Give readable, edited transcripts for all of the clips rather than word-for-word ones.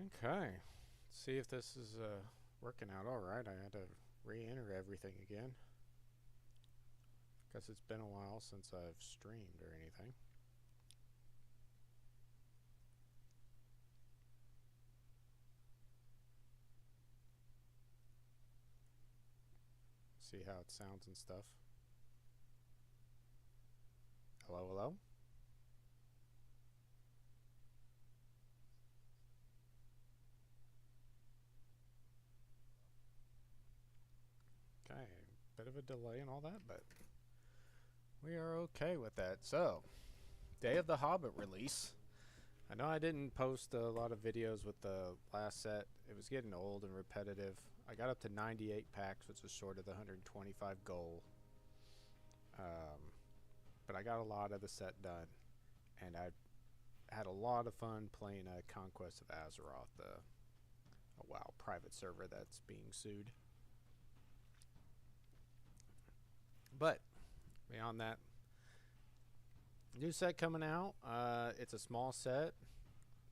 Okay. Let's see if this is working out alright. I had to re-enter everything again. Guess it's been a while since I've streamed or anything. See how it sounds and stuff. Hello, hello? Okay, bit of a delay and all that, but we are okay with that. So, Day of the Hobbit release. I know I didn't post a lot of videos with the last set. It was getting old and repetitive. I got up to 98 packs, which was short of the 125 goal. But I got a lot of the set done, and I had a lot of fun playing Conquest of Azeroth, a WoW private server that's being sued. But beyond that, new set coming out. It's a small set,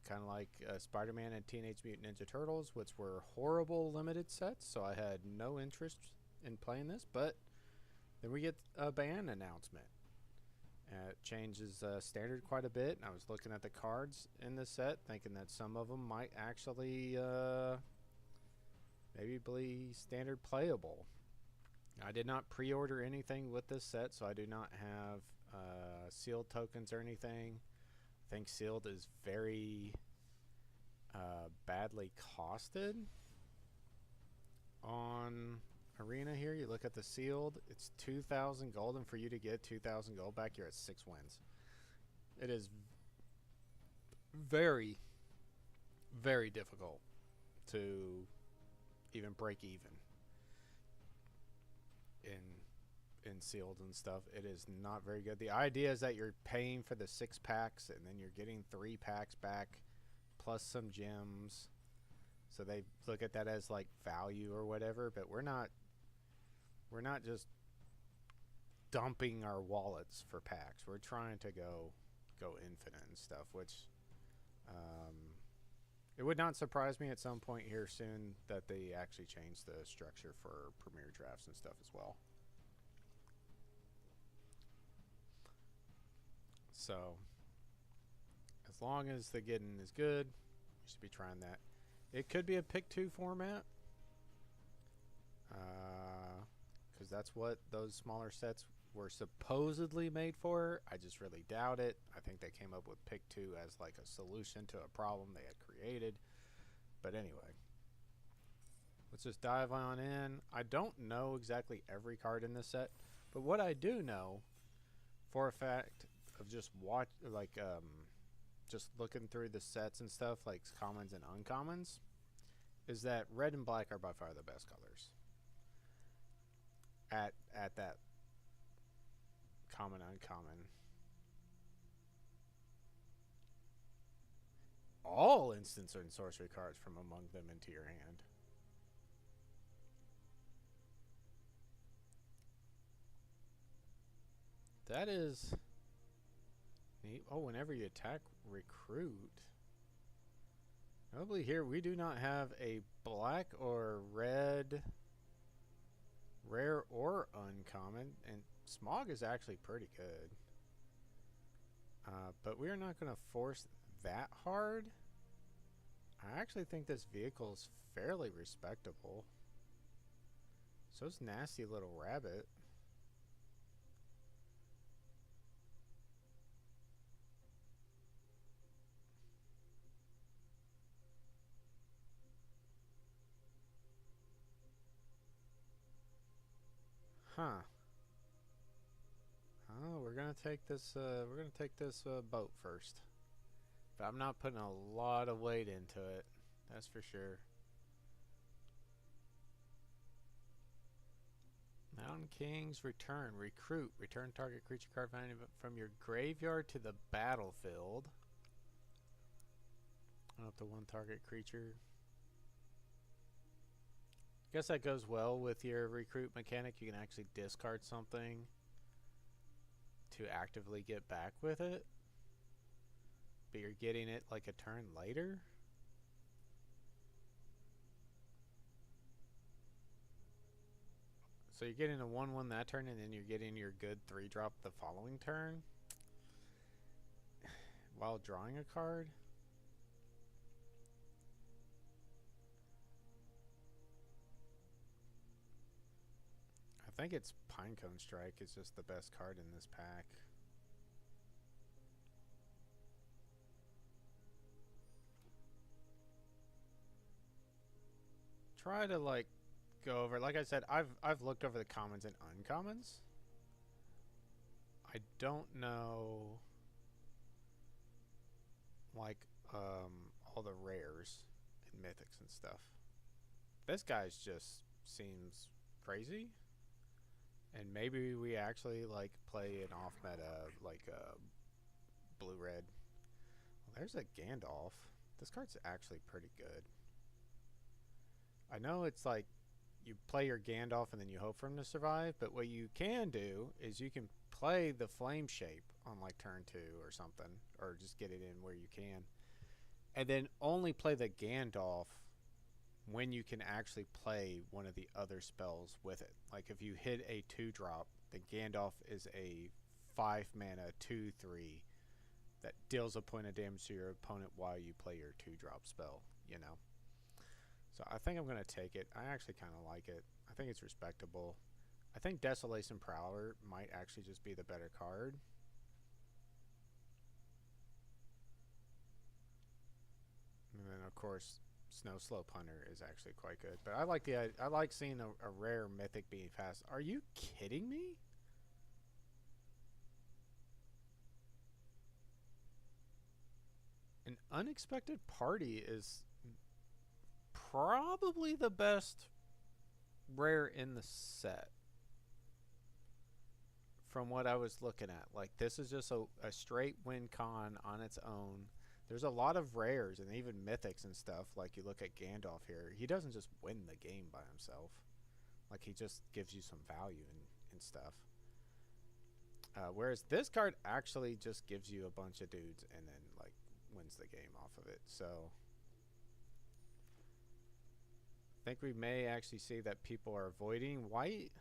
kind of like Spider-Man and Teenage Mutant Ninja Turtles, which were horrible limited sets, so I had no interest in playing this. But then we get a ban announcement. It changes standard quite a bit, and I was looking at the cards in the set, thinking that some of them might actually maybe be standard playable. I did not pre-order anything with this set, so I do not have sealed tokens or anything. I think sealed is very badly costed on Arena here. You look at the sealed, it's 2,000 gold, and for you to get 2,000 gold back, you're at 6 wins. It is very, very difficult to even break even in sealed and stuff. It is not very good. The idea is that you're paying for the 6 packs and then you're getting 3 packs back plus some gems, so they look at that as like value or whatever. But we're not just dumping our wallets for packs. We're trying to go infinite and stuff, which it would not surprise me at some point here soon that they actually change the structure for premier drafts and stuff as well. So, as long as the getting is good, you should be trying that. It could be a pick 2 format, because that's what those smaller sets were supposedly made for. I just really doubt it. I think they came up with pick 2 as like a solution to a problem they had created. But anyway, let's just dive on in. I don't know exactly every card in this set, but what I do know for a fact of just just looking through the sets and stuff, like commons and uncommons, is that red and black are by far the best colors at that common uncommon. All instants and sorcery cards from among them into your hand. That is neat. Oh, whenever you attack recruit. Notably here, we do not have a black or red rare or uncommon, and Smog is actually pretty good. But we are not going to force that hard. I actually think this vehicle is fairly respectable. So's Nasty Little Rabbit. Huh. Oh, we're gonna take this. We're gonna take this boat first. But I'm not putting a lot of weight into it. That's for sure. Mountain King's Return. Recruit. Return target creature card from your graveyard to the battlefield. Up to 1 target creature. Guess that goes well with your recruit mechanic. You can actually discard something to actively get back with it, but you're getting it like a turn later. So you're getting a 1/1 that turn, and then you're getting your good 3-drop the following turn while drawing a card. I think it's Pinecone Strike is just the best card in this pack. Try to like go over. Like I said, I've looked over the commons and uncommons. I don't know like all the rares and mythics and stuff. This guy's just seems crazy. And maybe we actually like play an off meta like blue red. Well, there's a Gandalf. This card's actually pretty good. I know it's like you play your Gandalf and then you hope for him to survive, but what you can do is you can play the flame shape on like turn 2 or something, or just get it in where you can, and then only play the Gandalf when you can actually play one of the other spells with it. Like if you hit a 2-drop, the Gandalf is a 5-mana 2/3 that deals a point of damage to your opponent while you play your 2-drop spell, you know. So I think I'm going to take it. I actually kind of like it. I think it's respectable. I think Desolation Prowler might actually just be the better card. And then of course Snow Slope Hunter is actually quite good. But I like I like seeing a rare mythic being fast. Are you kidding me? An Unexpected Party is probably the best rare in the set from what I was looking at. Like this is just a straight win con on its own. There's a lot of rares and even mythics and stuff. Like you look at Gandalf here, he doesn't just win the game by himself. Like he just gives you some value and stuff. Whereas this card actually just gives you a bunch of dudes and then like wins the game off of it. So I think we may actually see that people are avoiding white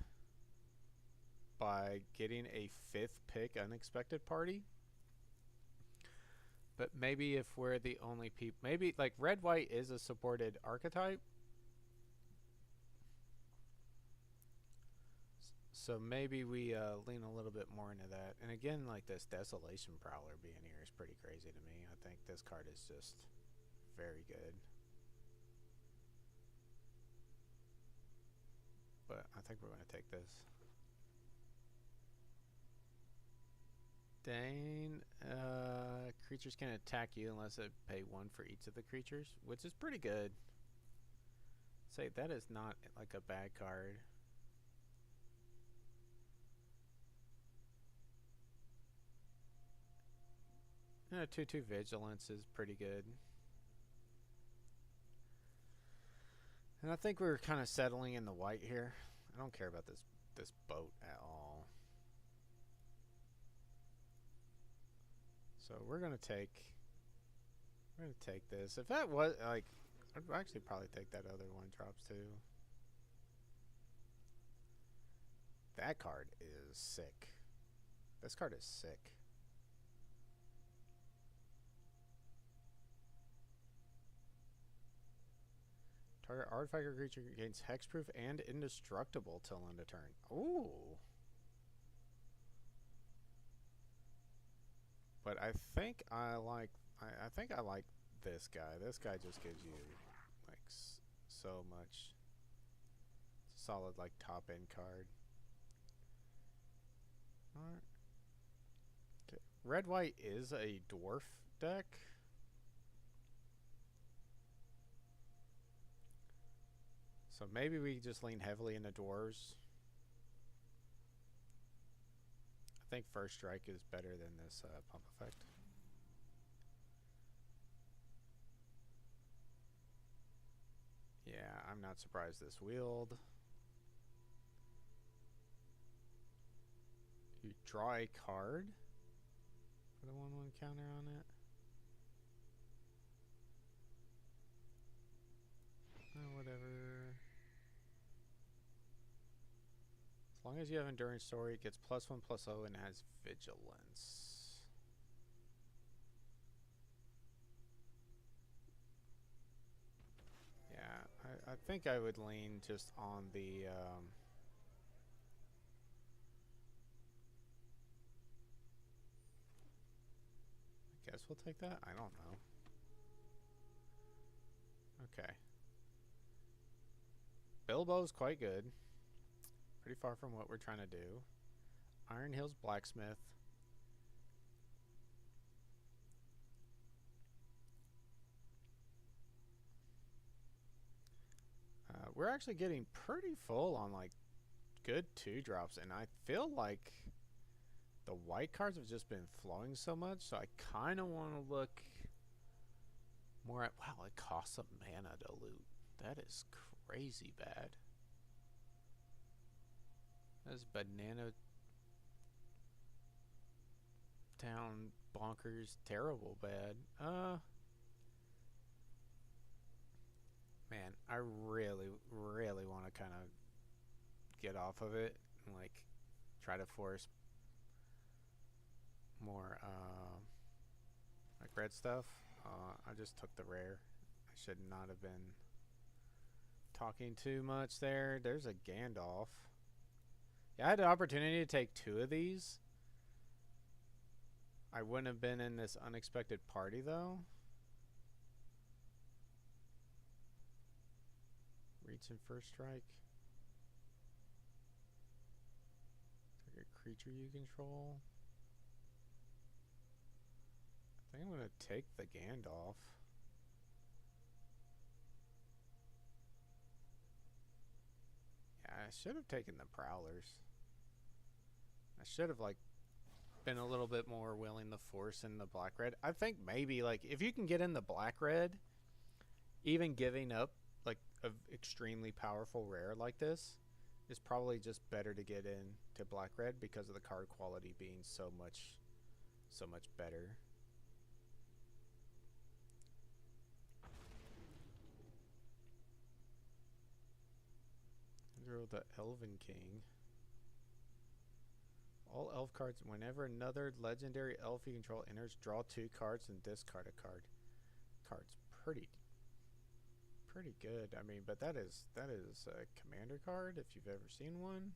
by getting a 5th pick Unexpected Party. But maybe if we're the only people, maybe like red-white is a supported archetype. So maybe we lean a little bit more into that. And again, like this Desolation Prowler being here is pretty crazy to me. I think this card is just very good. But I think we're going to take this. Dane, creatures can attack you unless they pay 1 for each of the creatures, which is pretty good. Say that is not like a bad card. And a 2/2 Vigilance is pretty good. And I think we're kind of settling in the white here. I don't care about this boat at all. So we're gonna take this. If that was like, I'd actually probably take that other 1-drops too. That card is sick. This card is sick. Target artifact or creature gains hexproof and indestructible till end of turn. Ooh. But I think I like this guy. This guy just gives you like so much solid like top end card. Alright. Okay. Red white is a dwarf deck. So maybe we just lean heavily into dwarves. I think first strike is better than this pump effect. Yeah, I'm not surprised this wheeled. You draw a card for the 1/1 counter on it. Oh, whatever. long as you have Endurance Story, it gets +1/+0 and has Vigilance. Yeah, I think I would lean just on the... I guess we'll take that? I don't know. Okay. Bilbo's quite good. Pretty far from what we're trying to do. Iron Hills Blacksmith. We're actually getting pretty full on like good 2-drops, and I feel like the white cards have just been flowing so much, so I kind of want to look more at... Wow, it costs a mana to loot. That is crazy bad. That's Banana Town bonkers terrible bad. Man, I really want to kind of get off of it and like try to force more like red stuff. I just took the rare. I should not have been talking too much there. There's a Gandalf. Yeah, I had the opportunity to take 2 of these. I wouldn't have been in this unexpected party though. Reach and first strike. Target creature you control. I think I'm going to take the Gandalf. Yeah, I should have taken the Prowlers. I should have like been a little bit more willing to force in the black red. I think maybe like if you can get in the black red, even giving up like an extremely powerful rare like this is probably just better to get in to black red because of the card quality being so much better. Draw the Elven King. All elf cards, whenever another legendary elf you control enters, draw 2 cards and discard a card. Card's pretty good. I mean, but that is a commander card if you've ever seen one.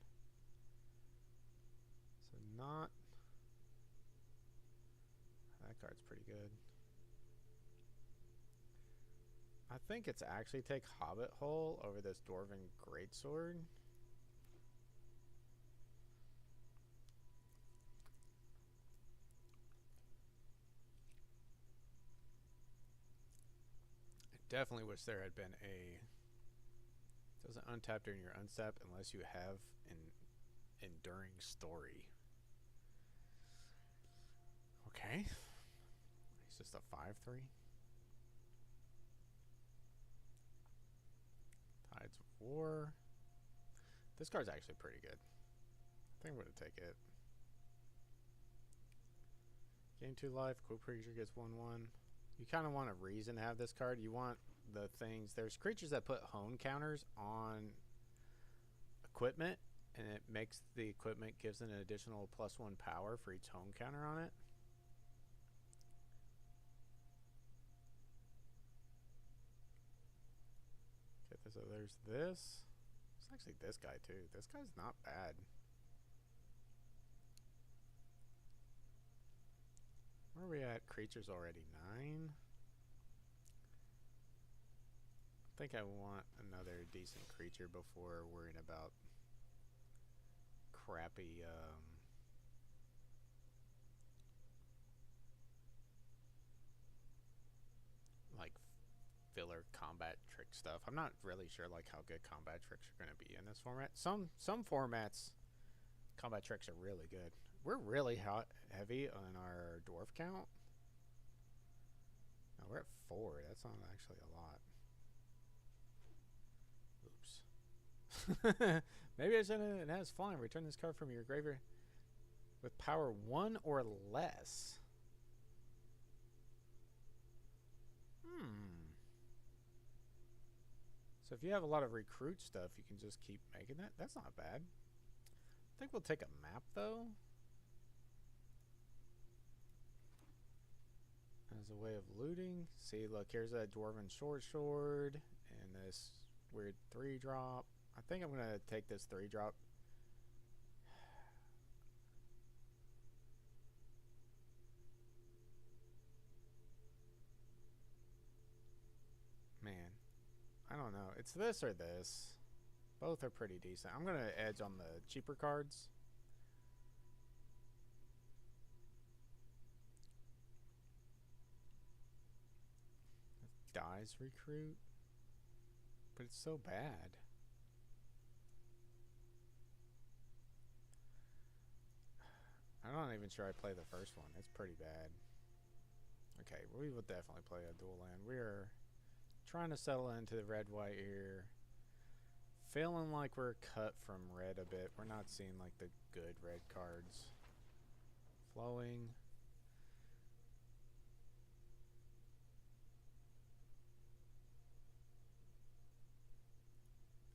So not... That card's pretty good. I think it's actually take Hobbit Hole over this Dwarven Greatsword. Definitely wish there had been a... Doesn't untap during your unstep unless you have an enduring story. Okay. It's just a 5/3. Tides of War. This card's actually pretty good. I think I'm going to take it. Gain 2 life. Quick creature gets 1/1. You kind of want a reason to have this card. You want the things... There's creatures that put hone counters on equipment, and it makes the equipment gives an additional +1 power for each hone counter on it. Okay, so there's this. There's actually this guy too. This guy's not bad. Where are we at? Creatures already 9. I think I want another decent creature before worrying about crappy like filler combat trick stuff. I'm not really sure like how good combat tricks are going to be in this format. Some formats combat tricks are really good. We're really heavy on our dwarf count. No, we're at 4. That's not actually a lot. Oops. Maybe I should have... It has flying. Return this card from your graveyard with power 1 or less. So if you have a lot of recruit stuff, you can just keep making that. That's not bad. I think we'll take a map though, as a way of looting. See, look, here's a dwarven short sword and this weird 3-drop. I think I'm gonna take this 3-drop. Man, I don't know. It's this or this. Both are pretty decent. I'm gonna edge on the cheaper cards. Dies recruit, but it's so bad. I'm not even sure I play the first one. It's pretty bad. Okay, we will definitely play a dual land. We're trying to settle into the red-white here. Feeling like we're cut from red a bit. We're not seeing like the good red cards. Flowing.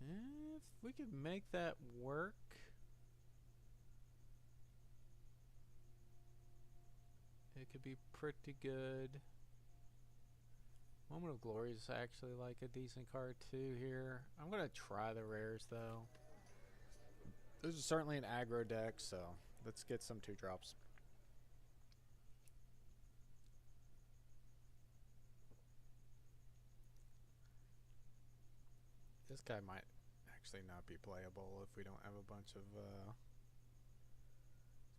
If we could make that work. It could be pretty good. Moment of Glory is actually like a decent card too here. I'm going to try the rares though. This is certainly an aggro deck, so let's get some 2-drops. This guy might actually not be playable if we don't have a bunch of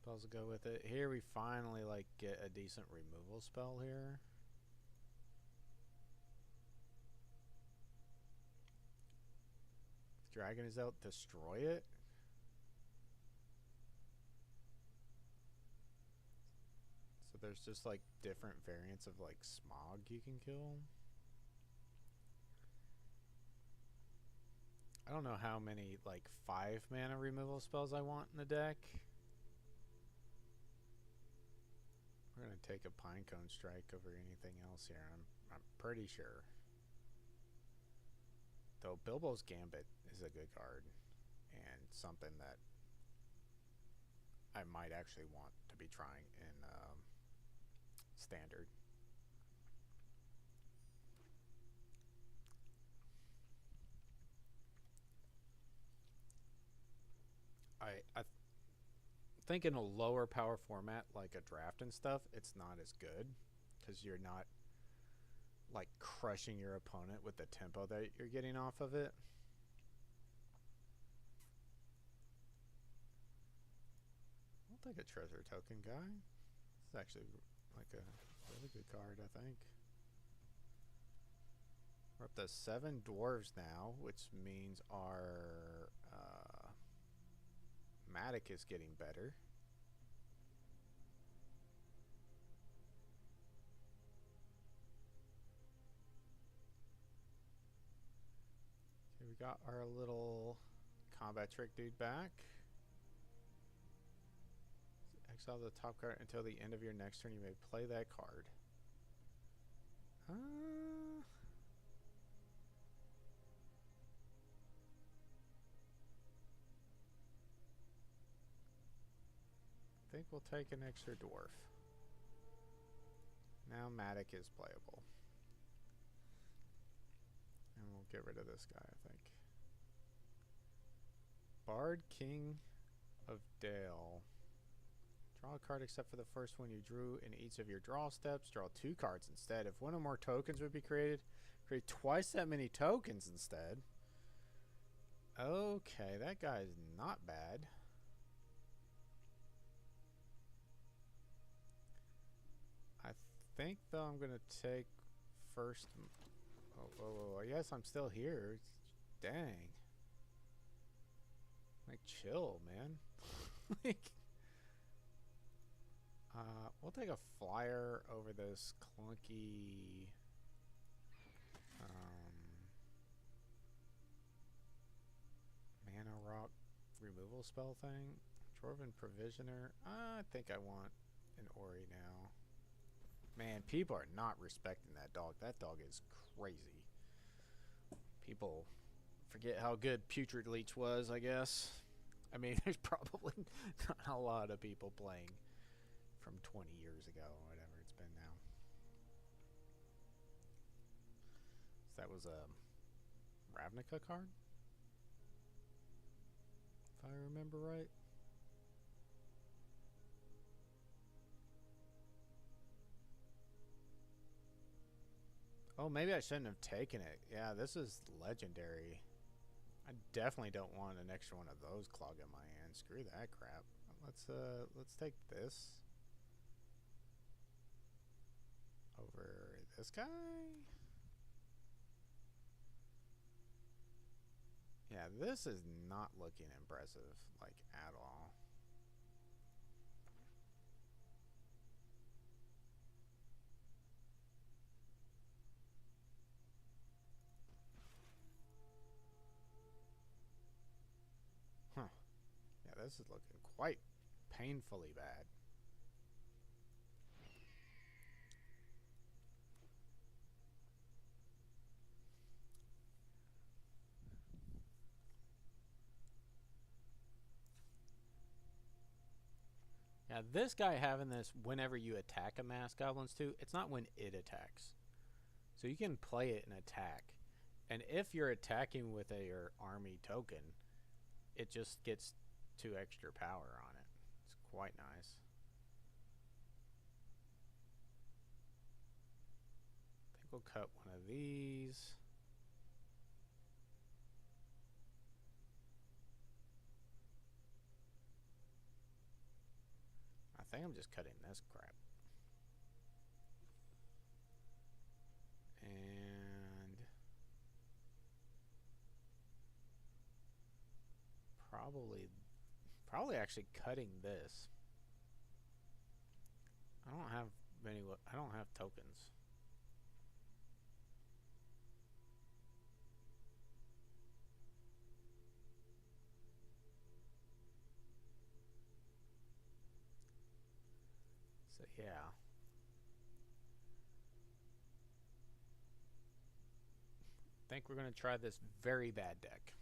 spells to go with it. Here we finally like get a decent removal spell here. Dragon is out, destroy it. So there's just like different variants of like smog you can kill. I don't know how many like 5-mana removal spells I want in the deck. We're gonna take a Pinecone Strike over anything else here. I'm pretty sure. Though Bilbo's Gambit is a good card and something that I might actually want to be trying in Standard. I think in a lower power format like a draft and stuff, it's not as good because you're not like crushing your opponent with the tempo that you're getting off of it. I'll take a treasure token guy. It's actually like a really good card, I think. We're up to 7 dwarves now, which means our Matic is getting better. Okay, we got our little combat trick dude back. Exile the top card until the end of your next turn. You may play that card. I think we'll take an extra dwarf. Now Matic is playable. And we'll get rid of this guy, I think. Bard King of Dale. Draw a card except for the first one you drew in each of your draw steps. Draw 2 cards instead. If one or more tokens would be created, create twice that many tokens instead. Okay, that guy's not bad. I think though I'm gonna take first. Oh, yes, I'm still here. Dang. Like, chill, man. Like, we'll take a flyer over this clunky mana rock removal spell thing. Dwarven Provisioner. I think I want an Ori now. Man, people are not respecting that dog. That dog is crazy. People forget how good Putrid Leech was, I guess. I mean, there's probably not a lot of people playing from 20 years ago or whatever it's been now. So that was a Ravnica card, if I remember right. Oh, maybe I shouldn't have taken it. Yeah, this is legendary. I definitely don't want an extra one of those clogging my hand. Screw that crap. Let's take this over this guy. Yeah, this is not looking impressive, like, at all. Huh. Yeah, this is looking quite painfully bad. Now, this guy having this whenever you attack a mass goblins too, it's not when it attacks. So you can play it and attack. And if you're attacking with your army token, it just gets 2 extra power on it. It's quite nice. I think we'll cut one of these. I think I'm just cutting this crap. And probably actually cutting this. I don't have tokens. So yeah. I think we're going to try this very bad deck.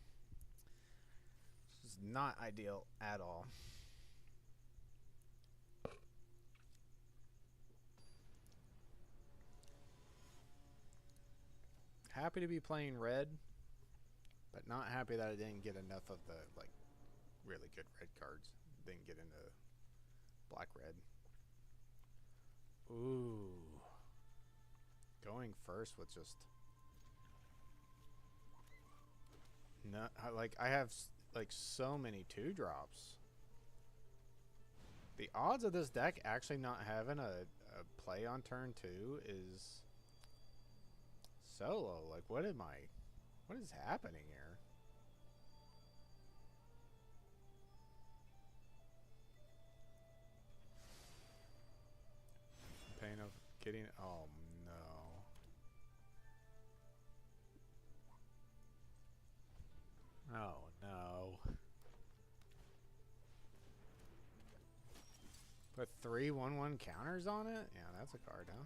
This is not ideal at all. Happy to be playing red, but not happy that I didn't get enough of the like really good red cards. Didn't get into black red. Ooh. Going first with just no, like I have like so many 2-drops. The odds of this deck actually not having a play on turn 2 is so low. Like what is happening here? Pain of getting, oh no. Oh no. Put 3 1/1 counters on it? Yeah, that's a card, huh?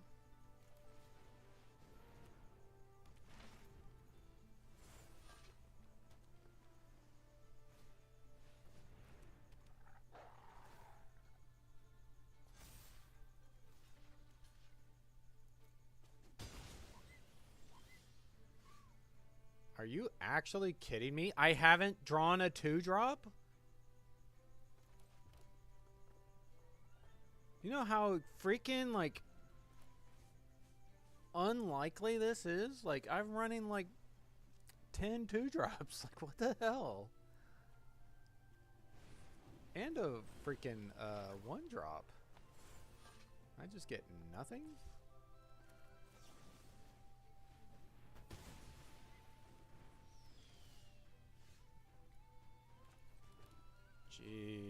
Are you actually kidding me? I haven't drawn a 2-drop? You know how freaking, like, unlikely this is? Like, I'm running, like, 10 2-drops. Like, what the hell? And a freaking 1-drop. I just get nothing? Jeez.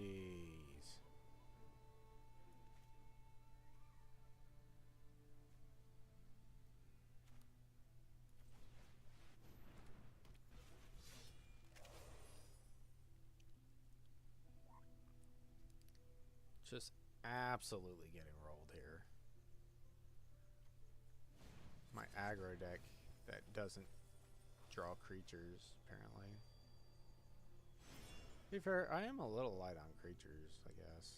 Just absolutely getting rolled here. My aggro deck that doesn't draw creatures, apparently. be fair, I am a little light on creatures, I guess.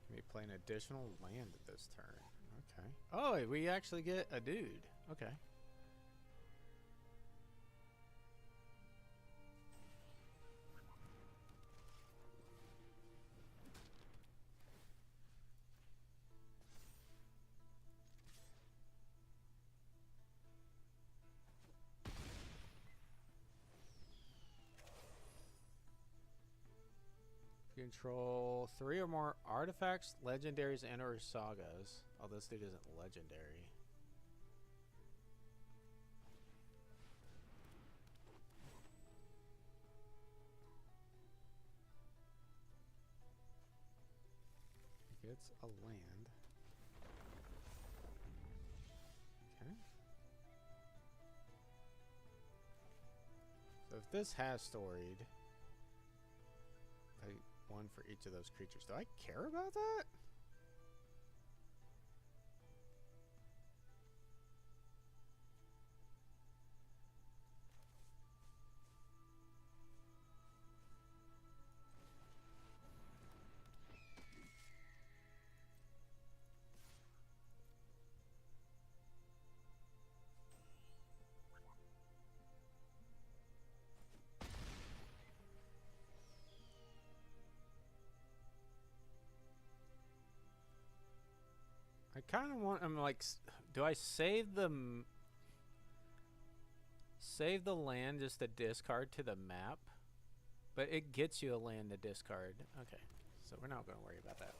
Can we play an additional land at this turn? Okay. Oh, we actually get a dude. Okay. Control 3 or more artifacts, legendaries, and or sagas. Oh, this dude isn't legendary. He gets a land. Okay. So if this has storied, one for each of those creatures. Do I care about that? I kind of want. I'm like, do I save the land just to discard to the map? But it gets you a land to discard. Okay, so we're not going to worry about that.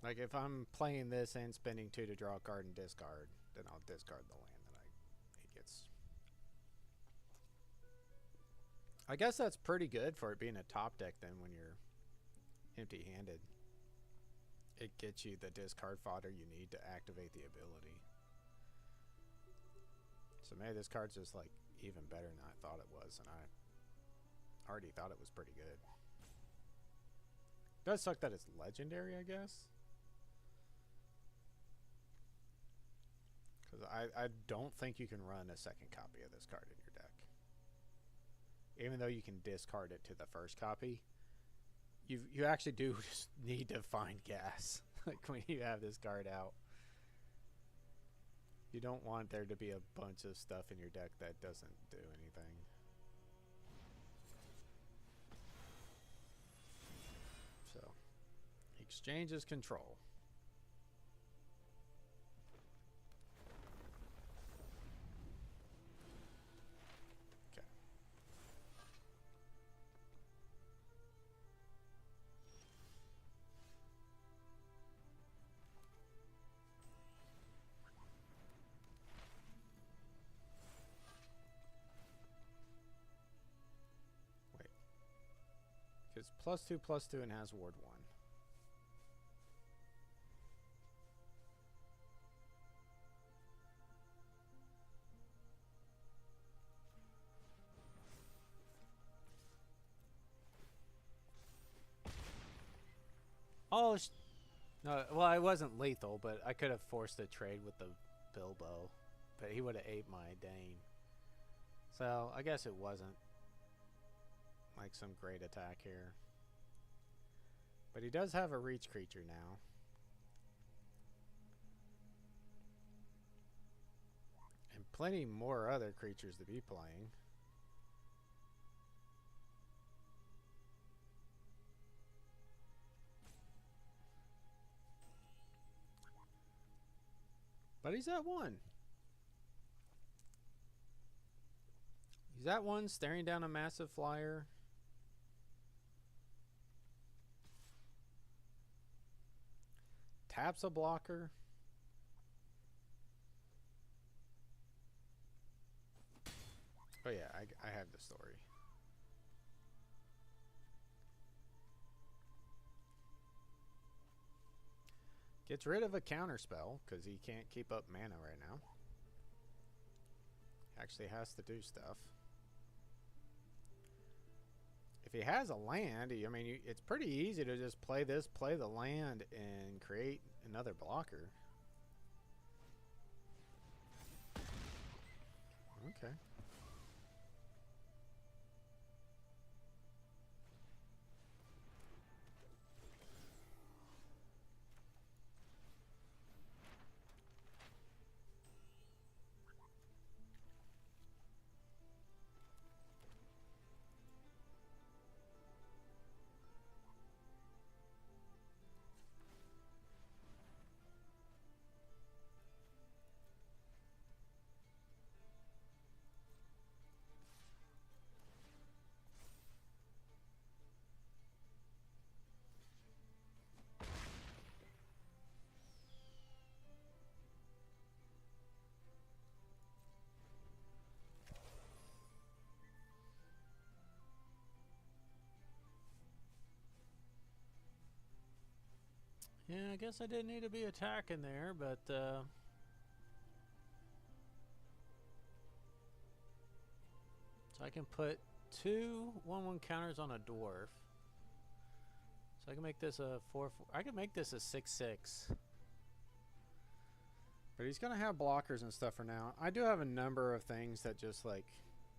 Like if I'm playing this and spending 2 to draw a card and discard, then I'll discard the land that it gets. I guess that's pretty good for it being a top deck then when you're empty-handed. It gets you the discard fodder you need to activate the ability. So maybe this card's just like even better than I thought it was, and I already thought it was pretty good. It does suck that it's legendary, I guess. Because I don't think you can run a second copy of this card in your deck. Even though you can discard it to the first copy, you actually do just need to find gas like when you have this card out. You don't want there to be a bunch of stuff in your deck that doesn't do anything. So, exchanges control. It's +2/+2 and has ward 1. Oh, no, well, I wasn't lethal, but I could have forced a trade with the Bilbo, but he would have ate my Dane. So I guess it wasn't like some great attack here. But he does have a reach creature now. And plenty more other creatures to be playing. But he's at 1. He's at 1, staring down a massive flyer. Taps a blocker. Oh yeah, I have the story. Gets rid of a counter spell because he can't keep up mana right now. Actually has to do stuff. if he has a land, I mean, it's pretty easy to just play this, play the land, and create another blocker. Okay. Yeah, I guess I didn't need to be attacking there, but so I can put 2 1/1 counters on a dwarf. So I can make this a 4/4. I can make this a 6/6. But he's gonna have blockers and stuff for now. I do have a number of things that just like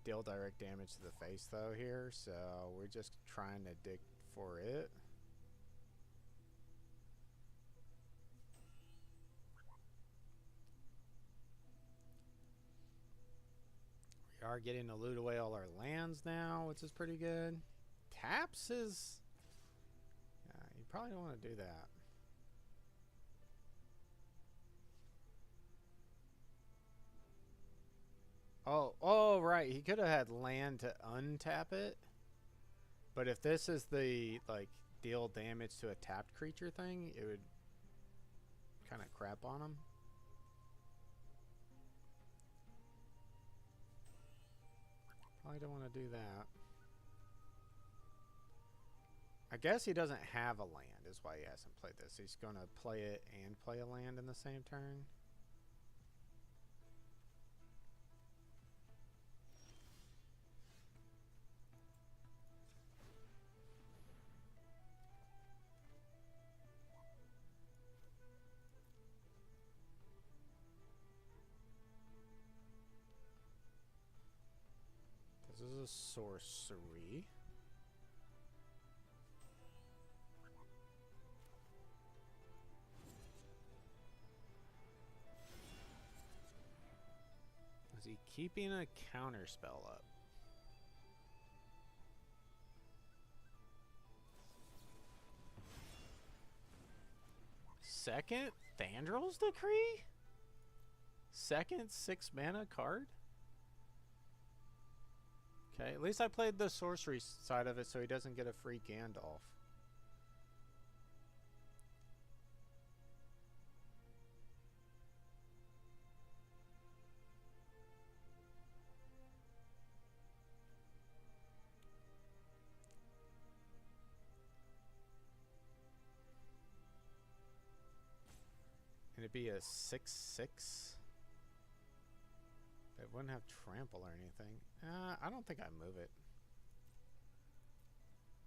deal direct damage to the face though here, so we're just trying to dig for it. We are getting to loot away all our lands now, which is pretty good. Taps is... yeah, you probably don't want to do that. Oh, right. He could have had land to untap it. But if this is the, like, deal damage to a tapped creature thing, it would kind of crap on him. Probably don't want to do that. I guess he doesn't have a land is why he hasn't played this. He's going to play it and play a land in the same turn. This is a sorcery. Is he keeping a counter spell up? Second Thandril's Decree? Second 6 mana card? Okay, at least I played the sorcery side of it so he doesn't get a free Gandalf. And it'd be a 6/6. It wouldn't have trample or anything. I don't think I move it.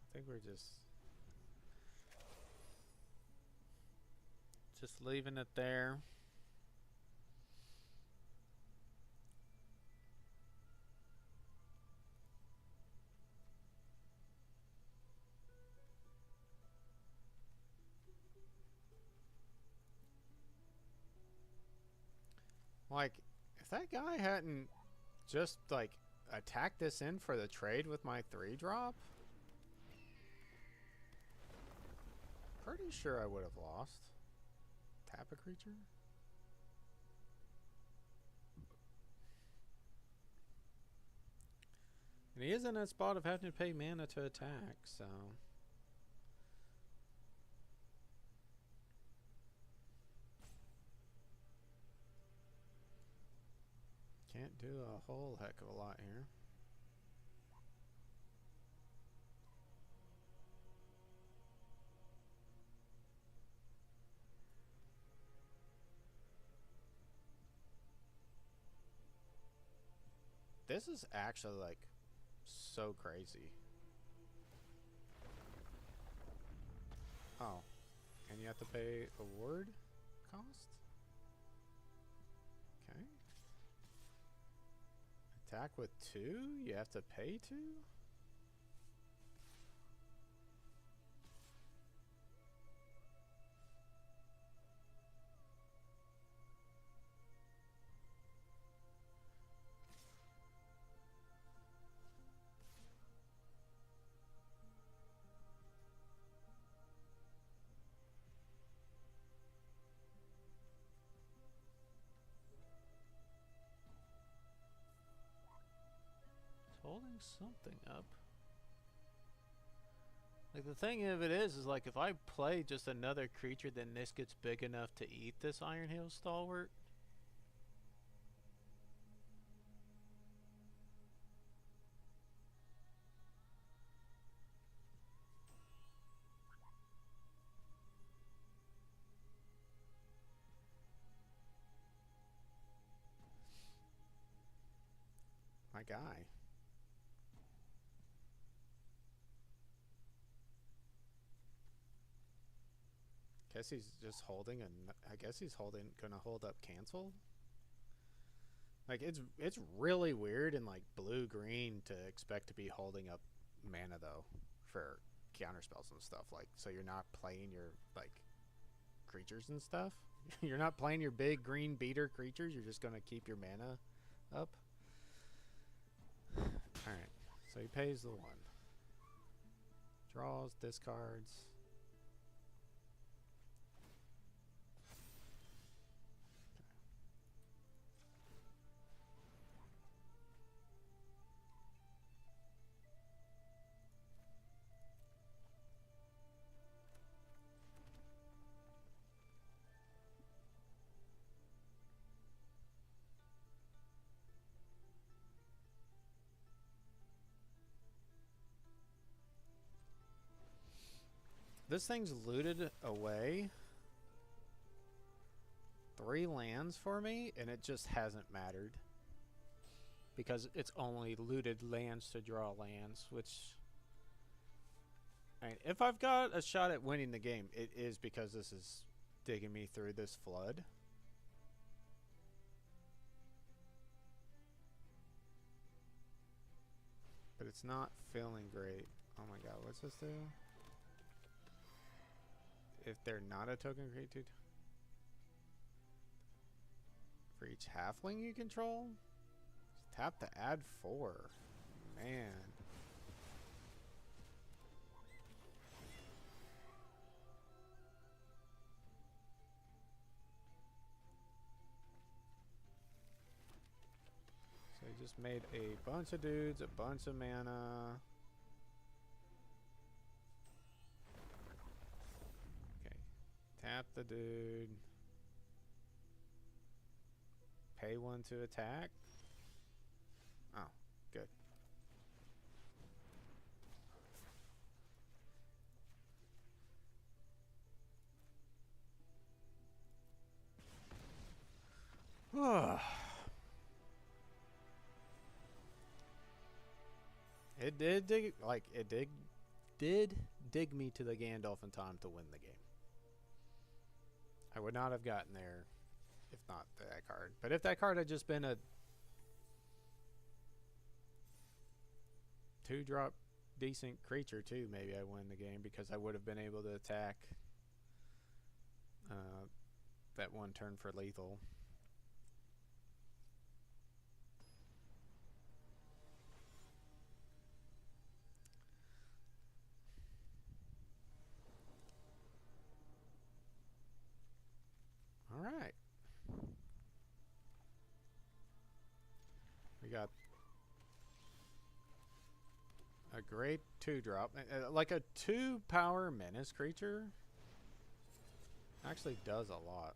I think we're just leaving it there. Like, if that guy hadn't just, like, attacked this in for the trade with my 3-drop, pretty sure I would have lost. Tap a creature? And he is in that spot of having to pay mana to attack, so... can't do a whole heck of a lot here. This is actually like so crazy. Oh. And you have to pay a ward cost? Okay. Attack with 2? You have to pay 2? Holding something up. Like, the thing of it is like, if I play just another creature, then this gets big enough to eat this Iron Heel Stalwart. My guy. Guess he's just holding, and I guess he's gonna hold up cancel. Like, it's really weird in like blue green to expect to be holding up mana though for counter spells and stuff. Like, so you're not playing your like creatures and stuff. You're not playing your big green beater creatures. You're just gonna keep your mana up. All right, so he pays the 1. Draws, discards. This thing's looted away 3 lands for me, and it just hasn't mattered. Because it's only looted lands to draw lands, which... I mean, if I've got a shot at winning the game, it is because this is digging me through this flood. But it's not feeling great. Oh my god, what's this do? If they're not a token created, for each halfling you control, tap to add 4. Man. So he just made a bunch of dudes, a bunch of mana. Tap the dude. Pay 1 to attack. Oh, good. It did dig, like, it did dig me to the Gandalf in time to win the game. I would not have gotten there if not that card. But if that card had just been a 2-drop decent creature too, maybe I win the game, because I would have been able to attack that 1 turn for lethal. All right. We got a great 2-drop. Like a 2-power menace creature actually does a lot.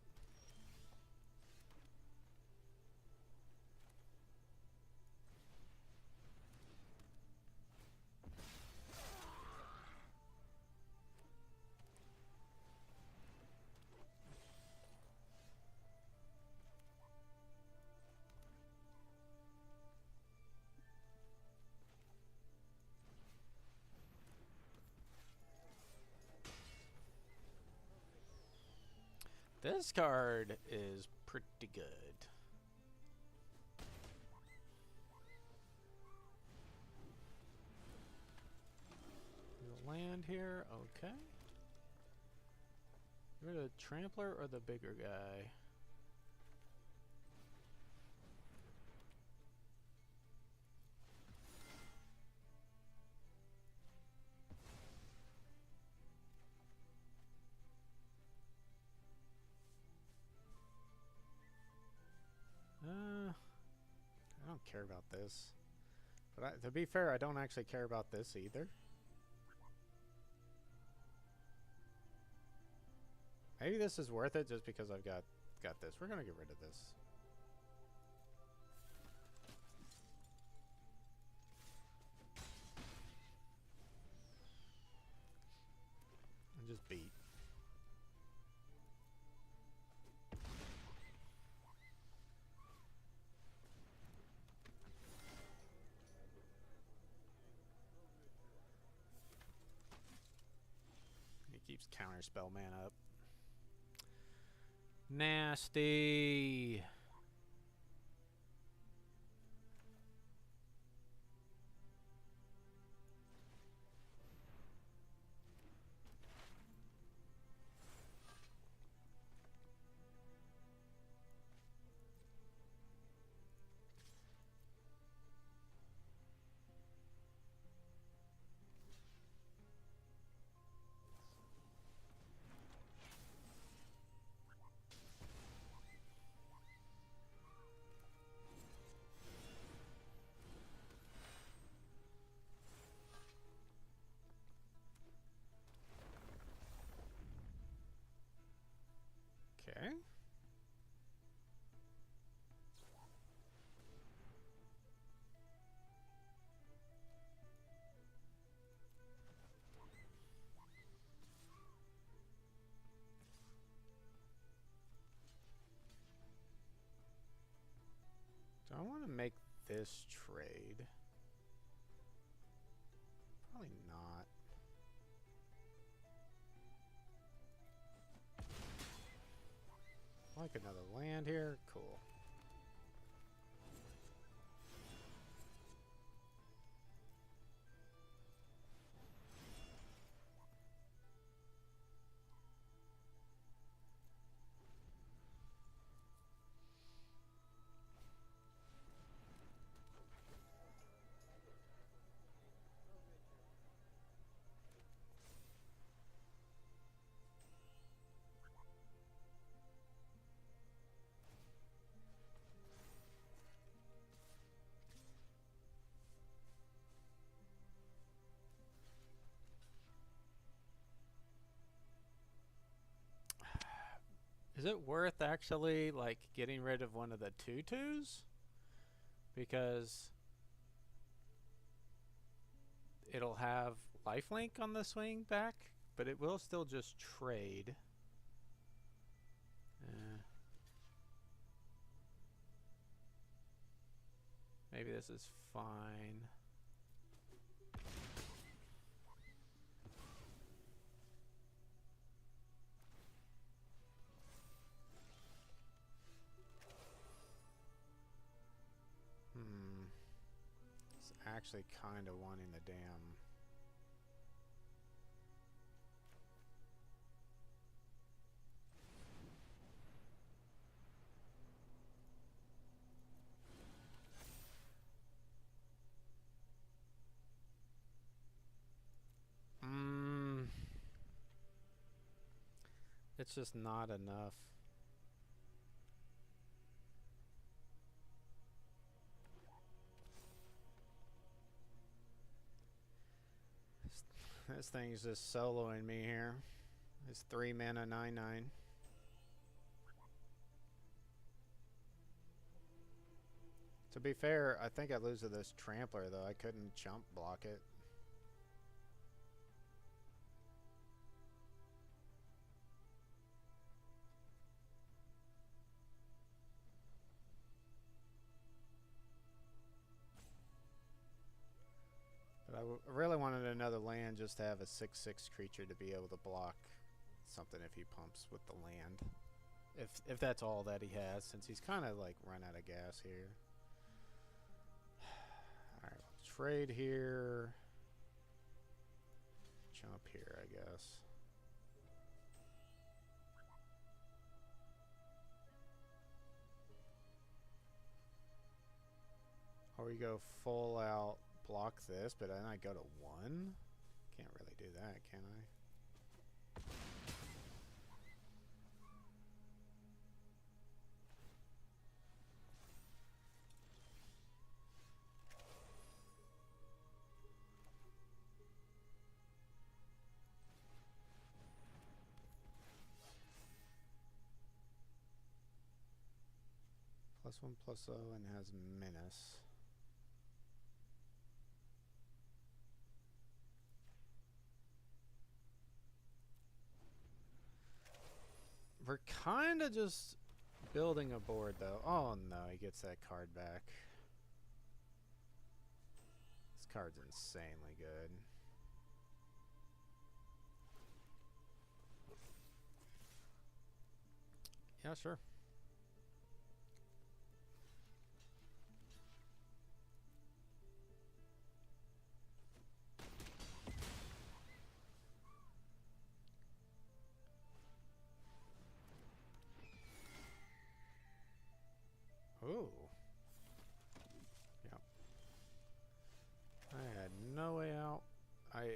This card is pretty good. Land here, okay. You're the trampler or the bigger guy? I don't care about this. But to be fair, I don't actually care about this either. Maybe this is worth it just because I've got this. We're gonna get rid of this. And just beat. He keeps counterspell man up. Nasty. Okay. Do I want to make this trade? Probably not. Like another land here? Cool. Is it worth actually like getting rid of one of the 2/2s? Because it'll have lifelink on the swing back, but it will still just trade. Maybe this is fine. It's actually kind of wanting the damn... It's just not enough. This thing's just soloing me here. It's 3 mana 9/9. To be fair, I think I lose to this Trampler though. I couldn't jump block it. But I really wanted another land just to have a 6/6 creature to be able to block something if he pumps with the land. If that's all that he has, since he's kind of like run out of gas here. All right, trade here. Jump here, I guess. Or we go full out, block this, but then I go to 1. Can't really do that, can I? +1/+0 and has menace. We're kind of just building a board though. Oh no, he gets that card back. This card's insanely good. Yeah, sure. Ooh. Yeah. I had no way out. Yeah.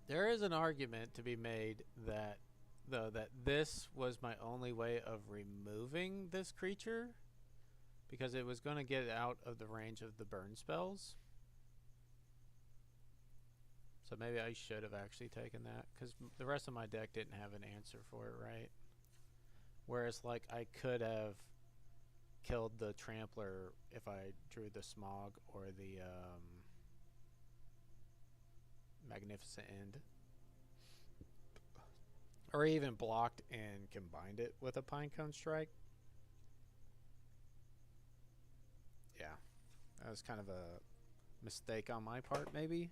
There is an argument to be made that, though, that this was my only way of removing this creature, because it was going to get out of the range of the burn spells. So maybe I should have actually taken that, because the rest of my deck didn't have an answer for it, right? Whereas, like, I could have killed the Trampler if I drew the Smog or the Magnificent End. Or even blocked and combined it with a Pinecone Strike. Yeah, that was kind of a mistake on my part, maybe.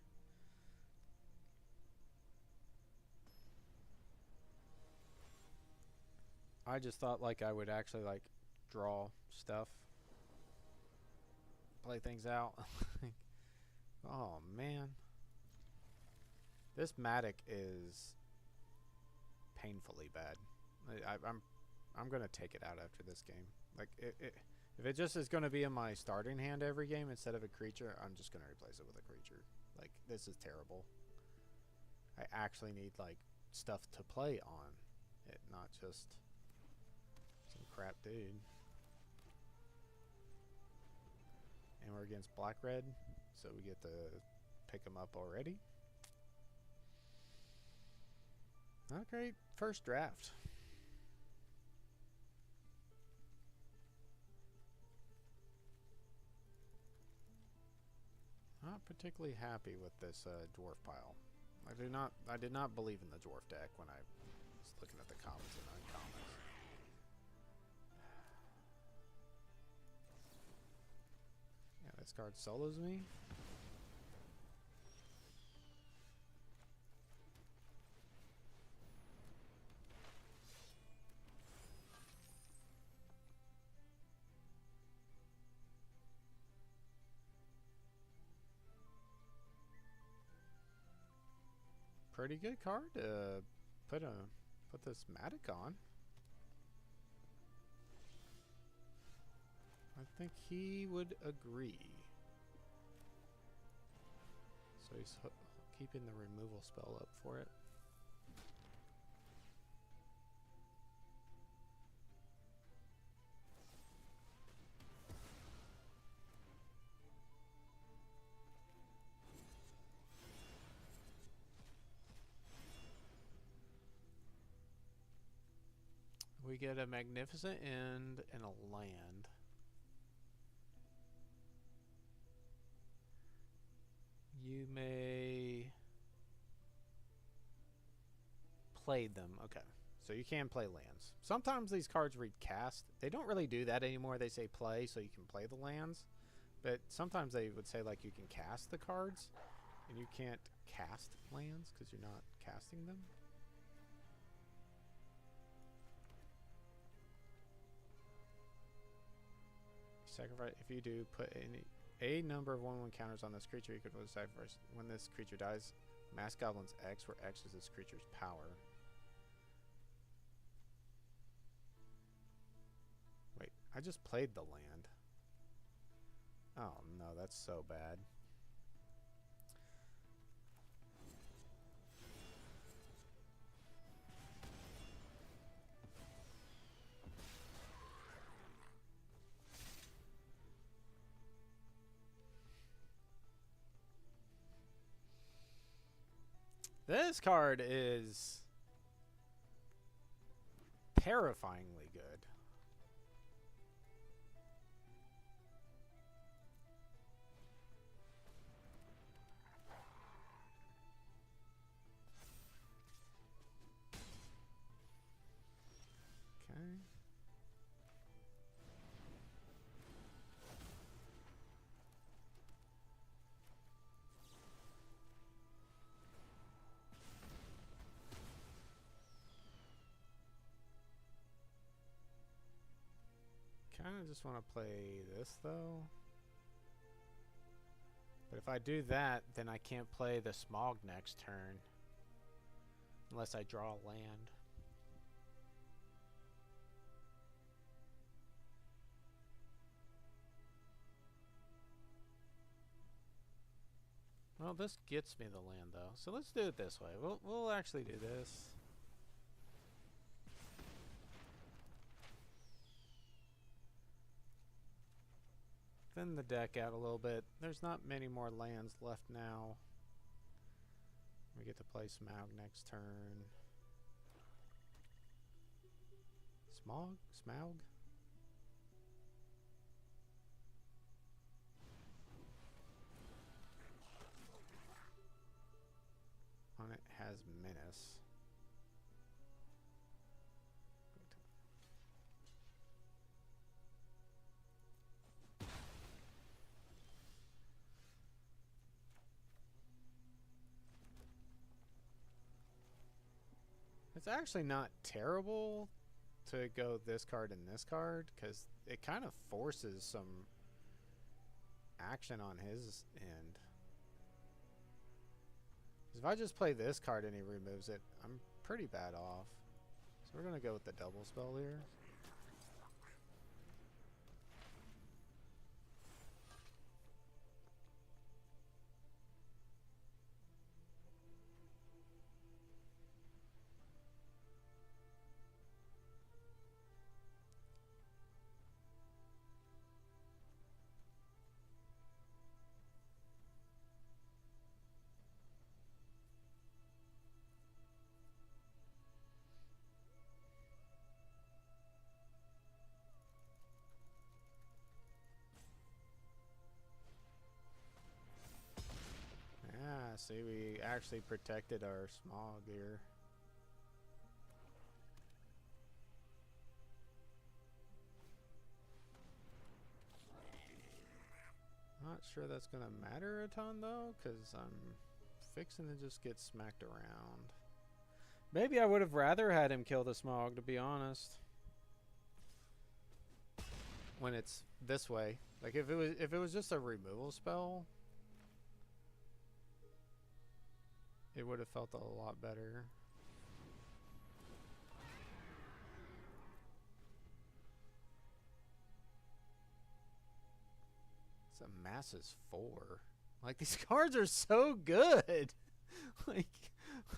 I just thought like I would actually like draw stuff, play things out. Oh man, this Matic is painfully bad. I'm gonna take it out after this game. Like if it just is gonna be in my starting hand every game instead of a creature, I'm just gonna replace it with a creature. Like this is terrible. I actually need like stuff to play on it, not just some crap dude. And we're against black red, so we get to pick them up already. Not great first draft. Not particularly happy with this dwarf pile. I did not believe in the dwarf deck when I was looking at the commons and uncommons. Yeah, this card solos me. Pretty good card to put this Matic on. I think he would agree. So he's keeping the removal spell up for it. We get a Magnificent End and a land. You may play them. Okay. So you can play lands. Sometimes these cards read cast. They don't really do that anymore. They say play so you can play the lands. But sometimes they would say like you can cast the cards, and you can't cast lands because you're not casting them. Sacrifice. If you do, put a number of 1/1 counters on this creature. You could roll sacrifice. When this creature dies, Mass Goblin's X, where X is this creature's power. Wait, I just played the land. Oh no, that's so bad. This card is terrifyingly good. Okay. Kind of just want to play this though. But if I do that, then I can't play the Smog next turn. Unless I draw a land. Well, this gets me the land though. So let's do it this way. We'll actually do this. Thin the deck out a little bit. There's not many more lands left now. We get to play Smaug next turn. Smaug? On it has Menace. It's actually not terrible to go this card and this card, because it kind of forces some action on his end. If I just play this card and he removes it, I'm pretty bad off. So we're going to go with the double spell here. See, we actually protected our Smog here. Not sure that's going to matter a ton, though, because I'm fixing to just get smacked around. Maybe I would have rather had him kill the Smog, to be honest. When it's this way. Like, if it was just a removal spell, it would have felt a lot better. It's a Masses 4. Like, these cards are so good. Like,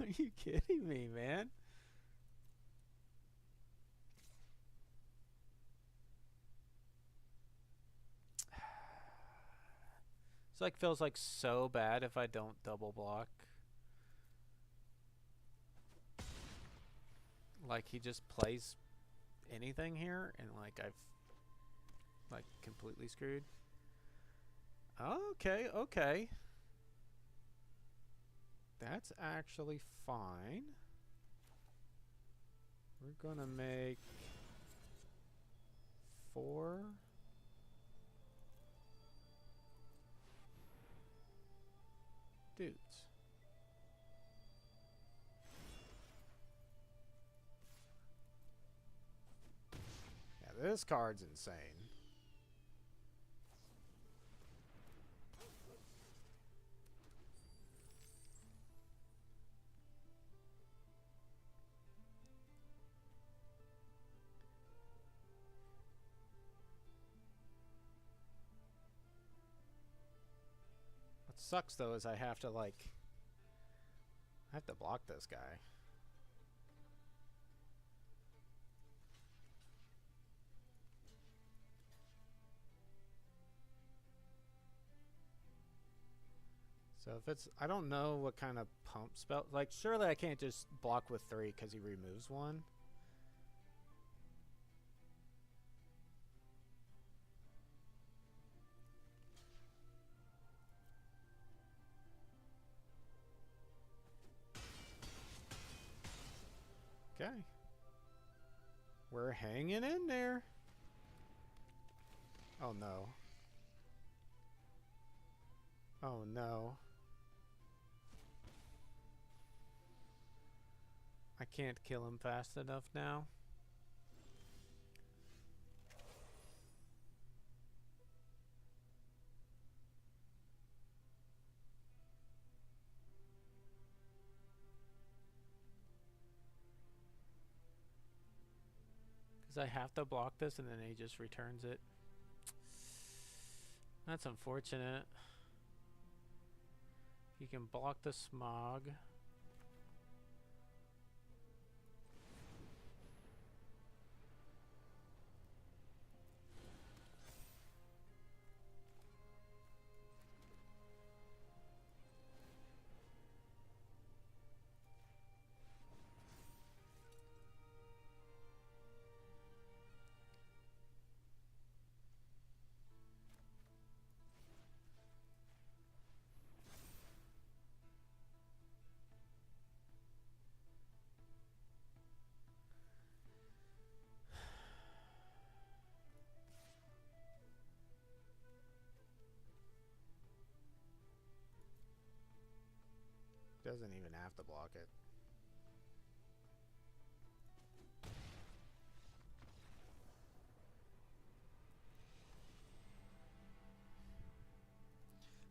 are you kidding me, man? It's like, feels like so bad if I don't double block. Like, he just plays anything here, and like I've like completely screwed. Okay. That's actually fine. We're gonna make 4. Dudes. Yeah, this card's insane. What sucks though is I have to block this guy. So if it's, I don't know what kind of pump spell, like surely I can't just block with 3 because he removes 1. Okay. We're hanging in there. Oh no. Oh no. I can't kill him fast enough now. Because I have to block this and then he just returns it. That's unfortunate. You can block the smog. Doesn't even have to block it.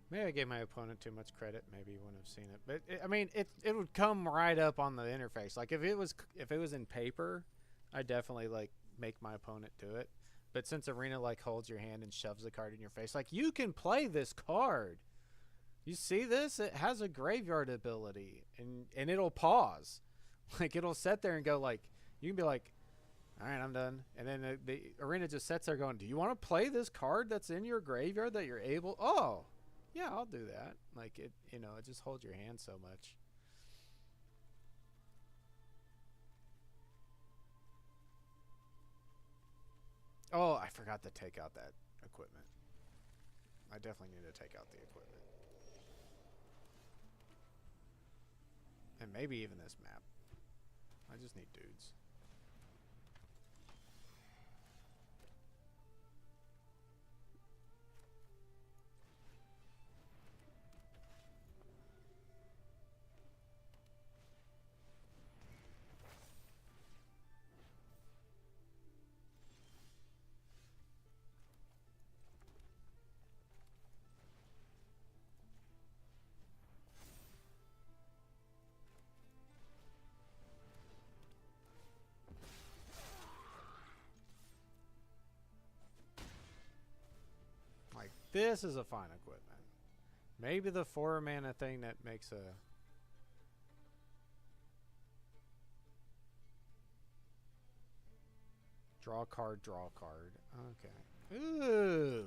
Maybe I gave my opponent too much credit. Maybe he wouldn't have seen it. But I mean, it would come right up on the interface. Like if it was in paper, I definitely like make my opponent do it. But since Arena like holds your hand and shoves the card in your face, like you can play this card. You see this? It has a graveyard ability, and it'll pause. Like it'll sit there and go like, you can be like, all right, I'm done. And then the Arena just sits there going, do you want to play this card that's in your graveyard that you're able? Oh, yeah, I'll do that. Like it, you know, it just holds your hand so much. Oh, I forgot to take out that equipment. I definitely need to take out the equipment. And maybe even this map. I just need dudes. Like, this is a fine equipment. Maybe the 4 mana thing that makes a... Draw a card, draw a card. Okay. Ooh.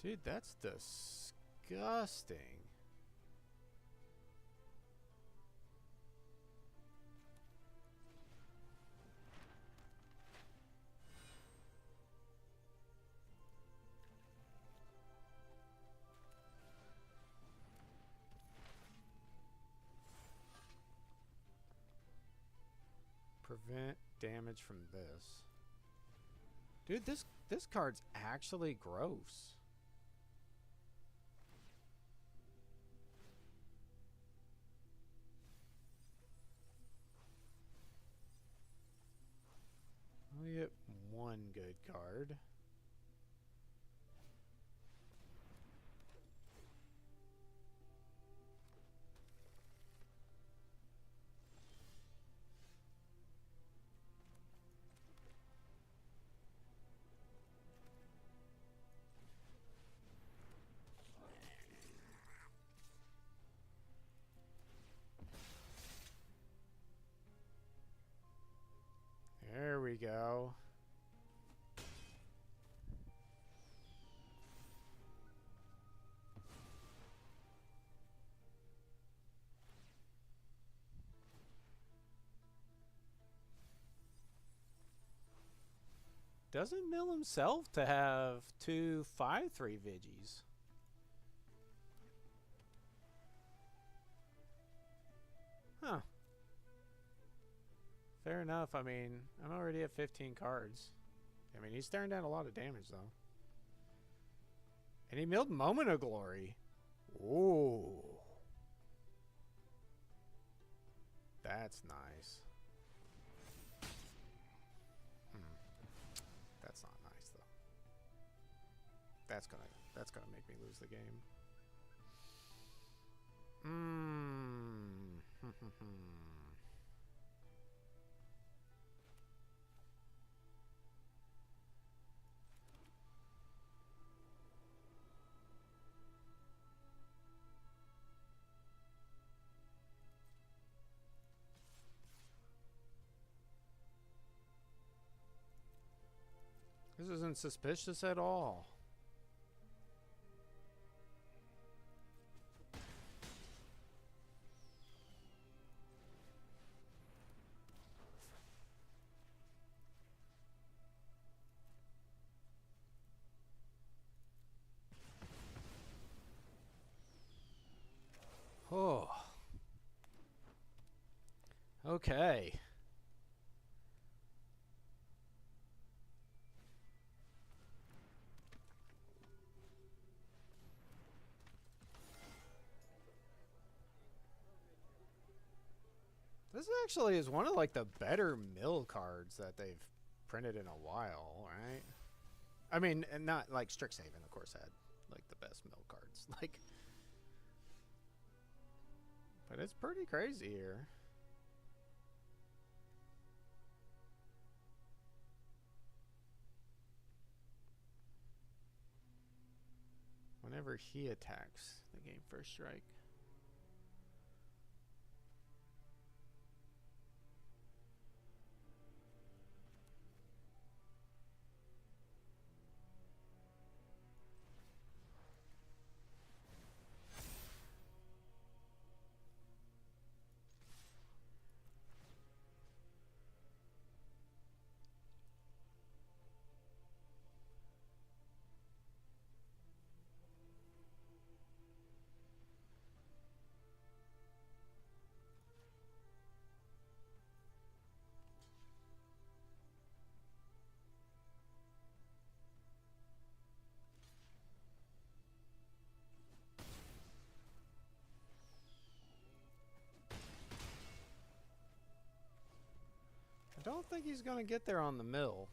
Dude, that's disgusting. Prevent damage from this. Dude, this This card's actually gross. We get one good card. There we go. Doesn't mill himself to have 2 5/3 Vigis. Huh. Fair enough. I mean, I'm already at 15 cards. I mean, he's staring down a lot of damage, though. And he milled Moment of Glory. Ooh. That's nice. That's not nice, though. That's gonna make me lose the game. This isn't suspicious at all. Oh. Okay. This actually is one of like the better mill cards that they've printed in a while, right? I mean, and not like Strixhaven, of course, had like the best mill cards. Like, but it's pretty crazy here. Whenever he attacks, the game first strike. I don't think he's going to get there on the mill.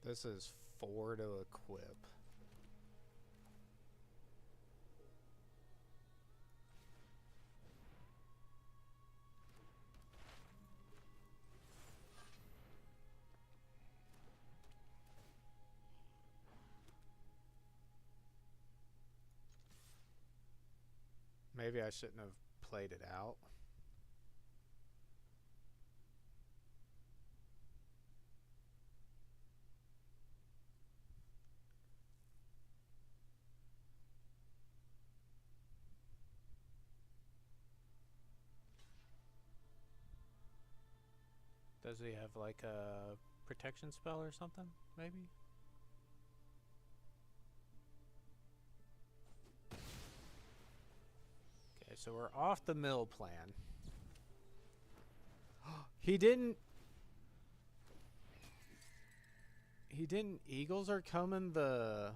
This is 4 to equip. Maybe I shouldn't have played it out. Does he have like a protection spell or something? Maybe? Okay, so we're off the mill plan. He didn't Eagles are coming the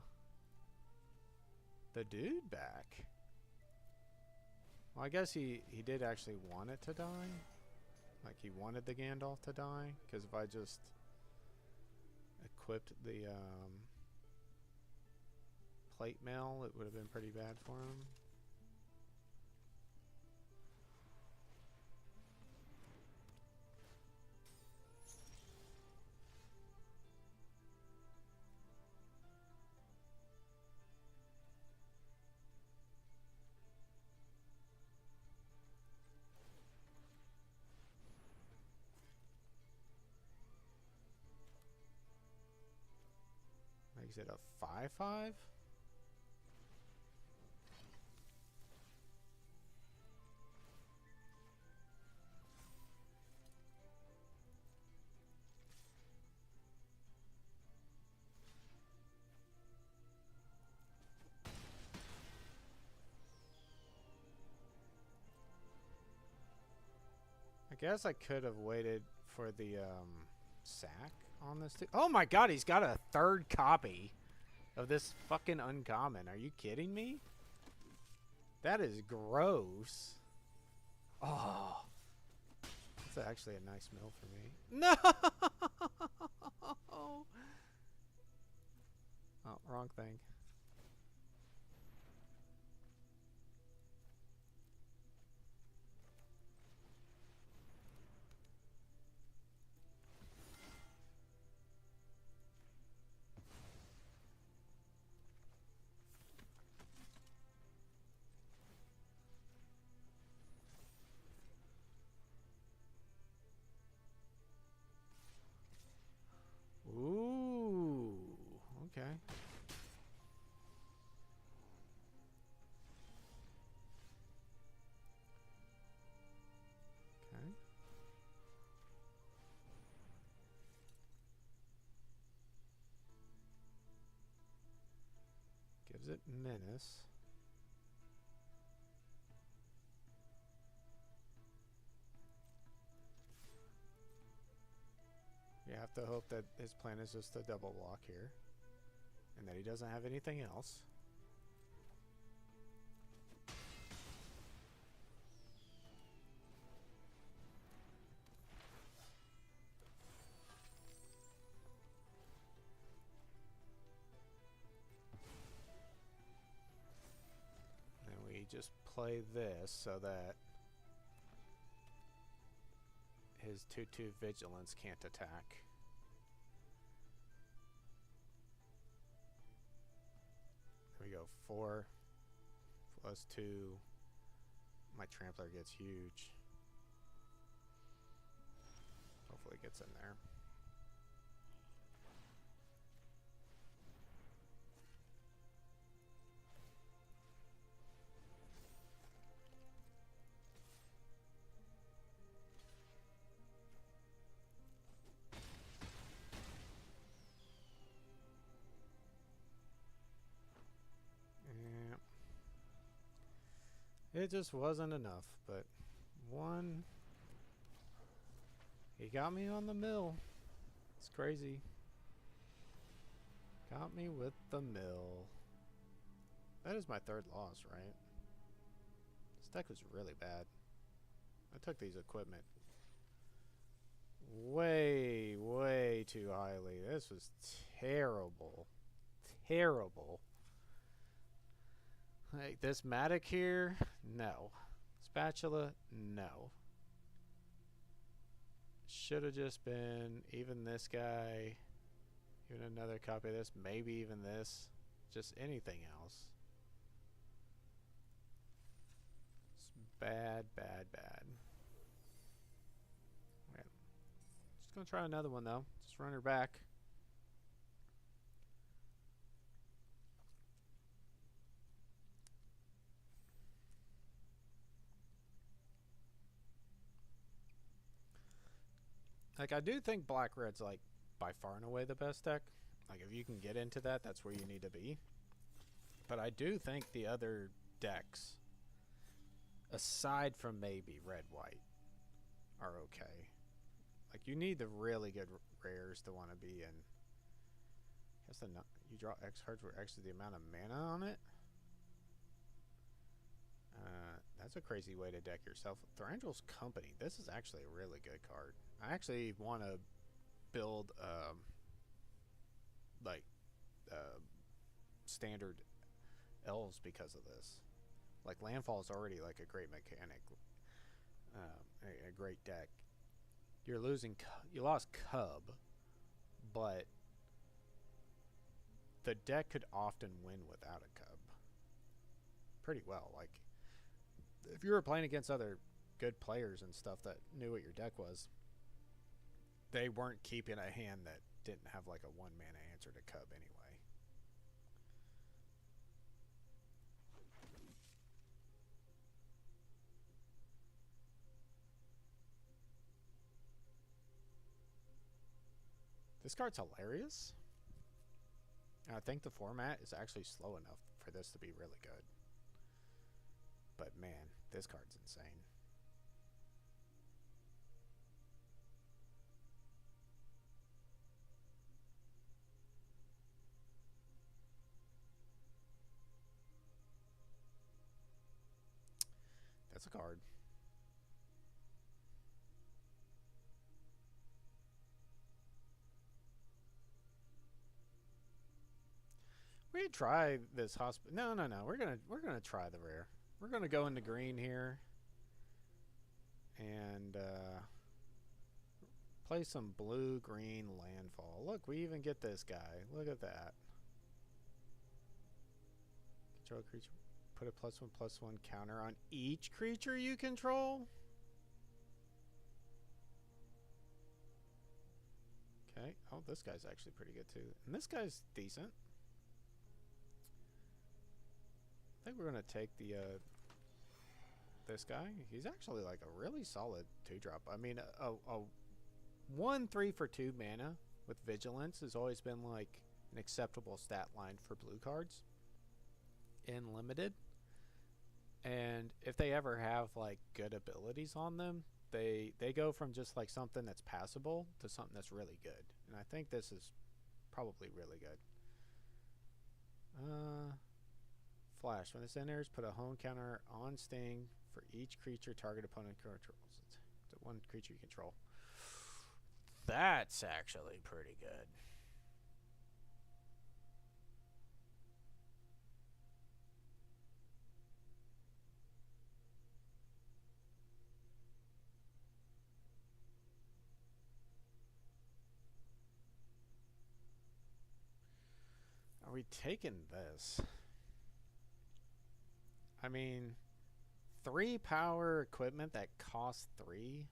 dude back. Well, I guess he did actually want it to die. Like he wanted the Gandalf to die, because if I just equipped the plate mail, it would have been pretty bad for him. Makes it a 5/5? I guess I could have waited for the sack on this too. Oh my god, he's got a third copy of this fucking uncommon. Are you kidding me? That is gross. Oh. That's actually a nice mill for me. No! Oh, wrong thing. Ooh, okay. Okay. Gives it menace. You have to hope that his plan is just a double block here, and that he doesn't have anything else. And we just play this so that his 2/2 vigilance can't attack. There we go. 4 plus 2. My trampler gets huge. Hopefully it gets in there. It just wasn't enough, but one. He got me on the mill. It's crazy. Got me with the mill. That is my third loss, right? This deck was really bad. I took these equipment way, way too highly. This was terrible. Terrible. Like this Matic here, no. Spatula, no. Should have just been even this guy, even another copy of this, maybe even this, just anything else. It's bad, bad, bad. Okay. Just gonna try another one though. Just run her back. Like, I do think Black Red's, like, by far and away the best deck. Like, if you can get into that, that's where you need to be. But I do think the other decks, aside from maybe red-white, are okay. Like, you need the really good rares to want to be in. Guess you draw X cards where X is the amount of mana on it. That's a crazy way to deck yourself. Thranduil's Company. This is actually a really good card. I actually want to build standard elves because of this. Like, landfall is already like a great mechanic, a great deck. You lost Cub, but the deck could often win without a Cub pretty well. Like, if you were playing against other good players and stuff that knew what your deck was, they weren't keeping a hand that didn't have like a 1 mana answer to Cub anyway. This card's hilarious. And I think the format is actually slow enough for this to be really good. But man, this card's insane. That's a card. We try this hospital. No. We're gonna try the rare. We're gonna go into green here and play some blue-green landfall. Look, we even get this guy. Look at that. Control a creature. Put a +1/+1 counter on each creature you control. Okay. Oh, this guy's actually pretty good too. And this guy's decent. I think we're gonna take the this guy. He's actually like a really solid 2-drop. I mean, a 1/3 for 2 mana with vigilance has always been like an acceptable stat line for blue cards in limited. And if they ever have like good abilities on them, they go from just like something that's passable to something that's really good. And I think this is probably really good. Flash. When this enters, put a home counter on Sting for each creature target opponent controls. It's one creature you control. That's actually pretty good. Are we taking this? I mean, 3 power equipment that costs 3.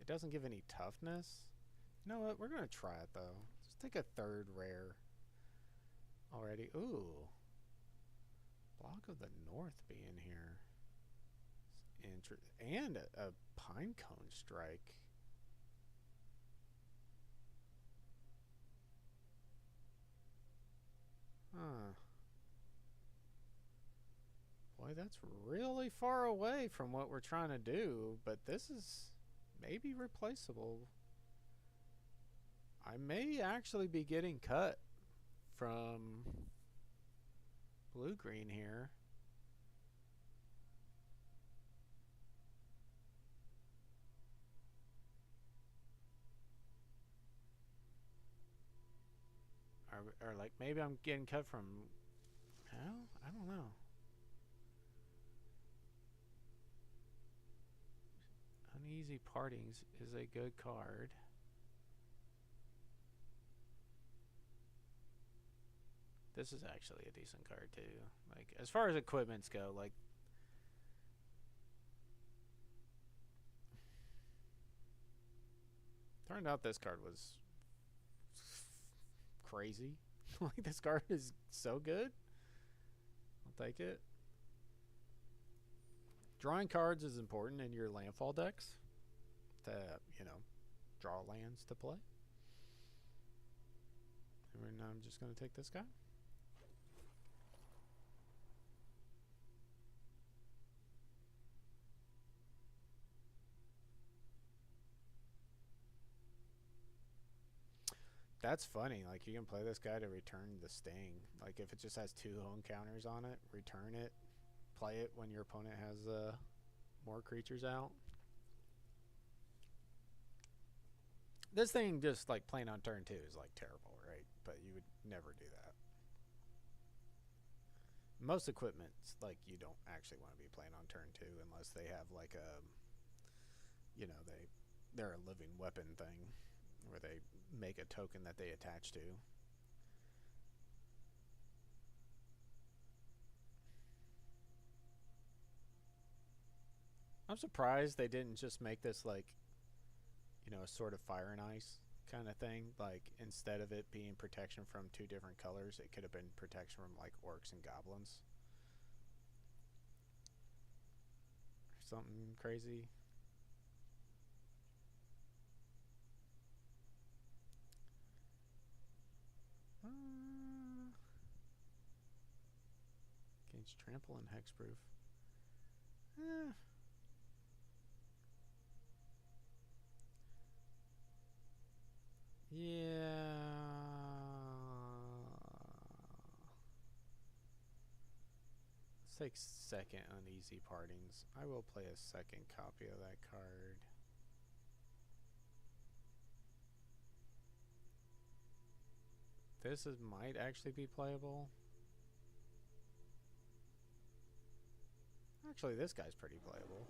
It doesn't give any toughness. You know what? We're going to try it, though. Just take a 3rd rare already. Ooh. Block of the North being here. And a Pinecone Strike. Huh. Boy, that's really far away from what we're trying to do, but this is maybe replaceable. I may actually be getting cut from blue-green here. Or like maybe I'm getting cut from, well, I don't know. Uneasy Partings is a good card. This is actually a decent card too. Like, as far as equipments go, like, turned out this card was crazy. Like, this card is so good. I'll take it. Drawing cards is important in your landfall decks to, you know, draw lands to play. And I'm just going to take this guy. That's funny. Like, you can play this guy to return the Sting. Like, if it just has 2 home counters on it, return it, play it when your opponent has more creatures out. This thing just, like, playing on turn 2 is, like, terrible, right? But you would never do that. Most equipments, like, you don't actually want to be playing on turn 2 unless they have, like, a, you know, they're a living weapon thing where they make a token that they attach to. I'm surprised they didn't just make this like, you know, a sort of fire and ice kind of thing. Like, instead of it being protection from 2 different colors, it could have been protection from like orcs and goblins. Or something crazy. Gains trample and hexproof. Yeah. Let's take second uneasy partings. I will play a second copy of that card. This might actually be playable. Actually, this guy's pretty playable.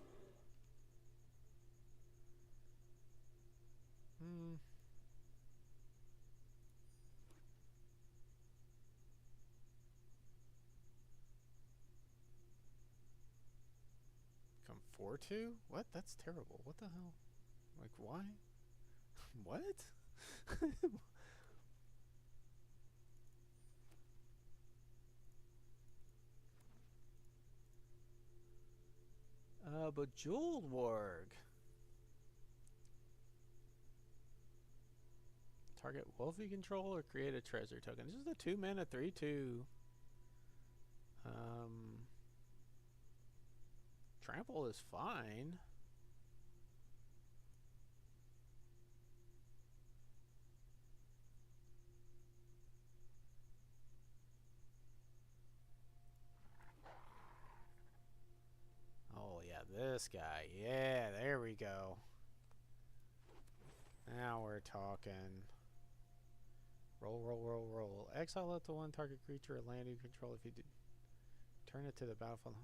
Come 4/2? What? That's terrible. What the hell? Like, why? What? Bejeweled Warg. Target wolf you control or create a treasure token. This is a 2-mana 3/2. Trample is fine. Oh yeah, this guy. Yeah, there we go. Now we're talking. Roll, roll, roll, roll. Exile up to 1 target creature or land you control if you did. Turn it to the battlefield.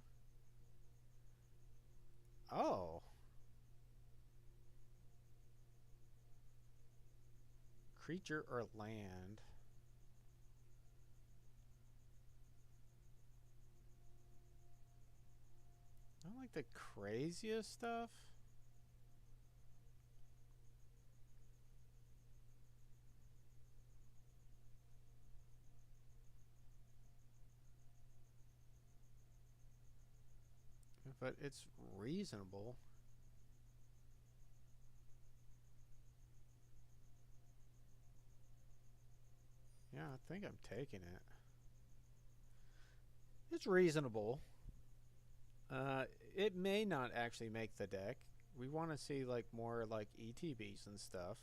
Oh. Creature or land. I don't like the craziest stuff. But it's reasonable. Yeah, I think I'm taking it. It's reasonable. It may not actually make the deck. We want to see like more like ETBs and stuff.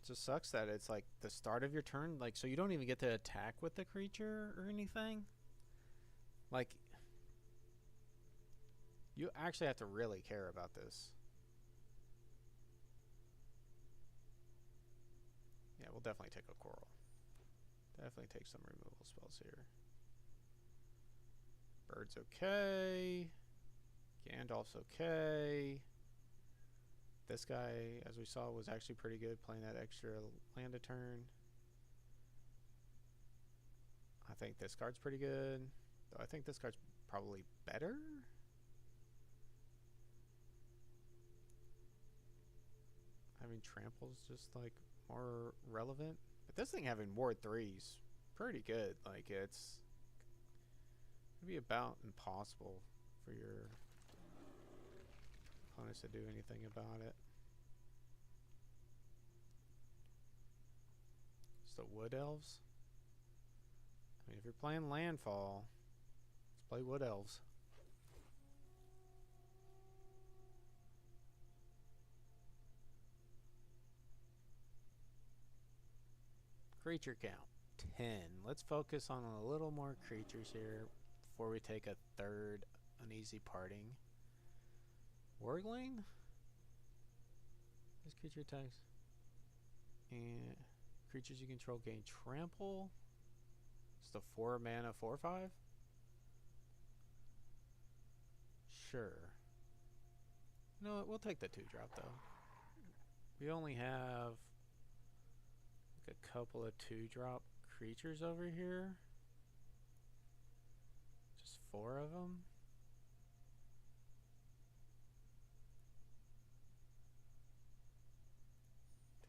It just sucks that it's like the start of your turn, like, so you don't even get to attack with the creature or anything. Like, you actually have to really care about this. Yeah, we'll definitely take a coral. Definitely take some removal spells here. Bird's okay. Gandalf's okay. This guy, as we saw, was actually pretty good playing that extra land a turn. I think this card's pretty good. Though I think this card's probably better. Having trample's just like more relevant. But this thing having Ward 3's pretty good. Like, it's gonna be about impossible for your opponents to do anything about it. It's the Wood Elves. I mean, if you're playing Landfall, let's play Wood Elves. Creature count 10. Let's focus on a little more creatures here before we take a third uneasy parting. Wargling? This creature attacks. And creatures you control gain trample. It's the 4 mana 4/5. Sure. You know what? We'll take the 2-drop though. We only have like a couple of 2-drop creatures over here. Just 4 of them.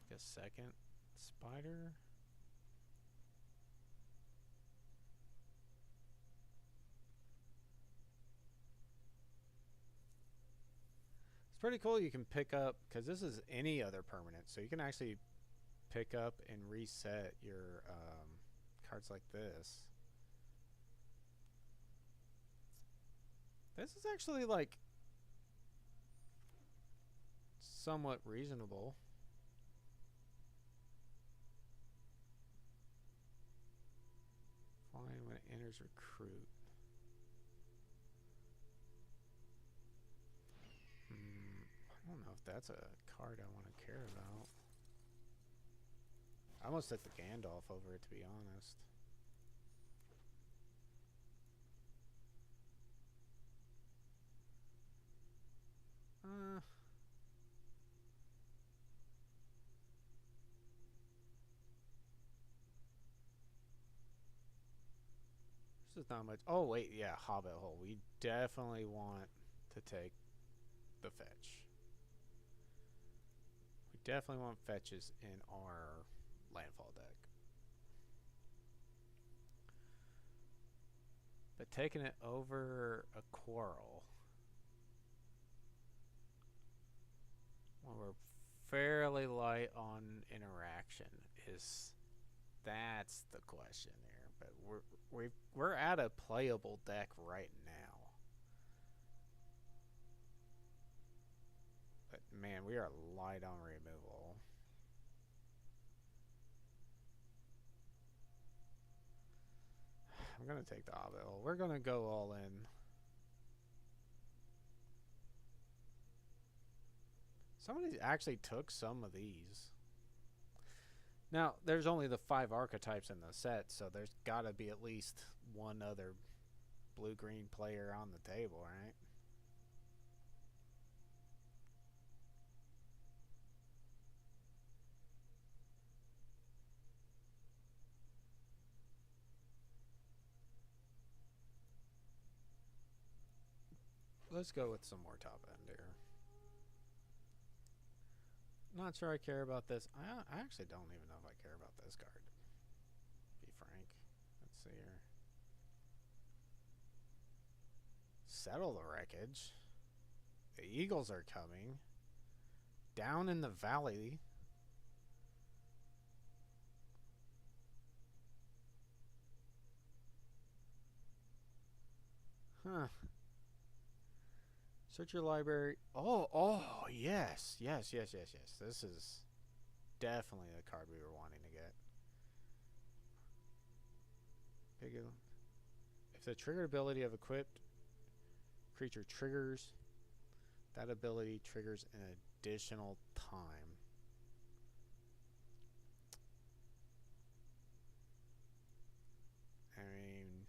Take a second spider. It's pretty cool. You can pick up, because this is any other permanent, so you can actually pick up and reset your cards like this. This is actually like somewhat reasonable. Fine when it enters recruit. I don't know if that's a card I want to care about. I almost took the Gandalf over it, to be honest. This is not much. Oh, wait, yeah, Hobbit Hole. We definitely want to take the fetch. We definitely want fetches in our landfall deck. But taking it over a Quarrel, when we're fairly light on interaction, that's the question there. But we're at a playable deck right now. But man, we are light on removal. I'm gonna take the Hobbit. We're gonna go all in. Somebody actually took some of these. Now, there's only the 5 archetypes in the set, so there's got to be at least one other blue-green player on the table, right? Let's go with some more top end here. Not sure I care about this. I actually don't even know if I care about this card, to be frank. Let's see here. Settle the Wreckage. The Eagles are coming. Down in the Valley. Huh. Search your library. Oh, yes. This is definitely the card we were wanting to get. If the triggered ability of equipped creature triggers, that ability triggers an additional time. I mean,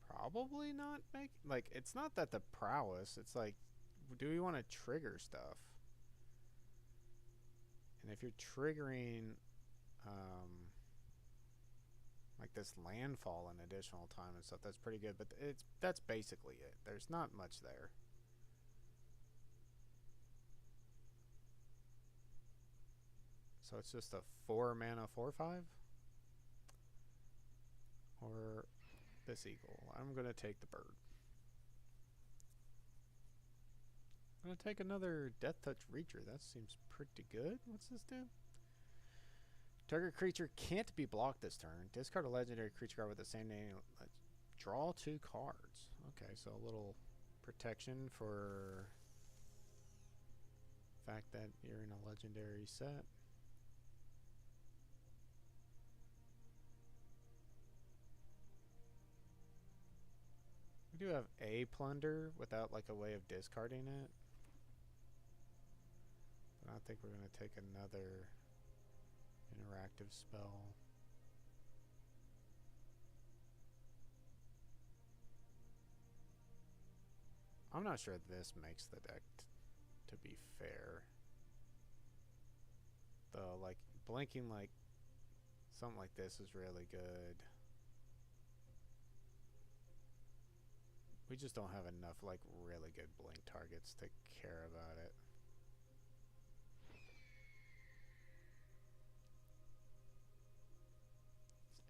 probably not make, like, it's not that the prowess, it's like, do we want to trigger stuff? And if you're triggering like this landfall and additional time and stuff, that's pretty good, but that's basically it. There's not much there. So So it's just a 4 mana 4/5? Or this eagle. I'm going to take the bird. I'm going to take another Death Touch Reacher. That seems pretty good. What's this do? Target creature can't be blocked this turn. Discard a legendary creature card with the same name. Draw 2 cards. Okay, so a little protection for the fact that you're in a legendary set. We do have a plunder without like a way of discarding it. But I don't think we're going to take another interactive spell. I'm not sure this makes the deck, to be fair. Though, like, blinking like something like this is really good. We just don't have enough, like, really good blink targets to care about it.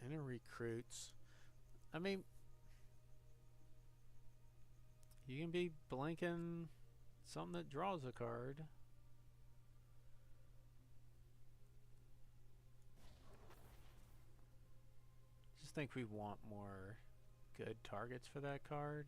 Inner recruits. I mean, you can be blinking something that draws a card. Just think we want more good targets for that card.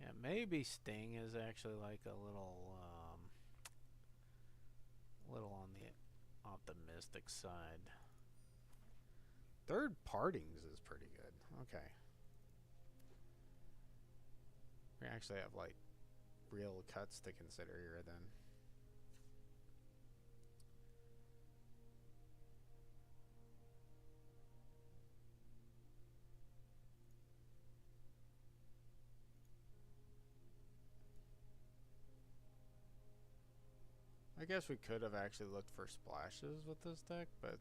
Yeah, maybe Sting is actually like a little on the optimistic side. Third Partings is pretty good. Okay. We actually have like real cuts to consider here then. I guess we could have actually looked for splashes with this deck, but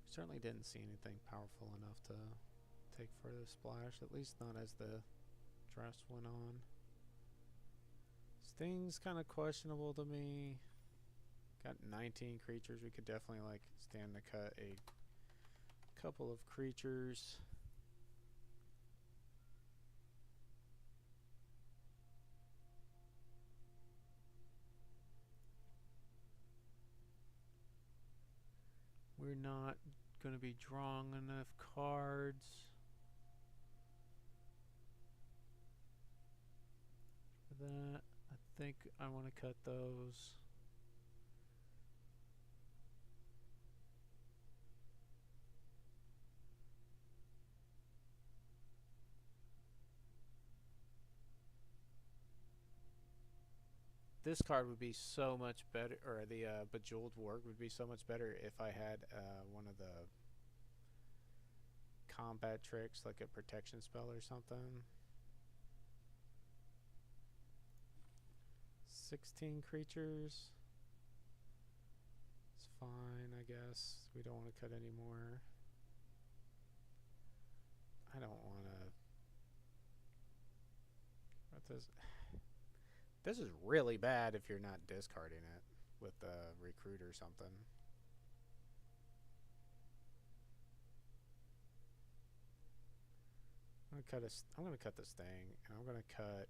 certainly didn't see anything powerful enough to take for the splash, at least not as the dress went on. Sting's kind of questionable to me. Got 19 creatures. We could definitely like stand to cut a couple of creatures. We're not going to be drawing enough cards. For that, I think I want to cut those. This card would be so much better, or the Bejeweled Warg would be so much better if I had one of the combat tricks, like a protection spell or something. 16 creatures. It's fine, I guess. We don't want to cut any more. I don't want to... What this... This is really bad if you're not discarding it with a recruit or something. I'm gonna cut this thing, and I'm gonna cut.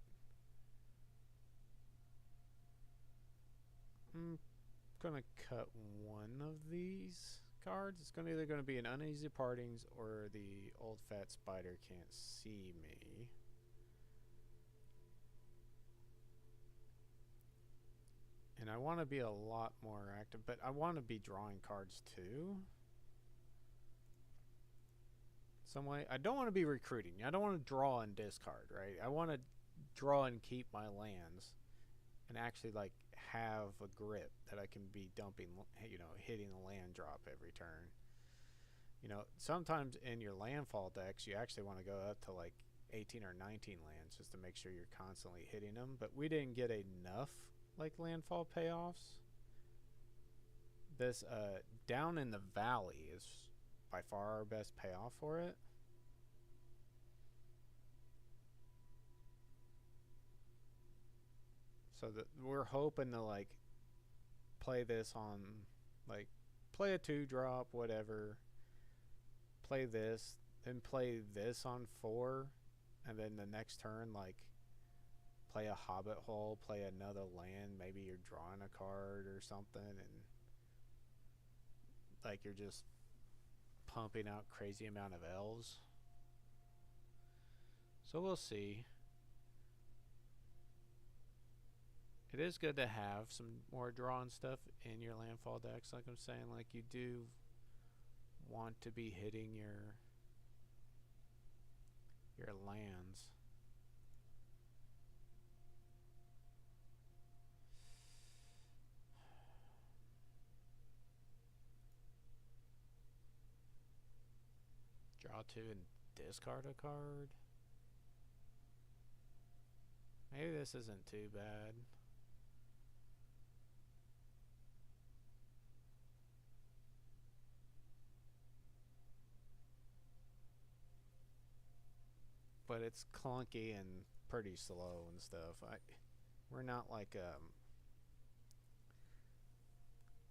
I'm gonna cut one of these cards. It's either gonna be an Uneasy Partings or the Old Fat Spider Can't See Me. And I want to be a lot more active, but I want to be drawing cards too. Some way. I don't want to be recruiting. I don't want to draw and discard, right? I want to draw and keep my lands and actually like have a grip that I can be dumping, you know, hitting the land drop every turn. You know, sometimes in your landfall decks, you actually want to go up to like 18 or 19 lands just to make sure you're constantly hitting them, but we didn't get enough like landfall payoffs. This Down in the Valley is by far our best payoff for it. So that we're hoping to like play this on like play a 2-drop, whatever. Play this, then play this on 4, and then the next turn like play a Hobbit hole, play another land. Maybe you're drawing a card or something, and like you're just pumping out crazy amount of elves. So we'll see. It is good to have some more drawing stuff in your landfall decks, like I'm saying. Like you do want to be hitting your lands. Draw 2 and discard a card. Maybe this isn't too bad. But it's clunky and pretty slow and stuff. We're not like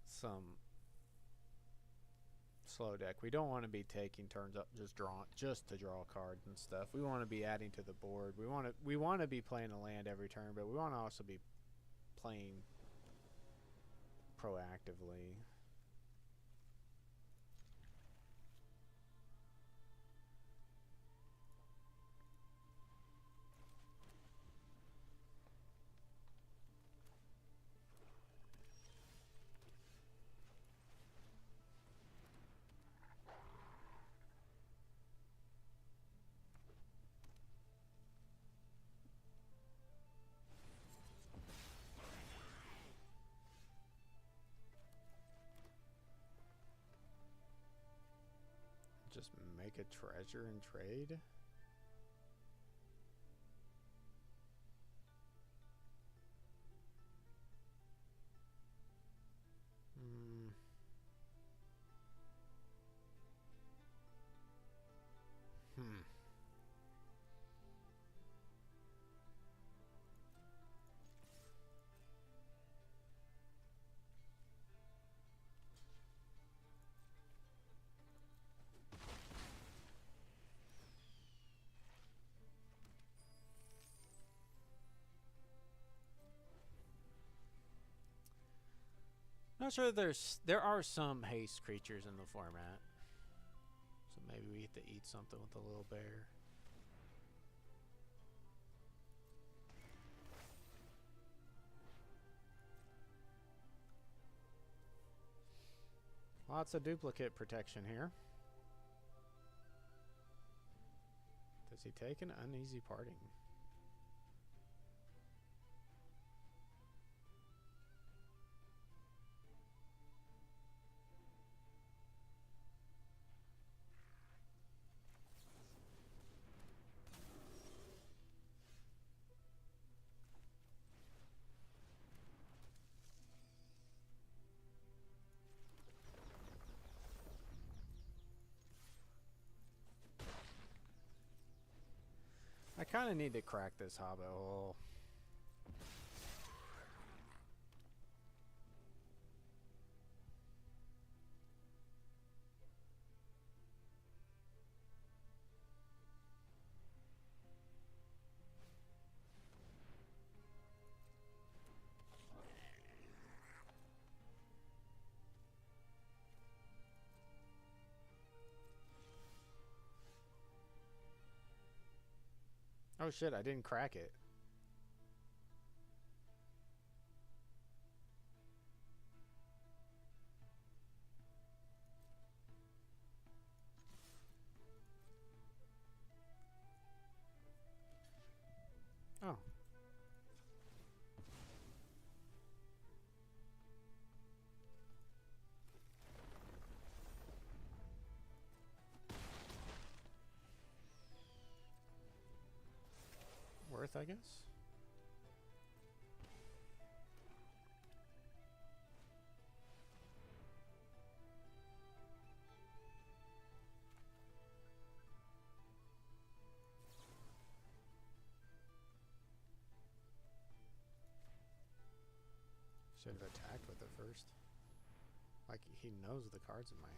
some slow deck. We don't want to be taking turns up just to draw cards and stuff. We want to be adding to the board. We want to be playing a land every turn, but we want to also be playing proactively. Just make a treasure and trade. Not sure there are some haste creatures in the format. So maybe we get to eat something with the little bear. Lots of duplicate protection here. Does he take an uneasy parting? I kind of need to crack this Hobbit hole. Oh shit, I didn't crack it. Oh. Worth, I guess? Should have attacked with it first. Like, he knows the cards in my hand.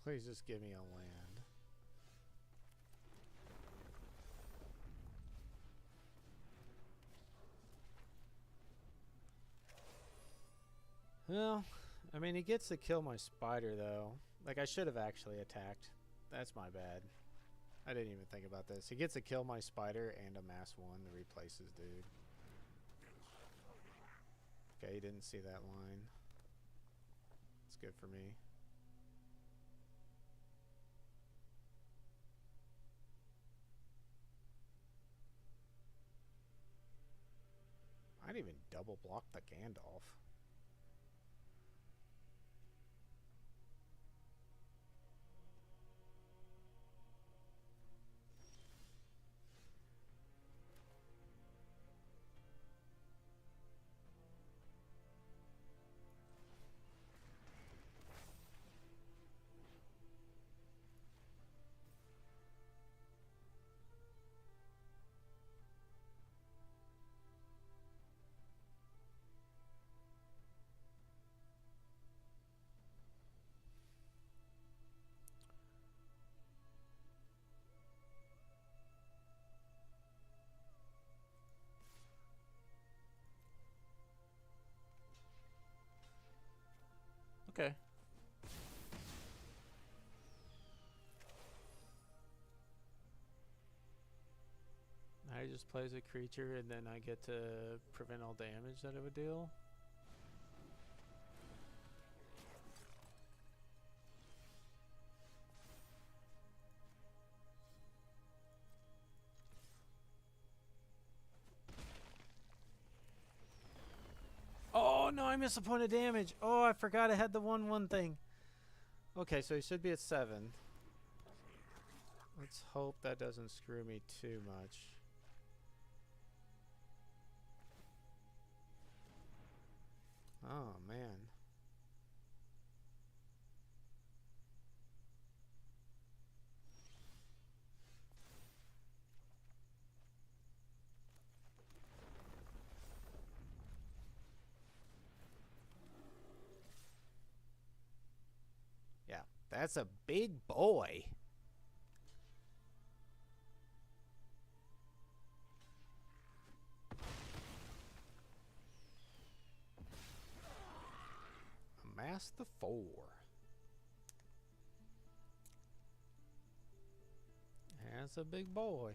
Please just give me a land. Well, I mean, he gets to kill my spider, though. Like, I should have actually attacked. That's my bad. I didn't even think about this. He gets to kill my spider and a mass 1 to replace his dude. Okay, he didn't see that line. It's good for me. I didn't even double block the Gandalf. Okay. I just plays a creature and then I get to prevent all damage that it would deal. Oh no, I missed a point of damage. Oh, I forgot I had the 1/1 thing. Okay, so he should be at 7. Let's hope that doesn't screw me too much. Oh man. Yeah, that's a big boy. Amass the 4. That's a big boy.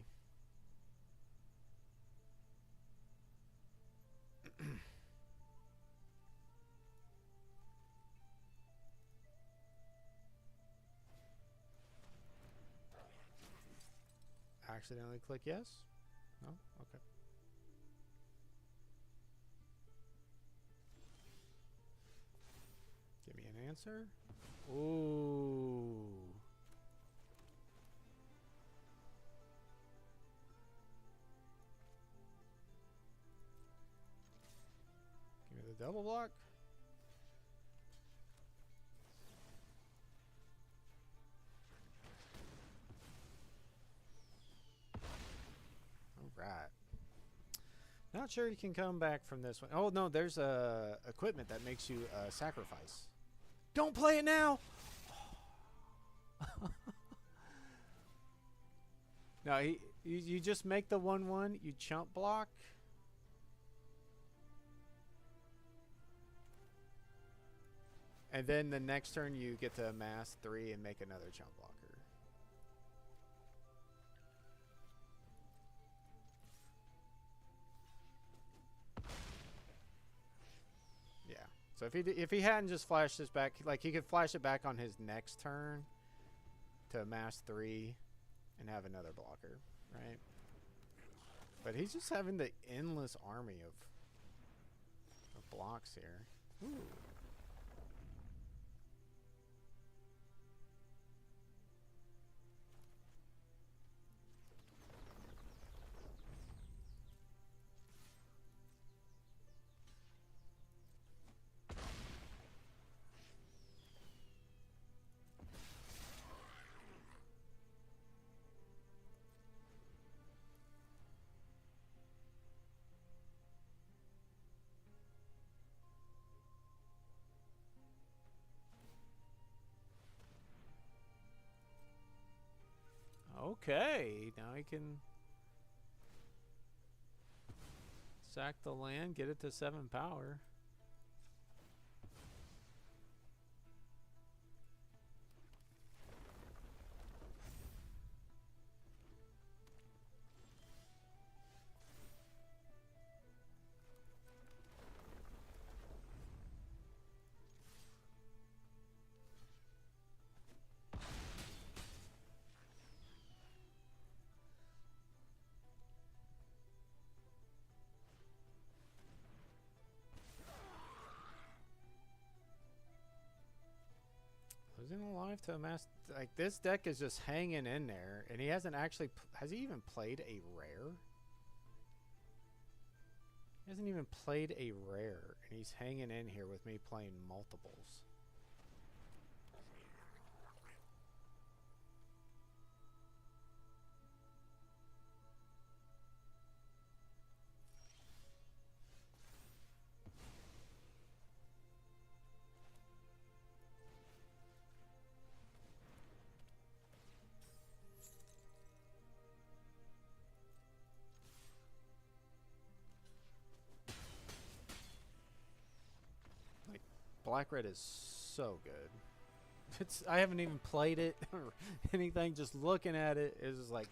Accidentally click yes? No? Okay. Give me an answer. Ooh. Give me the double block. All right. Not sure you can come back from this one. Oh no, there's equipment that makes you sacrifice. Don't play it now. No, you just make the 1/1. You chump block. And then the next turn you get to amass 3 and make another chump blocker. So if he hadn't just flashed this back, like he could flash it back on his next turn to amass 3 and have another blocker, right? But he's just having the endless army of blocks here. Ooh. Okay, now he can sack the land, get it to 7 power. Losing a life to amass, like this deck is just hanging in there, and he hasn't actually, has he even played a rare? He hasn't even played a rare, and he's hanging in here with me playing multiples. Black Red is so good. I haven't even played it or anything. Just looking at it is just like,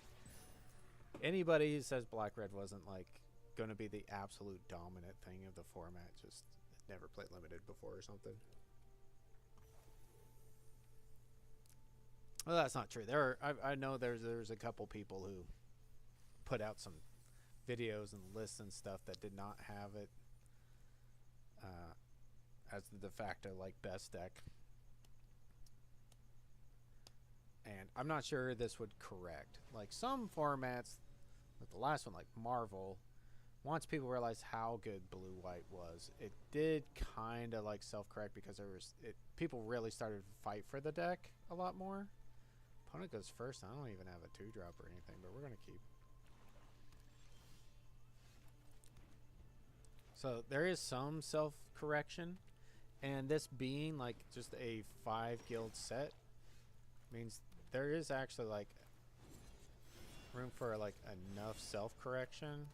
anybody who says Black Red wasn't like going to be the absolute dominant thing of the format just never played Limited before or something. Well, that's not true. I know there's a couple people who put out some videos and lists and stuff that did not have it as the de facto like best deck, and I'm not sure this would correct. Like some formats, like the last one, like Marvel, once people realized how good blue white was, it did kind of like self-correct because people really started to fight for the deck a lot more. Opponent goes first. I don't even have a 2-drop or anything, but we're gonna keep. So there is some self-correction, and this being like just a 5 guild set means there is actually like room for like enough self-correction,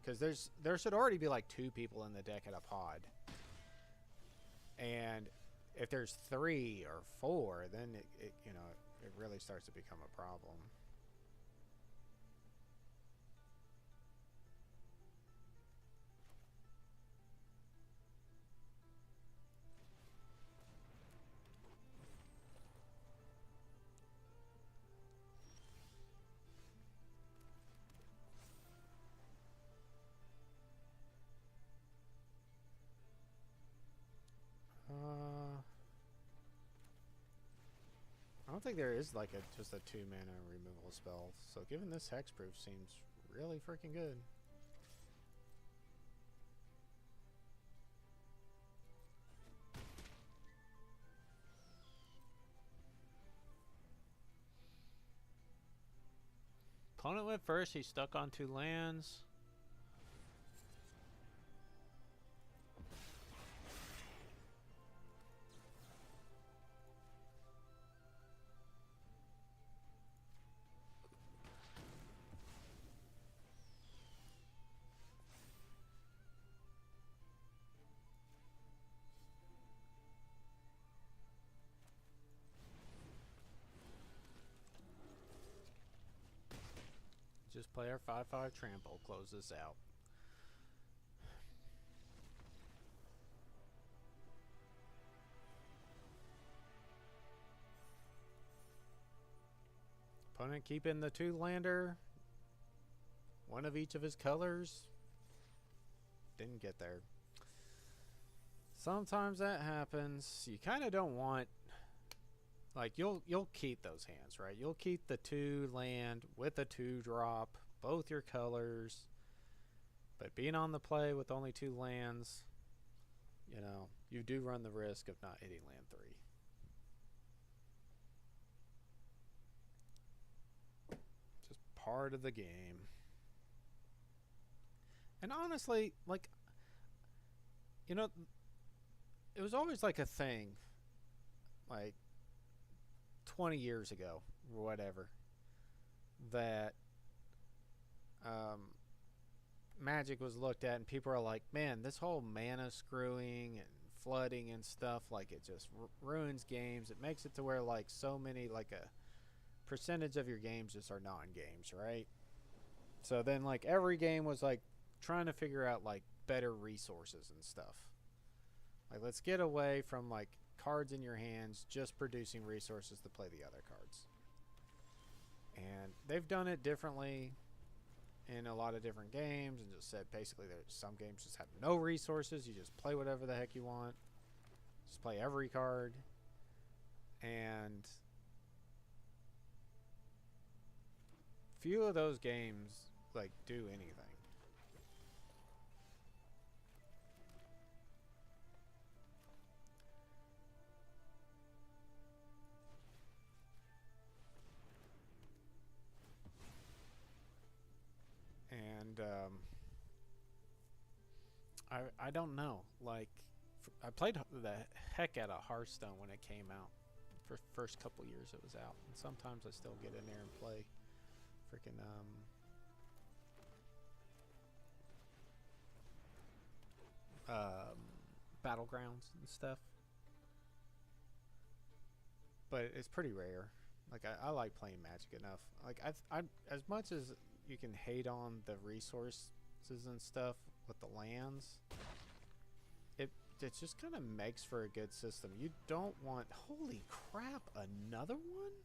because there should already be like 2 people in the deck at a pod, and if there's 3 or 4, then it you know, it really starts to become a problem. I don't think there is like just a 2-mana removal spell, so giving this hexproof seems really freaking good. Opponent went first. He stuck on 2 lands. Just play our 5/5 trample. Close this out. Opponent keeping the 2-lander. One of each of his colors. Didn't get there. Sometimes that happens. You kind of don't want, like, you'll keep those hands, right? You'll keep the 2-land with a 2-drop, both your colors. But being on the play with only 2 lands, you know, you do run the risk of not hitting land 3. Just part of the game. And honestly, like, you know, it was always like a thing, like 20 years ago or whatever, that Magic was looked at and people are like, man, this whole mana screwing and flooding and stuff, like, it just ruins games. It makes it to where, like, so many, like, a percentage of your games just are non-games, right? So then, like, every game was like trying to figure out, like, better resources and stuff. Like, let's get away from, like, cards in your hands just producing resources to play the other cards. And they've done it differently in a lot of different games, and just said basically that some games just have no resources. You just play whatever the heck you want. Just play every card. And few of those games, like, do anything. And I don't know. Like, I played the heck out of Hearthstone when it came out. For first couple years it was out, and sometimes I still get in there and play freaking Battlegrounds and stuff. But it's pretty rare. Like, I like playing Magic enough. Like, I as much as you can hate on the resources and stuff with the lands, it just kind of makes for a good system. You don't want, holy crap, another one?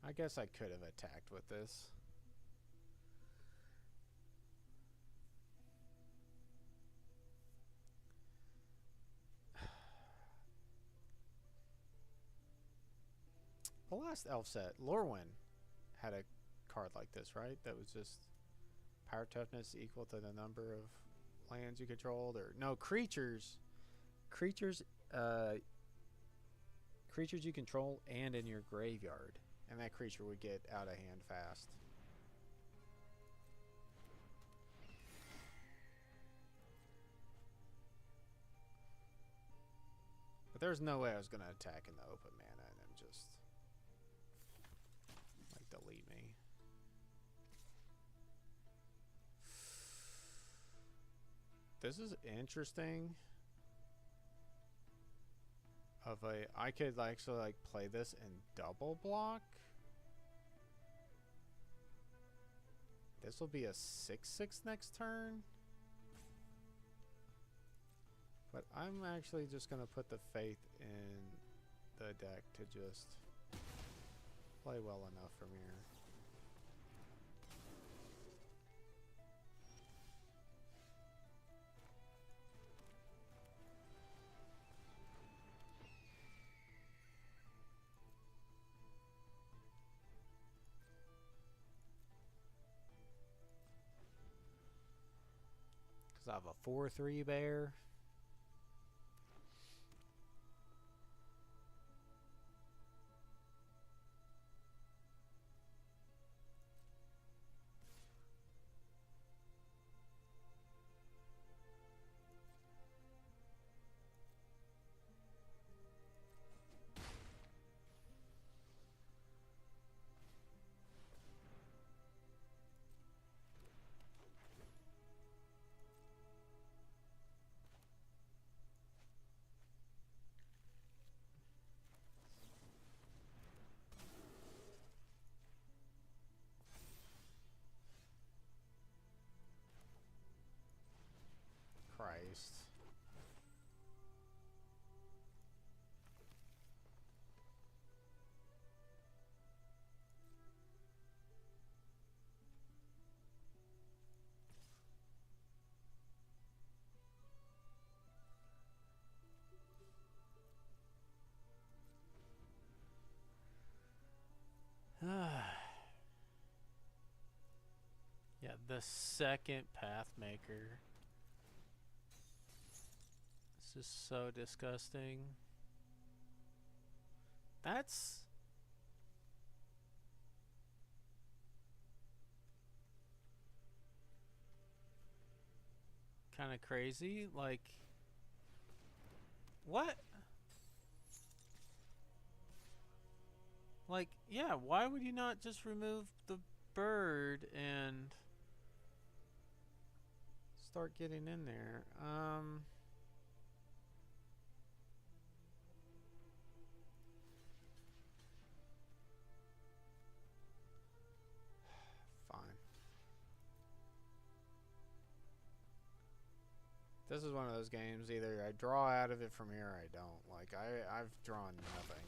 I guess I could have attacked with this. The last elf set, Lorwyn, had a card like this, right? That was just power toughness equal to the number of lands you controlled, or no, creatures you control and in your graveyard, and that creature would get out of hand fast. But there's no way I was going to attack in the open mana and then just, like, delete me. This is interesting. I could actually, like, play this and double block. This will be a 6/6 next turn. But I'm actually just going to put the faith in the deck to just play well enough from here. Because I have a 4/3 bear. the second Pathmaker. This is so disgusting. That's... kind of crazy. Like... what? Like, yeah, why would you not just remove the bird and start getting in there? Fine. This is one of those games, either I draw out of it from here or I don't. Like, I've drawn nothing.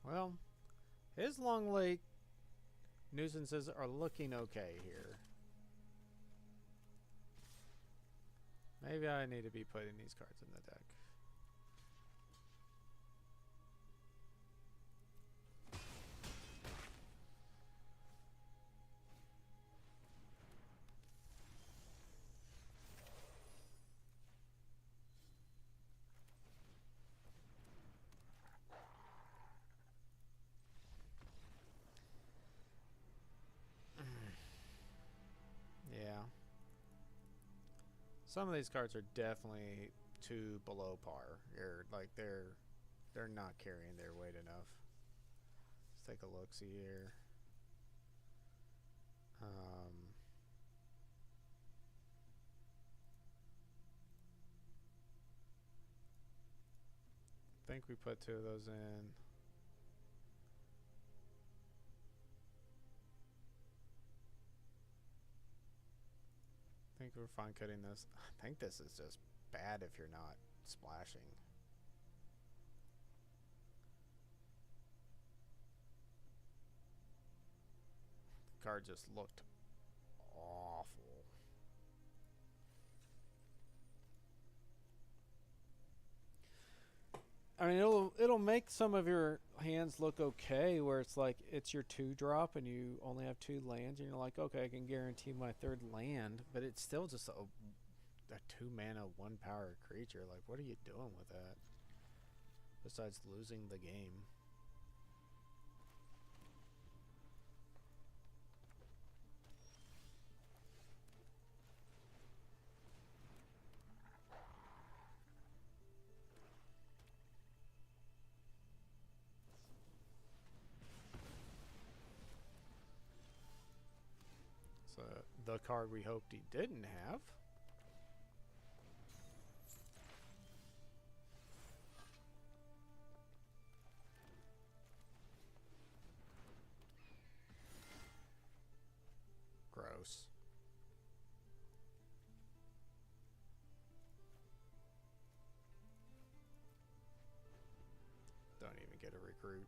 Well, his Long Lake nuisances are looking okay here. Maybe I need to be putting these cards in the deck. Yeah. Some of these cards are definitely too below par. They're not carrying their weight enough. Let's take a look, see here. I think we put 2 of those in. I think we're fine cutting this. I think this is just bad if you're not splashing. The card just looked awful. I mean, it'll make some of your hands look okay, where it's like it's your 2-drop and you only have 2 lands, and you're like, okay, I can guarantee my 3rd land, but it's still just a 2-mana 1-power creature. Like, what are you doing with that? Besides losing the game. So the card we hoped he didn't have. Gross. Don't even get a recruit.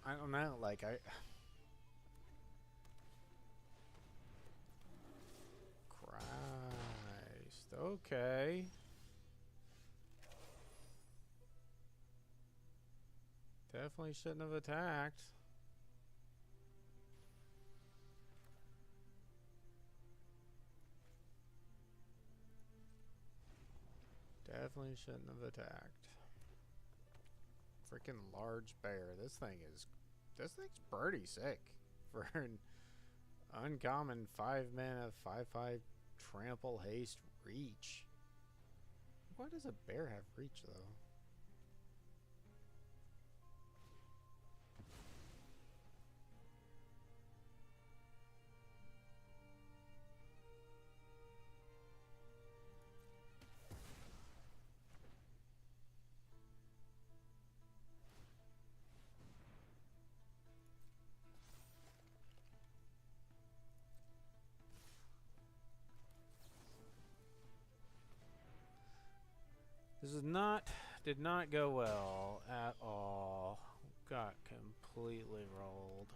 I don't know, like Christ, okay. Definitely shouldn't have attacked. Definitely shouldn't have attacked. Freaking large bear. This thing's pretty sick for an uncommon 5-mana 5/5 trample haste reach. Why does a bear have reach though? This did not go well at all. Got completely rolled.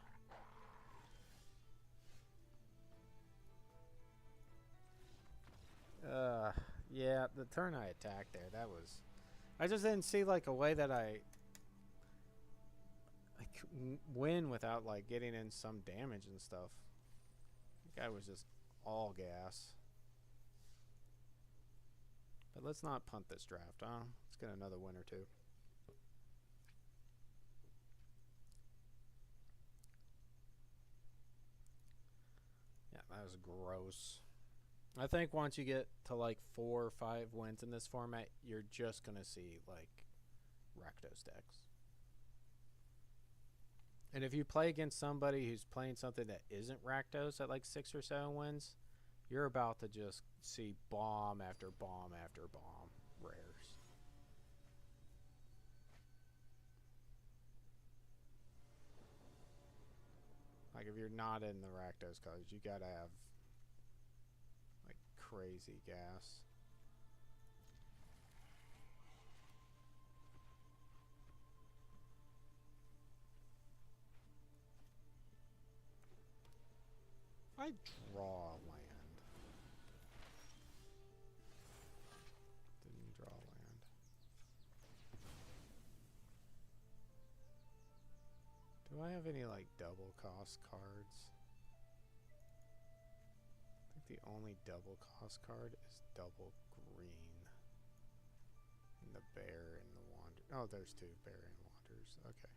Yeah, the turn I attacked there, that was... I just didn't see, like, a way that I could win without, like, getting in some damage and stuff. The guy was just all gas. But let's not punt this draft, huh? Let's get another win or two. Yeah, that was gross. I think once you get to like 4 or 5 wins in this format, you're just going to see like Rakdos decks. And if you play against somebody who's playing something that isn't Rakdos at like 6 or 7 wins, you're about to just see bomb after bomb after bomb rares. Like if you're not in the Rakdos colors, you gotta have like crazy gas. I draw land. Didn't draw land. Do I have any like double cost cards? I think the only double cost card is double green. And the bear and the wander. Oh, there's 2 bear and wanders. Okay.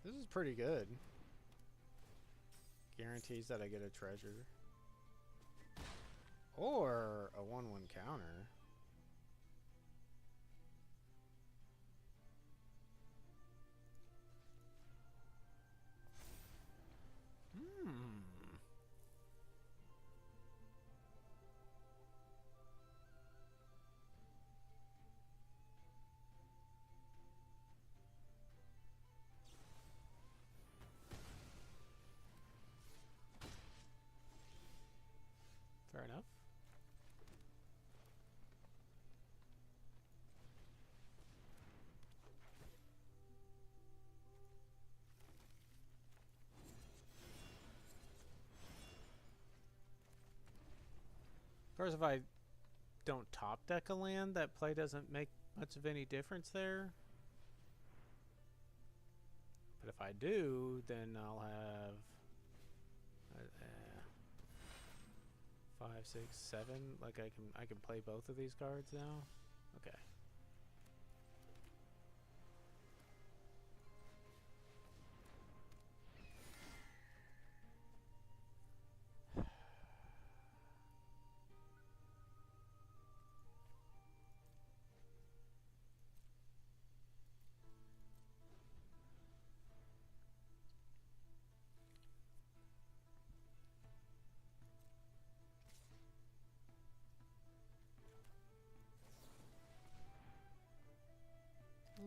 This is pretty good. Guarantees that I get a treasure. Or a 1/1 counter. Fair enough. Of course, if I don't top deck a land, that play doesn't make much of any difference there. But if I do, then I'll have 5, 6, 7. Like I can play both of these cards now. Okay.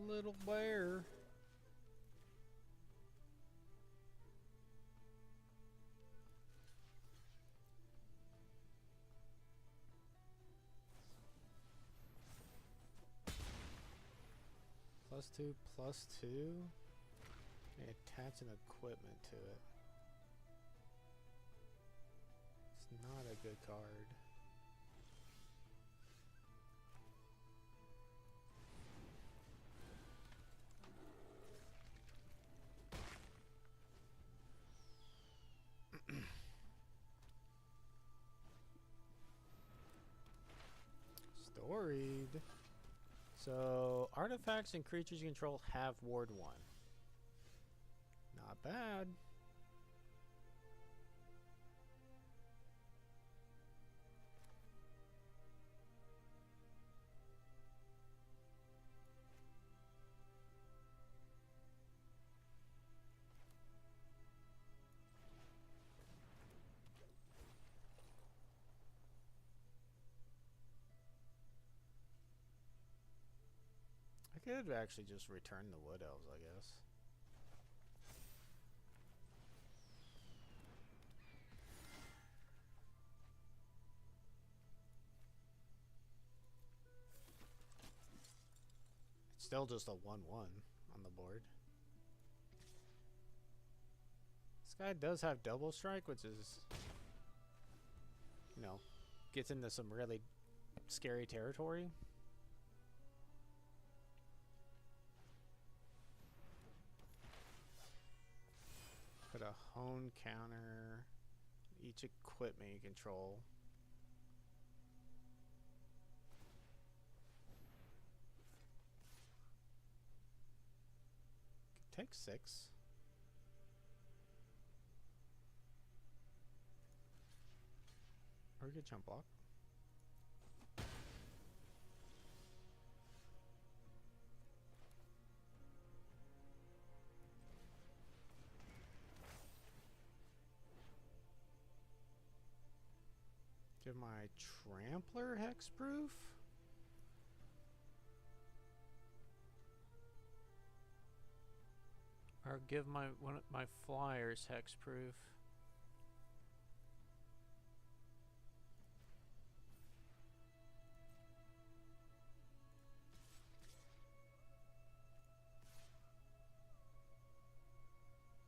Little bear. +2, +2. And attach an equipment to it. It's not a good card. Storied. So, artifacts and creatures you control have Ward 1. Not bad. I could actually just return the Wood Elves, I guess. It's still just a 1-1 on the board. This guy does have double strike, which is, you know, gets into some really scary territory. Put a hone counter each equipment you control. Take 6. Or we could jump block. Give my Trampler hexproof. Or give my one of my flyers hexproof.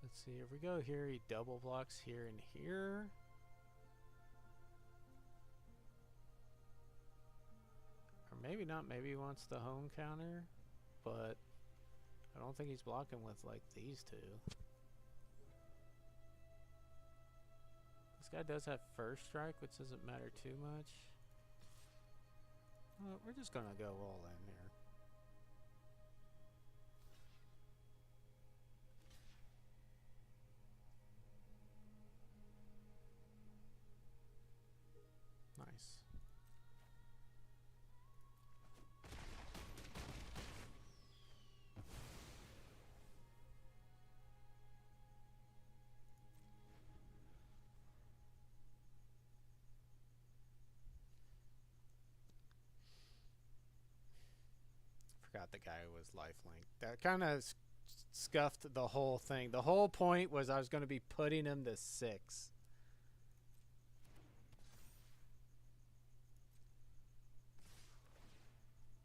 Let's see, if we go here, he double blocks here and here. Or maybe not, maybe he wants the home counter, but I don't think he's blocking with like these two. This guy does have first strike, which doesn't matter too much. Well, we're just gonna go all in here. Nice. Forgot the guy was lifelink. That kind of scuffed the whole thing. The whole point was I was going to be putting him to 6.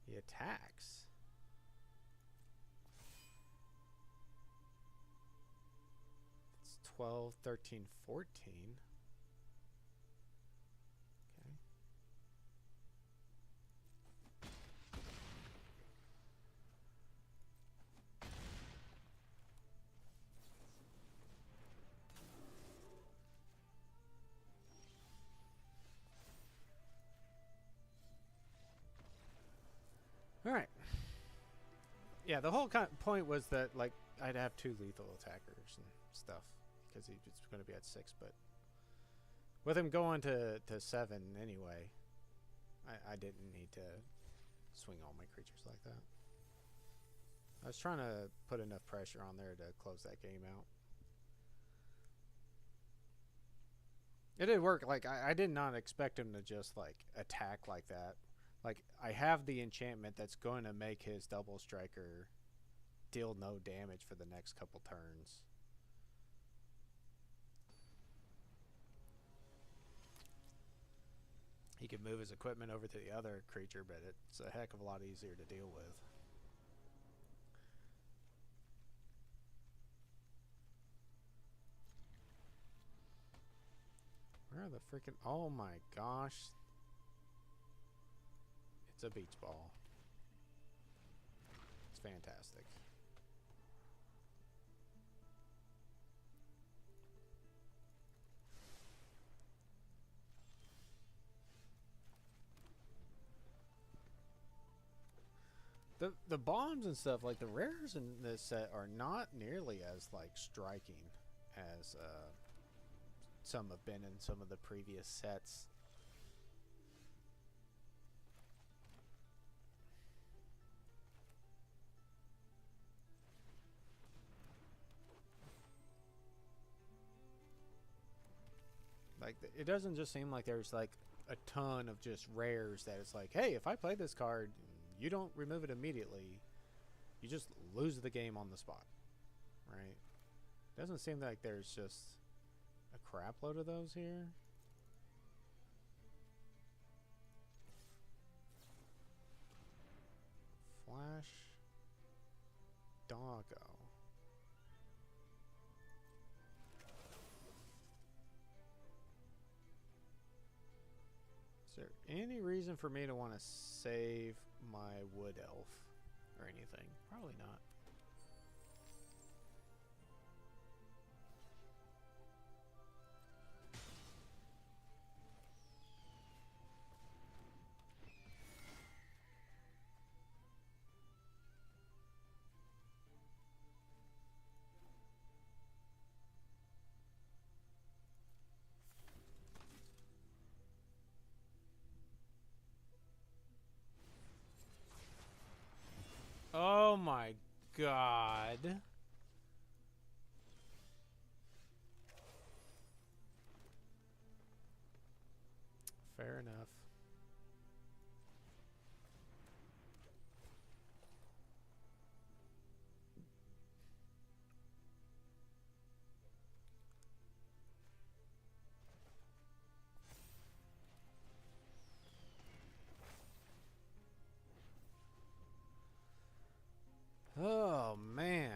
He attacks. It's 12, 13, 14. Okay. All right. Yeah, the whole point was that like I'd have 2 lethal attackers and stuff because he's going to be at 6, but with him going to 7 anyway, I didn't need to swing all my creatures like that. I was trying to put enough pressure on there to close that game out. It did work. Like I did not expect him to just like attack like that. Like, I have the enchantment that's going to make his double striker deal no damage for the next couple turns. He could move his equipment over to the other creature, but it's a heck of a lot easier to deal with. the freaking... Oh my gosh. It's a beach ball. It's fantastic. The bombs and stuff, like the rares in this set are not nearly as like striking as some have been in some of the previous sets. Like it doesn't just seem like there's like a ton of just rares that it's like, hey, if I play this card, you don't remove it immediately, you just lose the game on the spot, right? Doesn't seem like there's just a crap load of those here. Flash Doggo. Is there any reason for me to want to save my wood elf or anything? Probably not. Oh my god. Fair enough. Oh man.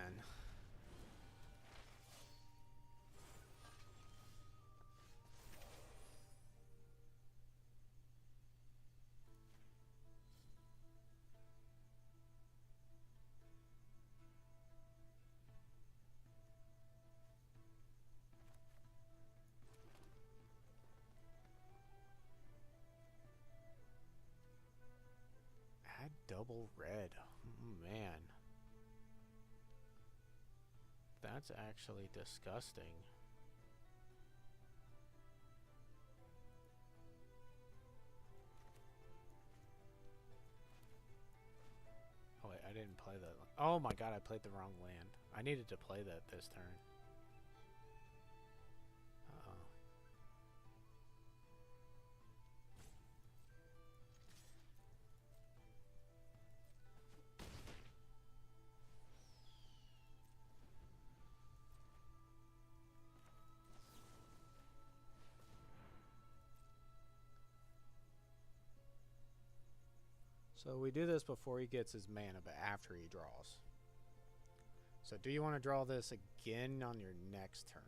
Add double red. Man. That's actually disgusting. Oh wait, I didn't play that. Oh my god, I played the wrong land. I needed to play that this turn. Uh-oh. So we do this before he gets his mana, but after he draws. So do you want to draw this again on your next turn?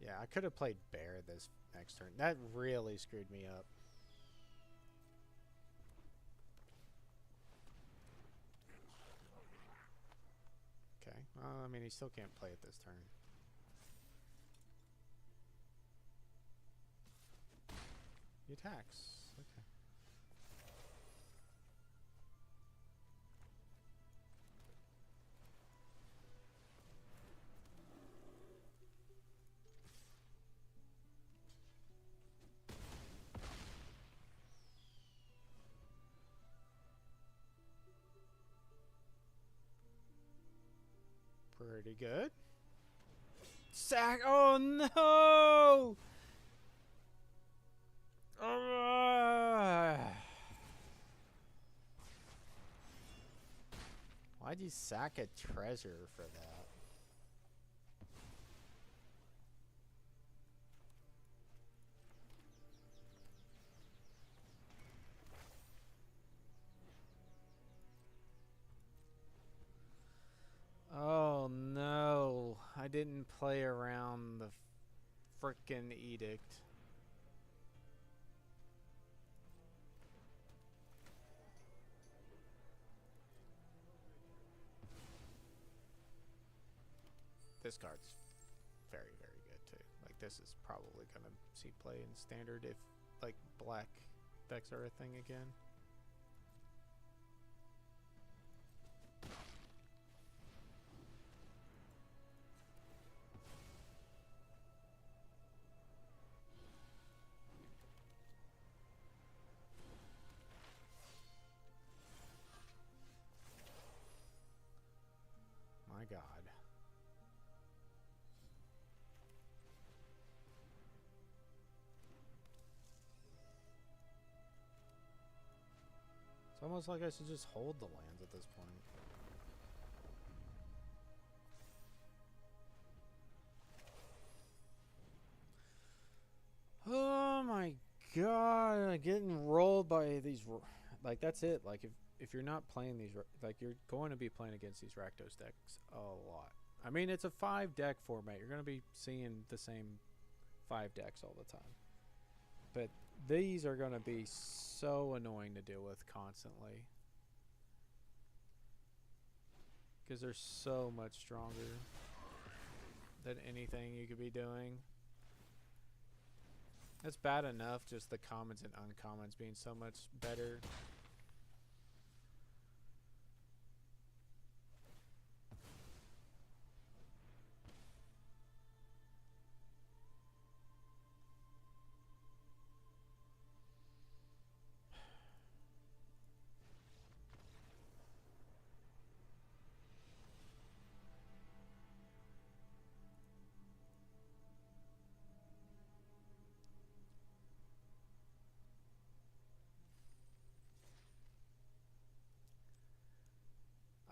Yeah, I could have played bear this next turn. That really screwed me up. Okay, well, I mean, he still can't play it this turn. He attacks. Okay. Pretty good. Sack. Oh no! Why'd you sack a treasure for that? Oh no. didn't play around the frickin' edict. This card's very, very good too. Like, this is probably gonna see play in standard if like black decks are a thing again. My God. It's almost like I should just hold the lands at this point. Oh my God, getting rolled by these, like, that's it. Like, if you're not playing these, like, you're going to be playing against these Rakdos decks a lot. I mean, it's a 5-deck format. You're going to be seeing the same 5 decks all the time. But these are going to be so annoying to deal with constantly. Because they're so much stronger than anything you could be doing. It's bad enough just the commons and uncommons being so much better.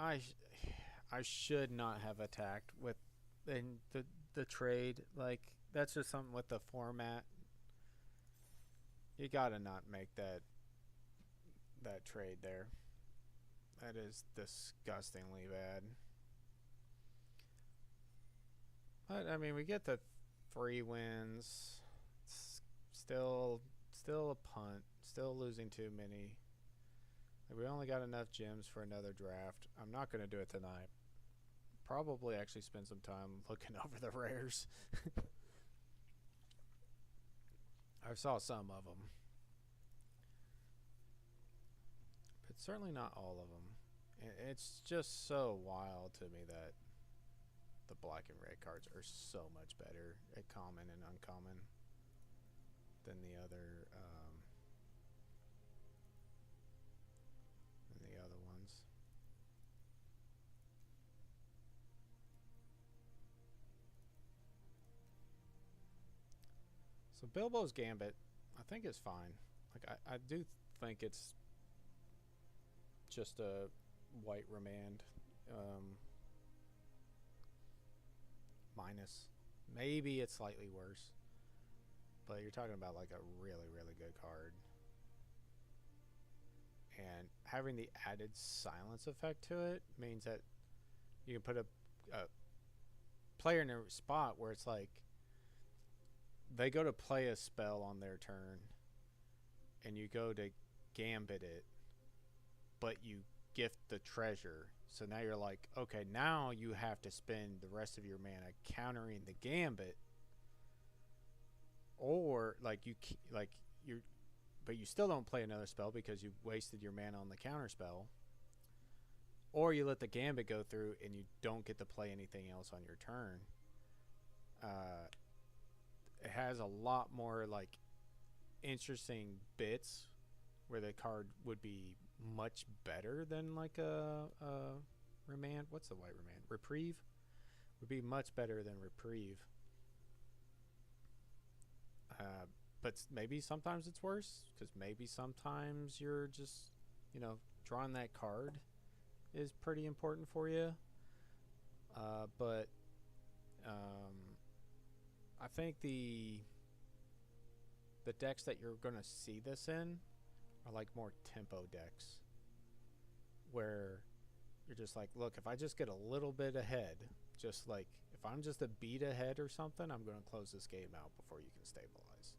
I should not have attacked with in the trade. Like, that's just something with the format. You gotta not make that trade there. That is disgustingly bad. But I mean, we get the 3 wins. It's still a punt. Still losing too many. We only got enough gems for another draft. I'm not going to do it tonight. Probably actually spend some time looking over the rares. I saw some of them. But certainly not all of them. It's just so wild to me that the black and red cards are so much better at common and uncommon than the other ones. So Bilbo's Gambit, I think is fine. Like, I do think it's just a white remand minus. Maybe it's slightly worse, but you're talking about like a really, really good card. And having the added silence effect to it means that you can put a player in a spot where it's like they go to play a spell on their turn and you go to gambit it, but you gift the treasure. So now you're like, okay, now you have to spend the rest of your mana countering the gambit, or like but you still don't play another spell because you wasted your mana on the counter spell, or you let the gambit go through and you don't get to play anything else on your turn. It has a lot more like interesting bits where the card would be much better than like a remand. What's the white remand? Reprieve would be much better than reprieve. But maybe sometimes it's worse because maybe sometimes you're just, drawing that card is pretty important for you. But I think the decks that you're going to see this in are like more tempo decks where you're just like, look, if I just get a little bit ahead, just like if If I'm just a beat ahead or something, I'm going to close this game out before you can stabilize.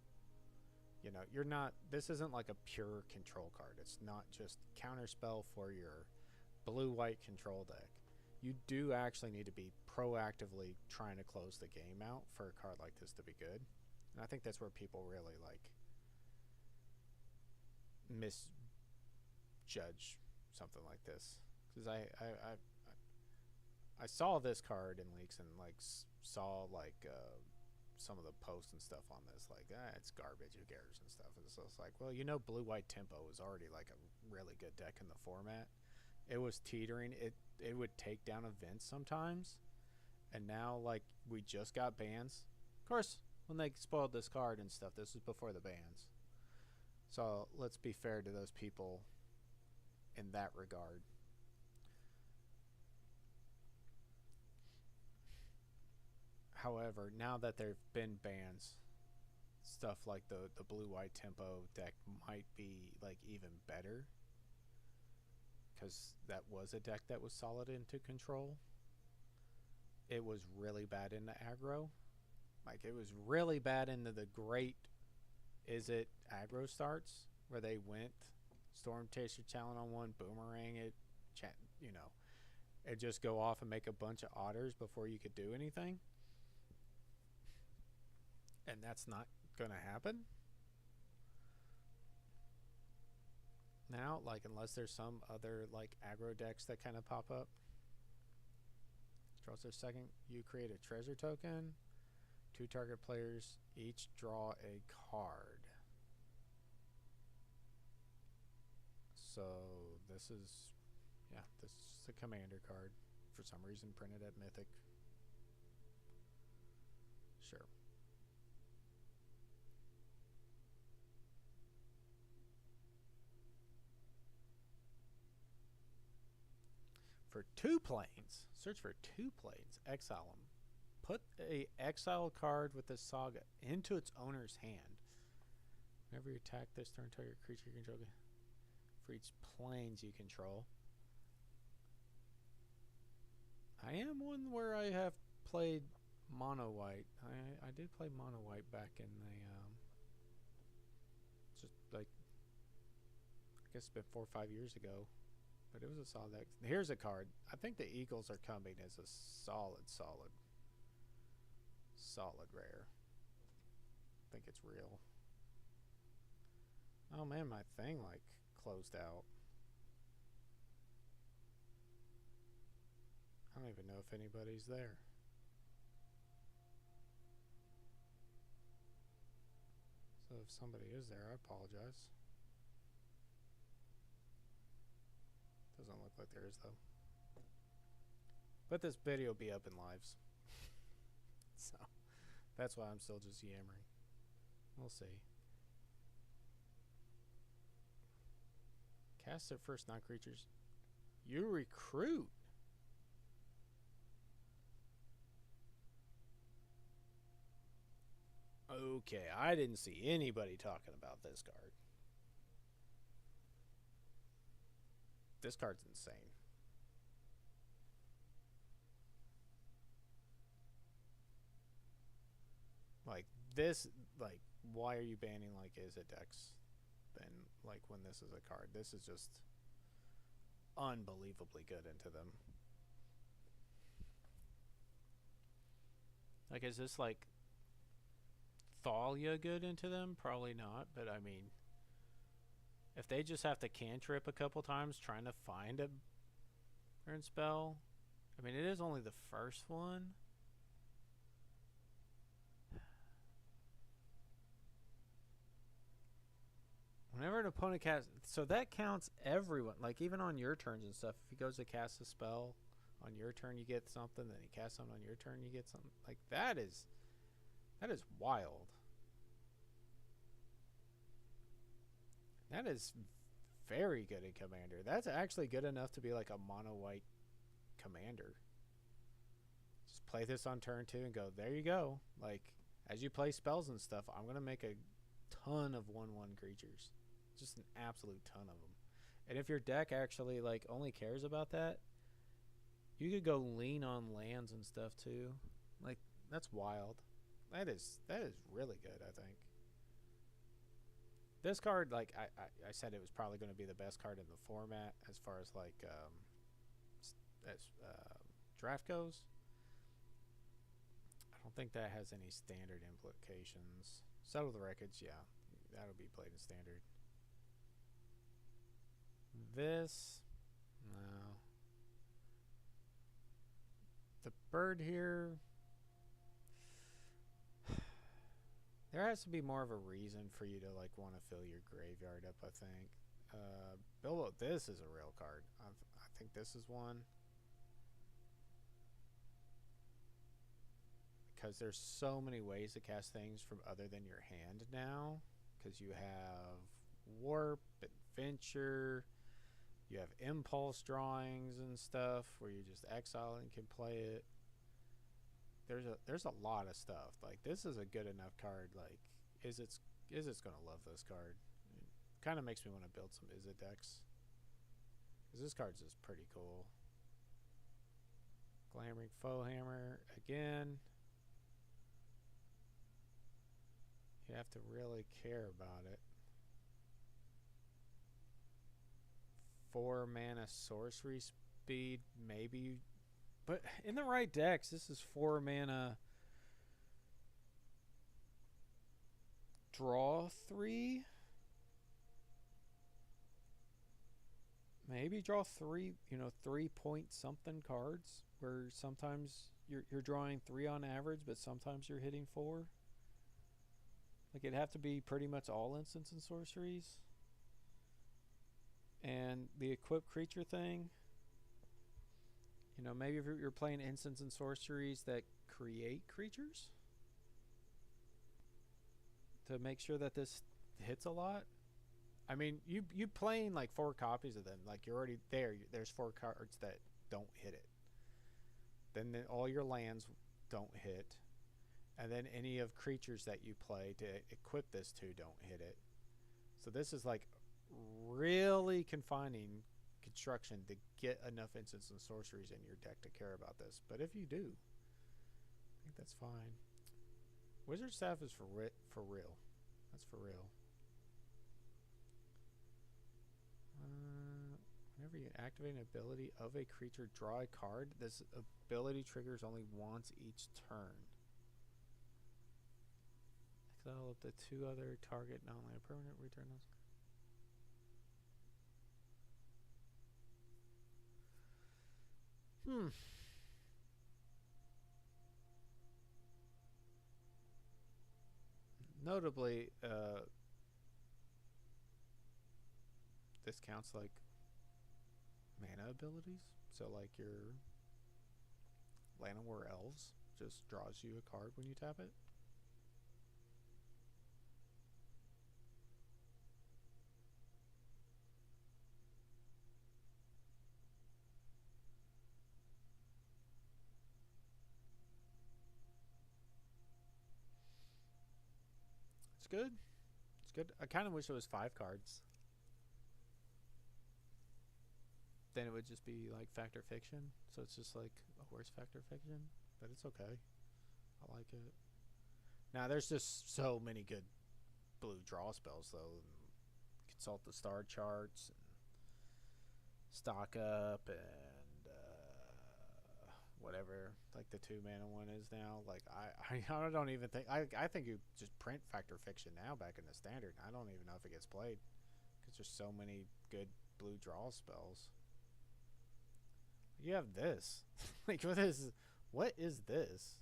You know, you're not, this isn't like a pure control card. It's not just counterspell for your blue-white control deck. You do actually need to be proactively trying to close the game out for a card like this to be good. And I think that's where people really like misjudge something like this. Because I saw this card in leaks and like saw like some of the posts and stuff on this, like it's garbage, who cares and stuff. And so it's like, well, you know, blue-white tempo was already like a really good deck in the format. It was teetering. It would take down events sometimes, and now like we just got bans. Of course, when they spoiled this card and stuff, this was before the bans. So let's be fair to those people in that regard. However, now that there have been bans, stuff like the blue-white tempo deck might be like even better, because that was a deck that was solid into control. It was really bad into aggro. Like, it was really bad into the great is it aggro starts where they went Storm Chaser Talon on one, boomerang it, you know, and just go off and make a bunch of otters before you could do anything. And that's not going to happen. Now, like, unless there's some other, like, aggro decks that kind of pop up. Draws their second. You create a treasure token. 2 target players each draw a card. So, this is, yeah, this is a commander card. For some reason, printed at Mythic. Sure. For 2 planes, search for 2 planes, exile them. Put a exile card with the saga into its owner's hand. Whenever you attack this turn, target creature you control for each planes you control. I am one where I have played mono white. I did play mono white back in the just like I guess it's been 4 or 5 years ago. But it was a solid deck. Here's a card. I think the Eagles Are Coming is a solid rare. I think it's real. Oh man, my thing like closed out. I don't even know if anybody's there. So if somebody is there, I apologize. Doesn't look like there is, though. But this video will be up in lives. So, that's why I'm still just yammering. We'll see. Cast their first non-creatures. You recruit. Okay, I didn't see anybody talking about this card. This card's insane. Like, this, like, why are you banning, like, is it decks? Then, like, when this is a card. This is just unbelievably good into them. Like, is this, like, Thalia good into them? Probably not, but, I mean, if they just have to cantrip a couple times trying to find a turn spell, I mean, it is only the first one. Whenever an opponent casts, so that counts everyone, like even on your turns and stuff. If he goes to cast a spell on your turn, you get something. Then he casts something on your turn, you get something. Like that is wild. That is very good in Commander. That's actually good enough to be like a mono white Commander. Just play this on turn 2 and go, there you go. Like, as you play spells and stuff, I'm going to make a ton of 1/1 creatures. Just an absolute ton of them. And if your deck actually like only cares about that, you could go lean on lands and stuff too. Like, that's wild. That is really good, I think. This card, like I said, it was probably going to be the best card in the format as far as like as draft goes. I don't think that has any standard implications. Settle the Records, yeah, that'll be played in standard. This, no. The bird here, there has to be more of a reason for you to like want to fill your graveyard up, I think. Bilbo, this is a real card. I think this is one. Because there's so many ways to cast things from other than your hand now. Because you have Warp, Adventure, you have Impulse Drawings and stuff where you just exile and can play it. There's a lot of stuff. Like, this is a good enough card. Like, Izzet's gonna love this card. It kind of makes me want to build some Izzet decks. Because this card's just pretty cool. Glamoring Foehammer again. You have to really care about it. 4 mana sorcery speed, maybe. But in the right decks, this is 4 mana. Draw 3. Maybe draw 3, 3-point something cards. Where sometimes you're drawing 3 on average, but sometimes you're hitting 4. Like, it'd have to be pretty much all instants and sorceries. And the equip creature thing, maybe if you're playing instants and sorceries that create creatures to make sure that this hits a lot. I mean, you playing like 4 copies of them, like you're already there. There's 4 cards that don't hit it. Then all your lands don't hit. And then any of creatures that you play to equip this to don't hit it. So this is like really confining construction to get enough instants and sorceries in your deck to care about this. But if you do, I think that's fine. Wizard Staff is for real. That's for real. Whenever you activate an ability of a creature, draw a card. This ability triggers only once each turn. Exile up to 2 other target non-land permanent, return those. Notably, this counts like mana abilities. So like your Llanowar Elves just draws you a card when you tap it. It's good. It's good. I kind of wish it was 5 cards. Then it would just be like Factor Fiction. So it's just like a worse Factor Fiction. But it's okay. I like it. Now, there's just so many good blue draw spells, though. Consult the star charts. And stock up. And whatever. Like the 2 mana one is now. Like, I don't even think... I think you just print Factor Fiction now back in the standard. I don't even know if it gets played. Because there's so many good blue draw spells. You have this. Like, what is this?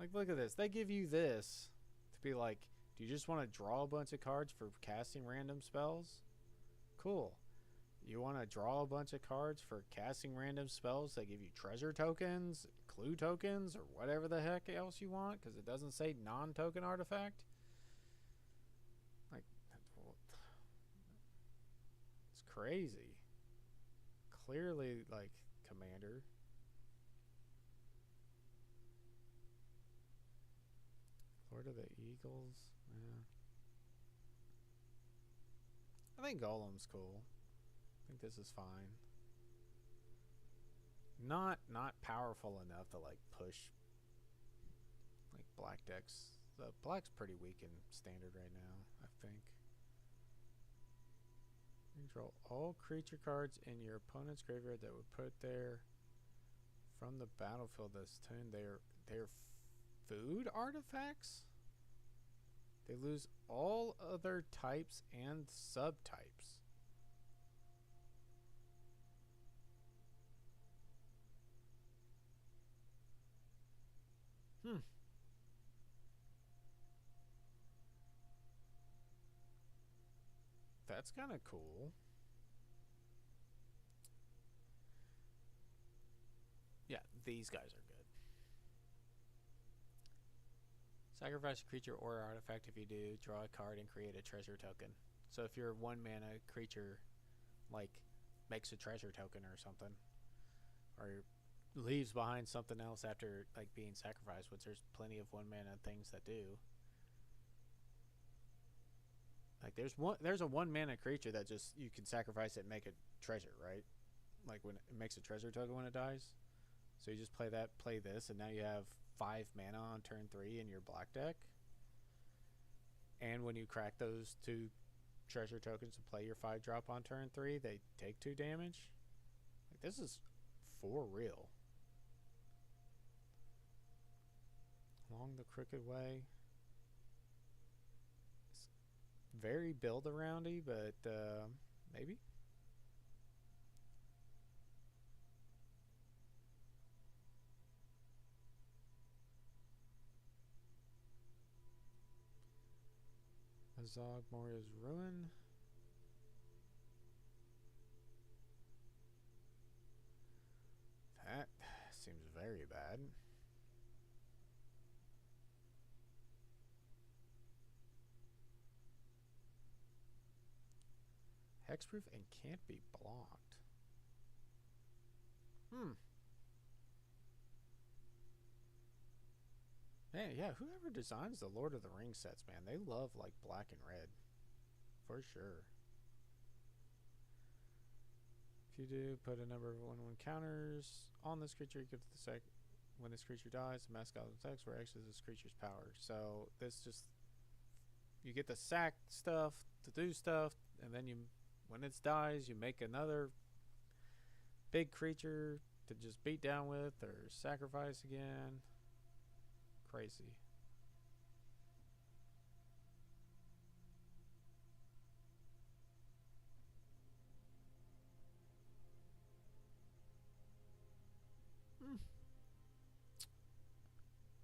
Like, look at this. They give you this to be like, do you just want to draw a bunch of cards for casting random spells? Cool. You want to draw a bunch of cards for casting random spells that give you treasure tokens, clue tokens, or whatever the heck else you want, because it doesn't say non-token artifact? Like, it's crazy. Clearly, like, Commander. Lord of the Eagles. Yeah. I think Golem's cool. I think this is fine. Not powerful enough to like push like black decks. The black's pretty weak in standard right now, I think. Control all creature cards in your opponent's graveyard that would put there from the battlefield this turn. They're food artifacts? They lose all other types and subtypes. That's kind of cool. Yeah, these guys are good. Sacrifice a creature or artifact. If you do, draw a card and create a treasure token. So if your 1 mana creature like makes a treasure token or something, or leaves behind something else after like being sacrificed, which there's plenty of 1 mana things that do. Like there's a 1 mana creature that just you can sacrifice it and make a treasure, right? Like when it makes a treasure token when it dies. So you just play that, play this, and now you have 5 mana on turn 3 in your black deck. And when you crack those 2 treasure tokens to play your 5-drop on turn 3, they take 2 damage. Like this is for real. Along the Crooked Way. It's very build aroundy, but maybe. Azog Moria's Ruin. That seems very bad. Hexproof and can't be blocked. Man, yeah, whoever designs the Lord of the Rings sets, man, they love like black and red. For sure. If you do, put a number of 1/1 counters on this creature, you get the sec. When this creature dies, the mascot attacks where X is this creature's power. So this just, you get the sack stuff to do stuff, and then you, when it dies, you make another big creature to just beat down with or sacrifice again. Crazy.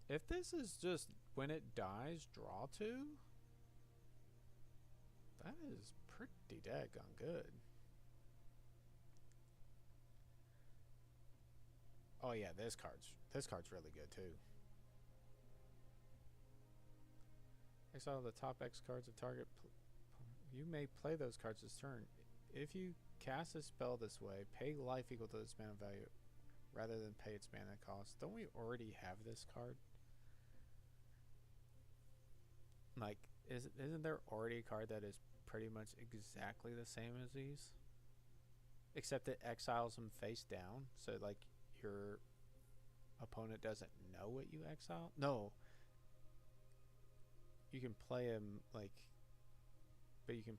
If this is just when it dies, draw 2, that is pretty daggone good. Oh yeah, this card's really good too. Exile the top X cards of target. You may play those cards this turn. If you cast a spell this way, pay life equal to its mana value rather than pay its mana cost. Don't we already have this card? Like, isn't there already a card that is pretty much exactly the same as these? Except it exiles them face down, so like your opponent doesn't know what you exile? No. You can play him like, but you can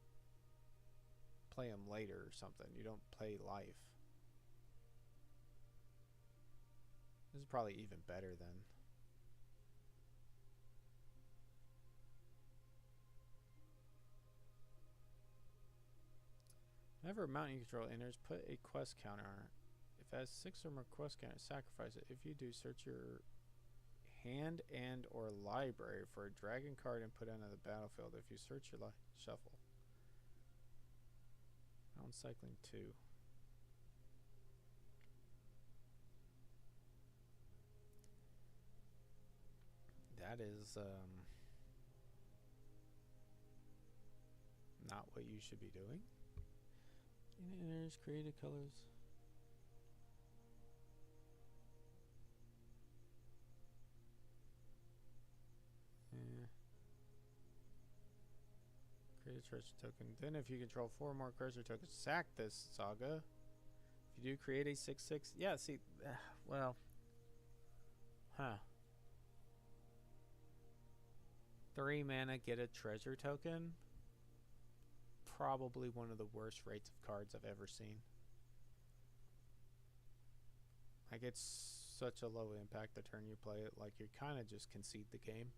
play him later or something. You don't play life. This is probably even better then. Whenever a mountain you control enters, put a quest counter on it. If it has 6 or more quest counters, sacrifice it. If you do, search your hand and or library for a dragon card and put it onto the battlefield. If you search your shuffle. Mountain Cycling 2. That is not what you should be doing. Enters, created colors. Create a treasure token. Then if you control 4 more treasure tokens, sack this saga. If you do, create a 6/6. Yeah, see, well, huh. 3 mana, get a treasure token. Probably one of the worst rates of cards I've ever seen. Like, it's such a low impact the turn you play it. Like, you kind of just concede the game.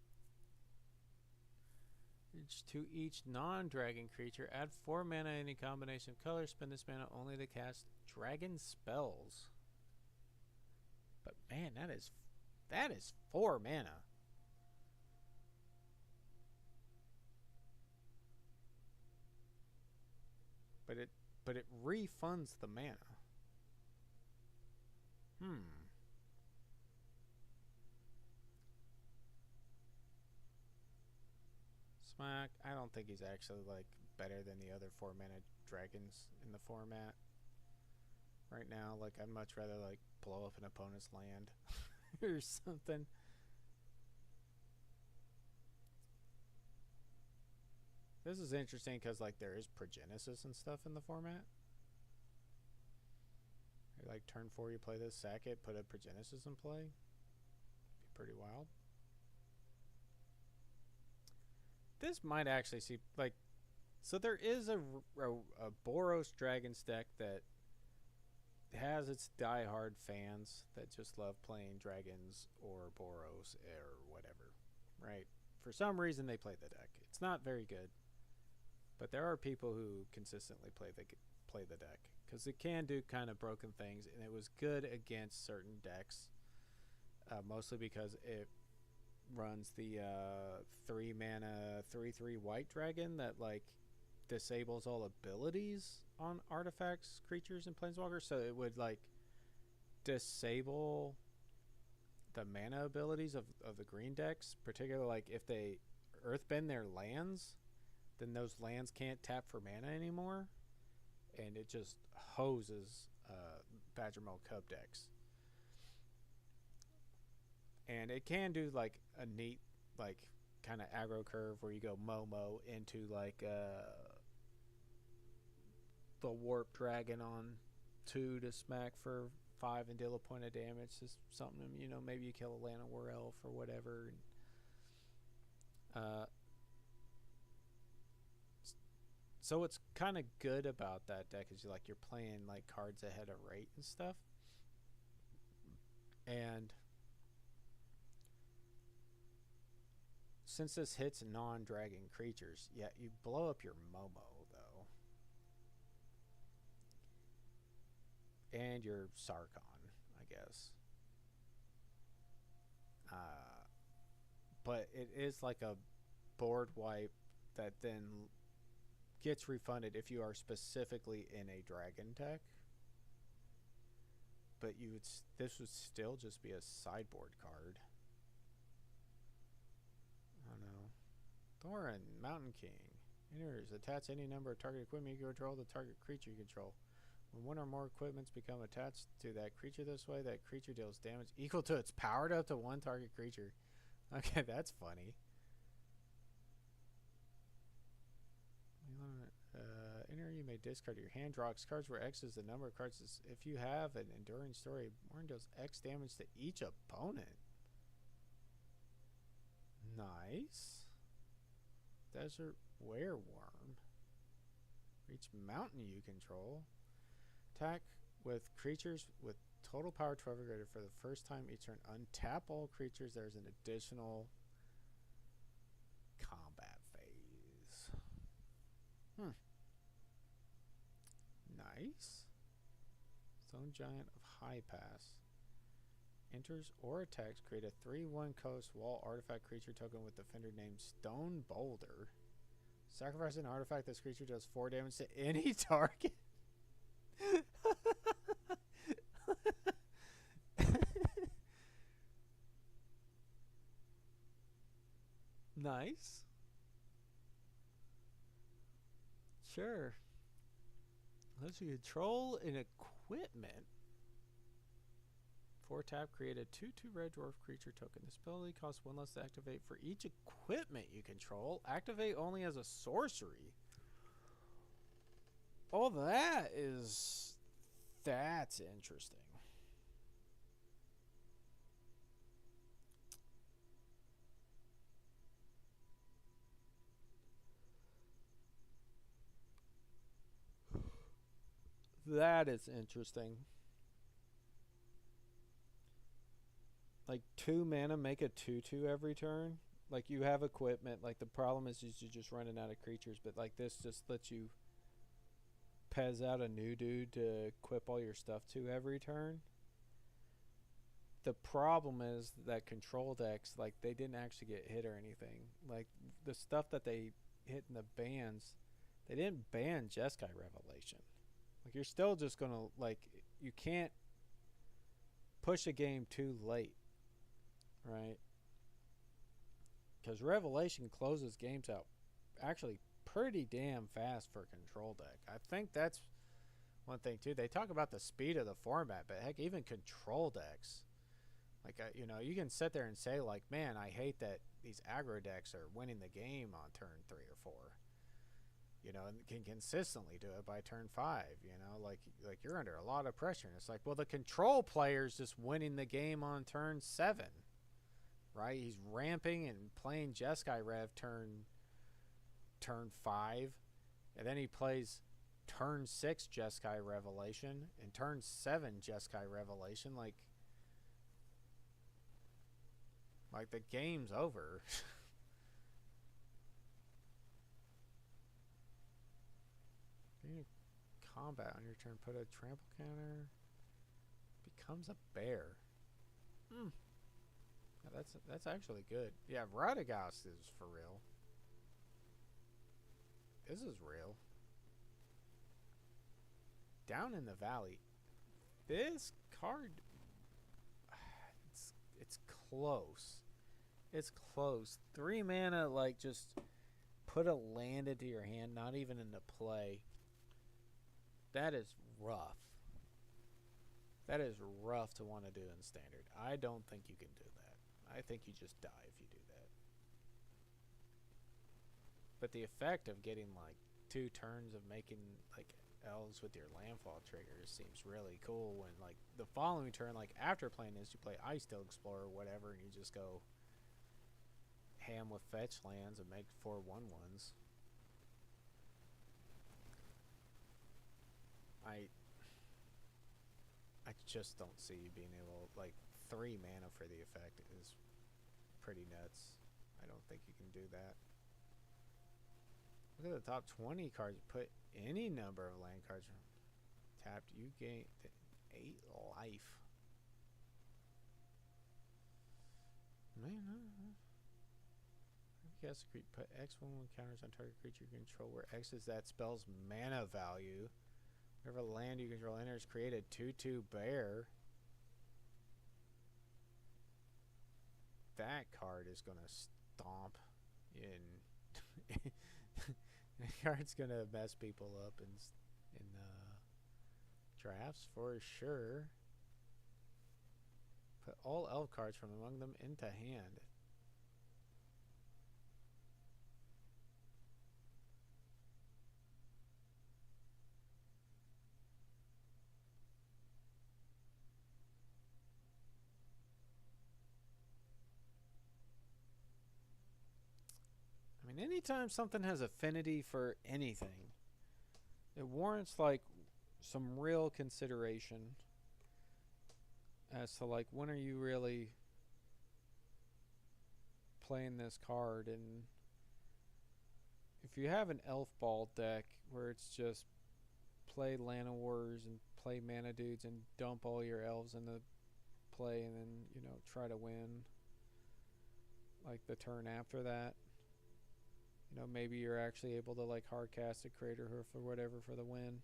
To each non-dragon creature, add 4 mana any combination of colors. Spend this mana only to cast dragon spells. But man, that is 4 mana. But it refunds the mana. Smack. I don't think he's actually like better than the other 4 mana dragons in the format right now. Like, I'd much rather like blow up an opponent's land or something. This is interesting because like there is Progenesis and stuff in the format. Like turn 4 you play this, sack it, put a Progenesis in play. Be pretty wild. This might actually see like, so there is a Boros Dragons deck that has its die-hard fans that just love playing dragons or Boros or whatever, right? For some reason they play the deck. It's not very good, but there are people who consistently play the deck because it can do kind of broken things, and it was good against certain decks, mostly because it runs the 3 mana 3/3 white dragon that like disables all abilities on artifacts, creatures, and planeswalkers. So it would like disable the mana abilities of the green decks, particularly like if they earthbend their lands, then those lands can't tap for mana anymore, and it just hoses Badgermole Cub decks. And it can do like a neat like kind of aggro curve where you go Momo into like the Warp Dragon on 2 to smack for 5 and deal a point of damage. Just something, you know, maybe you kill a Llanowar Elf or whatever. So what's kind of good about that deck is you're playing like cards ahead of rate and stuff. And since this hits non-dragon creatures, yeah, you blow up your Momo though, and your Sarkhan, I guess. But it is like a board wipe that then gets refunded if you are specifically in a dragon deck. But this would still just be a sideboard card. I don't know. Thorin, Mountain King. Enters. Attach any number of target equipment you control to the target creature you control. When one or more equipments become attached to that creature this way, that creature deals damage equal to its powered up to 1 target creature. Okay, that's funny. Enter, you may discard your hand, draw X cards where X is the number of cards. If you have an enduring story, Warren deals X damage to each opponent. Nice. Desert Wereworm. Reach mountain you control. Attack with creatures with total power 12 or greater for the first time each turn. Untap all creatures. There's an additional combat phase. Nice. Stone Giant of High Pass. Enters or attacks. Create a 3/1 coast wall artifact creature token with defender named Stone Boulder. Sacrifice an artifact. This creature does 4 damage to any target. Nice. Sure. Let's control an equipment. 4 tap, create a 2/2 red dwarf creature token. This ability costs 1 less to activate for each equipment you control. Activate only as a sorcery. Oh, that's interesting. That is interesting. Like 2 mana make a 2/2 every turn. Like you have equipment. Like the problem is you're just running out of creatures, but like this just lets you pez out a new dude to equip all your stuff to every turn. The problem is that control decks, like they didn't actually get hit or anything. Like the stuff that they hit in the bans, they didn't ban Jeskai Revelation. Like you're still just gonna like you can't push a game too late, right? Because Revelation closes games out actually pretty damn fast for a control deck. I think that's one thing too. They talk about the speed of the format, but heck, even control decks, like you can sit there and say like, man, I hate that these aggro decks are winning the game on turn 3 or 4. And can consistently do it by turn 5. Like you're under a lot of pressure, and it's like, well, the control player's just winning the game on turn 7, right? He's ramping and playing Jeskai Rev turn 5, and then he plays turn 6 Jeskai Revelation and turn 7 Jeskai Revelation. Like the game's over. Combat on your turn, put a trample counter, becomes a bear. Yeah, that's actually good. Yeah, Radagast is for real. This is real. Down in the Valley, this card, it's close. It's close. 3 mana, like just put a land into your hand, not even into play. That is rough. That is rough to want to do in Standard. I don't think you can do that. I think you just die if you do that. But the effect of getting like 2 turns of making like elves with your landfall triggers seems really cool. When like the following turn, like after playing this, you play Icedale Explorer or whatever, and you just go ham with fetch lands and make 4/1/1s. I just don't see you being able, like 3 mana for the effect is pretty nuts. I don't think you can do that. Look at the top 20 cards. Put any number of land cards tapped. You gain 8 life. Man, cast a put X1 counters on target creature you control, where X is that spell's mana value. Whenever land you control enters, create a 2/2 bear. That card is gonna stomp in. That card's gonna mess people up in drafts for sure. Put all elf cards from among them into hand. I mean, anytime something has affinity for anything, it warrants like some real consideration as to like, when are you really playing this card. And if you have an elf ball deck where it's just play Llanowars and play mana dudes and dump all your elves into play, and then try to win like the turn after that, maybe you're actually able to like hardcast a Crater Hoof or whatever for the win.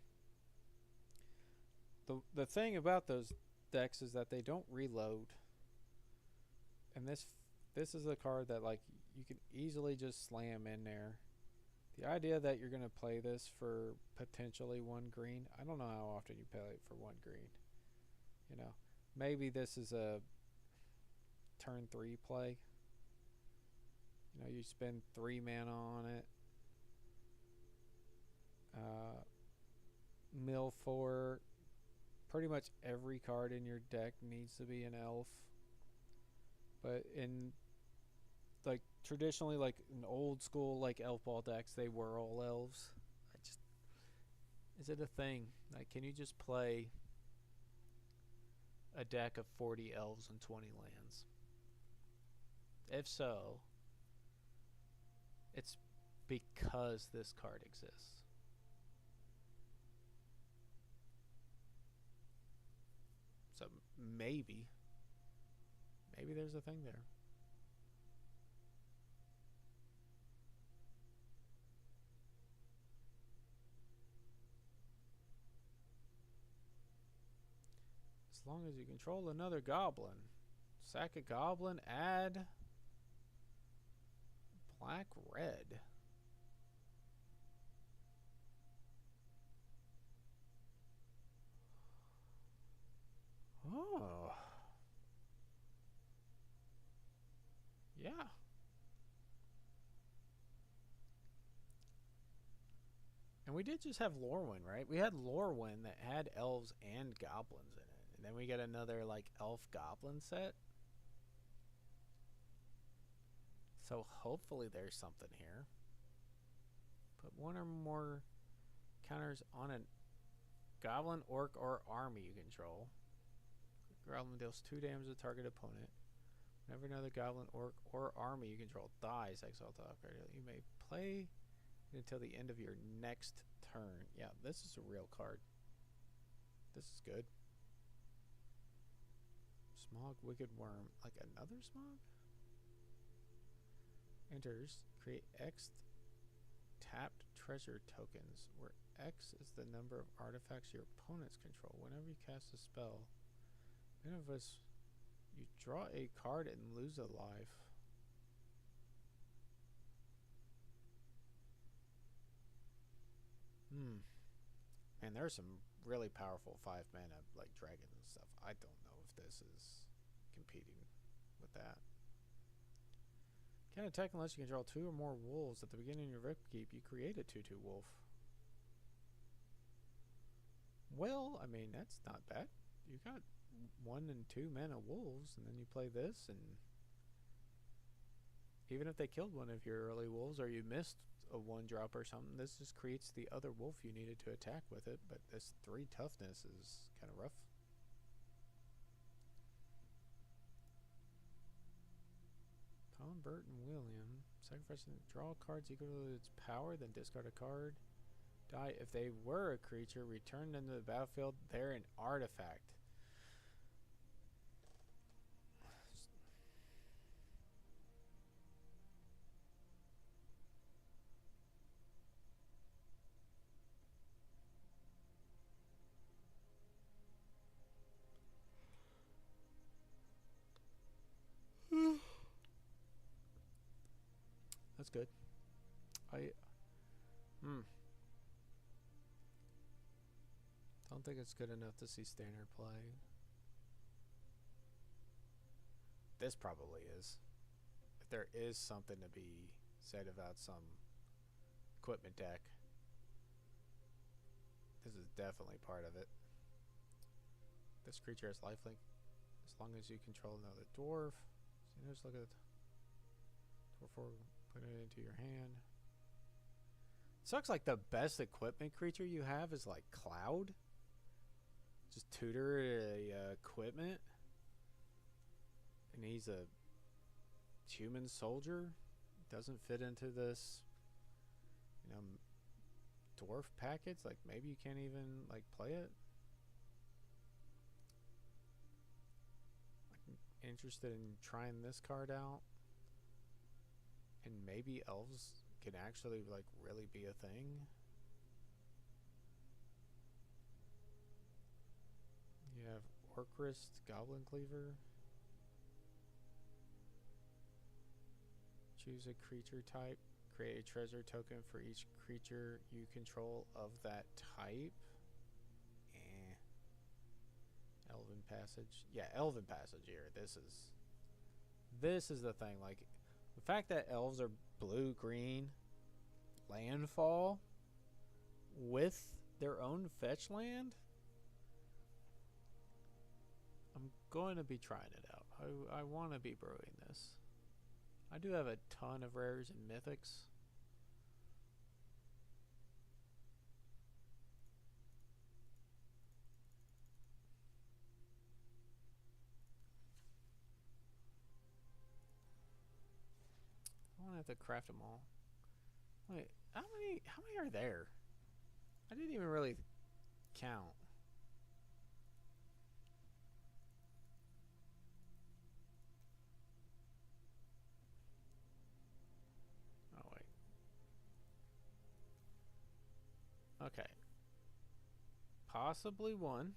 The thing about those decks is that they don't reload, and this is a card that like you can easily just slam in there. The idea that you're gonna play this for potentially 1 green, I don't know how often you play it for 1 green. Maybe this is a turn 3 play. You spend 3 mana on it. mill for pretty much every card in your deck needs to be an elf. But in like traditionally, like in old school like elf ball decks, they were all elves. I just is it a thing? Like, can you just play a deck of 40 elves and 20 lands? If so, it's because this card exists. So maybe there's a thing there. As long as you control another goblin. Sack a goblin, add black red. Oh. Yeah. And we did just have Lorwyn, right? We had Lorwyn that had elves and goblins in it. And then we get another like elf goblin set. So hopefully there's something here. Put one or more counters on a goblin, orc, or army you control. Goblin deals 2 damage to target opponent. Whenever another goblin, orc, or army you control dies, exile top card. You may play until the end of your next turn. Yeah, this is a real card. This is good. Smog, Wicked Worm. Like another Smog? Enters. Create X tapped treasure tokens, where X is the number of artifacts your opponents control. Whenever you cast a spell, none of us, you draw a card and lose a life. Man, there's some really powerful 5 mana like dragons and stuff. I don't know if this is competing with that. Can't attack unless you control 2 or more wolves. At the beginning of your upkeep, you create a 2/2 wolf. Well, I mean, that's not bad. You got 1 and 2 mana wolves, and then you play this, and even if they killed one of your early wolves, or you missed a 1-drop or something, this just creates the other wolf you needed to attack with it. But this 3 toughness is kind of rough. Tom, Bert, and William. Sacrifice and draw cards equal to its power, then discard a card. Die. If they were a creature, return them to the battlefield. They're an artifact. That's good. Don't think it's good enough to see standard play. This probably is. If there is something to be said about some equipment deck, this is definitely part of it. This creature has lifelink as long as you control another dwarf. So just look at dwarf 4, put it into your hand. Sucks like the best equipment creature you have is like Cloud. Just tutor a equipment. And he's a human soldier. Doesn't fit into this, you know, dwarf package. Like maybe you can't even like play it. I'm interested in trying this card out. And maybe elves can actually like really be a thing. You have Orcrist, Goblin Cleaver. Choose a creature type. Create a treasure token for each creature you control of that type. Elven Passage. Yeah, Elven Passage here. This is the thing. Like, the fact that elves are blue-green landfall with their own fetch land. I'm going to be trying it out. I want to be brewing this. I do have a ton of rares and mythics. I want to have to craft them all. Wait, how many are there? I didn't even really count. Oh wait. Okay. Possibly 1.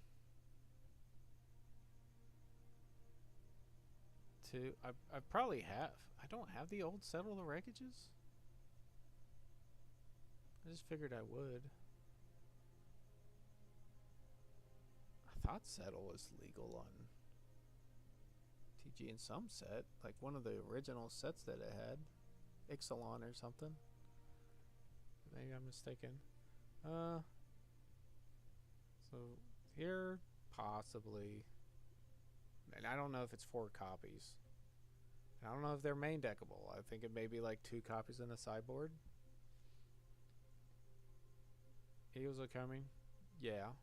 2. I probably have. I don't have the old Settle the Wreckages. I just figured I would. I thought Settle was legal on TG in some set. Like one of the original sets that it had. Ixalan or something. Maybe I'm mistaken. So here, possibly. And I don't know if it's 4 copies. And I don't know if they're main deckable. I think it may be like 2 copies in the sideboard. Eagles are coming. Yeah.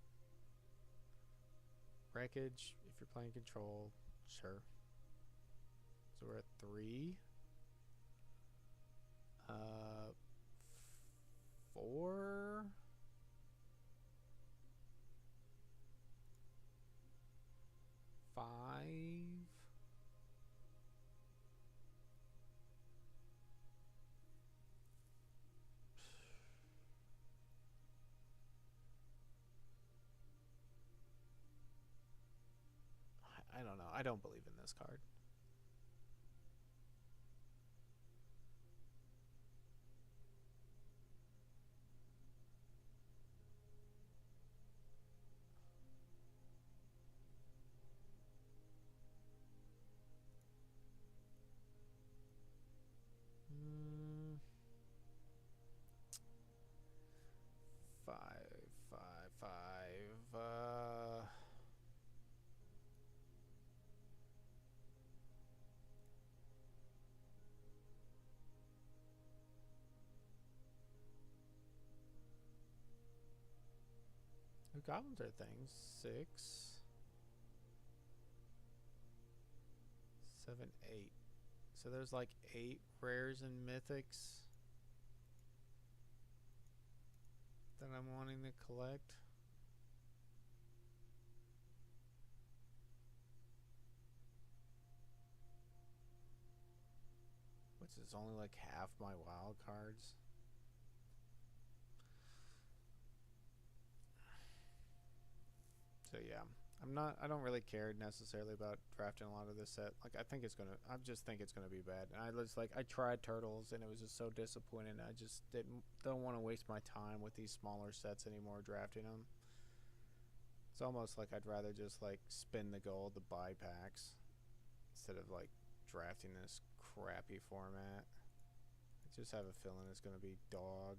Wreckage, if you're playing control, sure. So we're at 3. 4. I don't know. I don't believe in this card. Goblins are things. 6, 7, 8. So there's like 8 rares and mythics that I'm wanting to collect. Which is only like half my wild cards. So yeah, I don't really care necessarily about drafting a lot of this set. Like I just think it's gonna be bad. And I tried Turtles and it was just so disappointing. I just don't want to waste my time with these smaller sets anymore drafting them. It's almost like I'd rather just like spend the gold to buy packs instead of like drafting this crappy format. I just have a feeling it's gonna be dog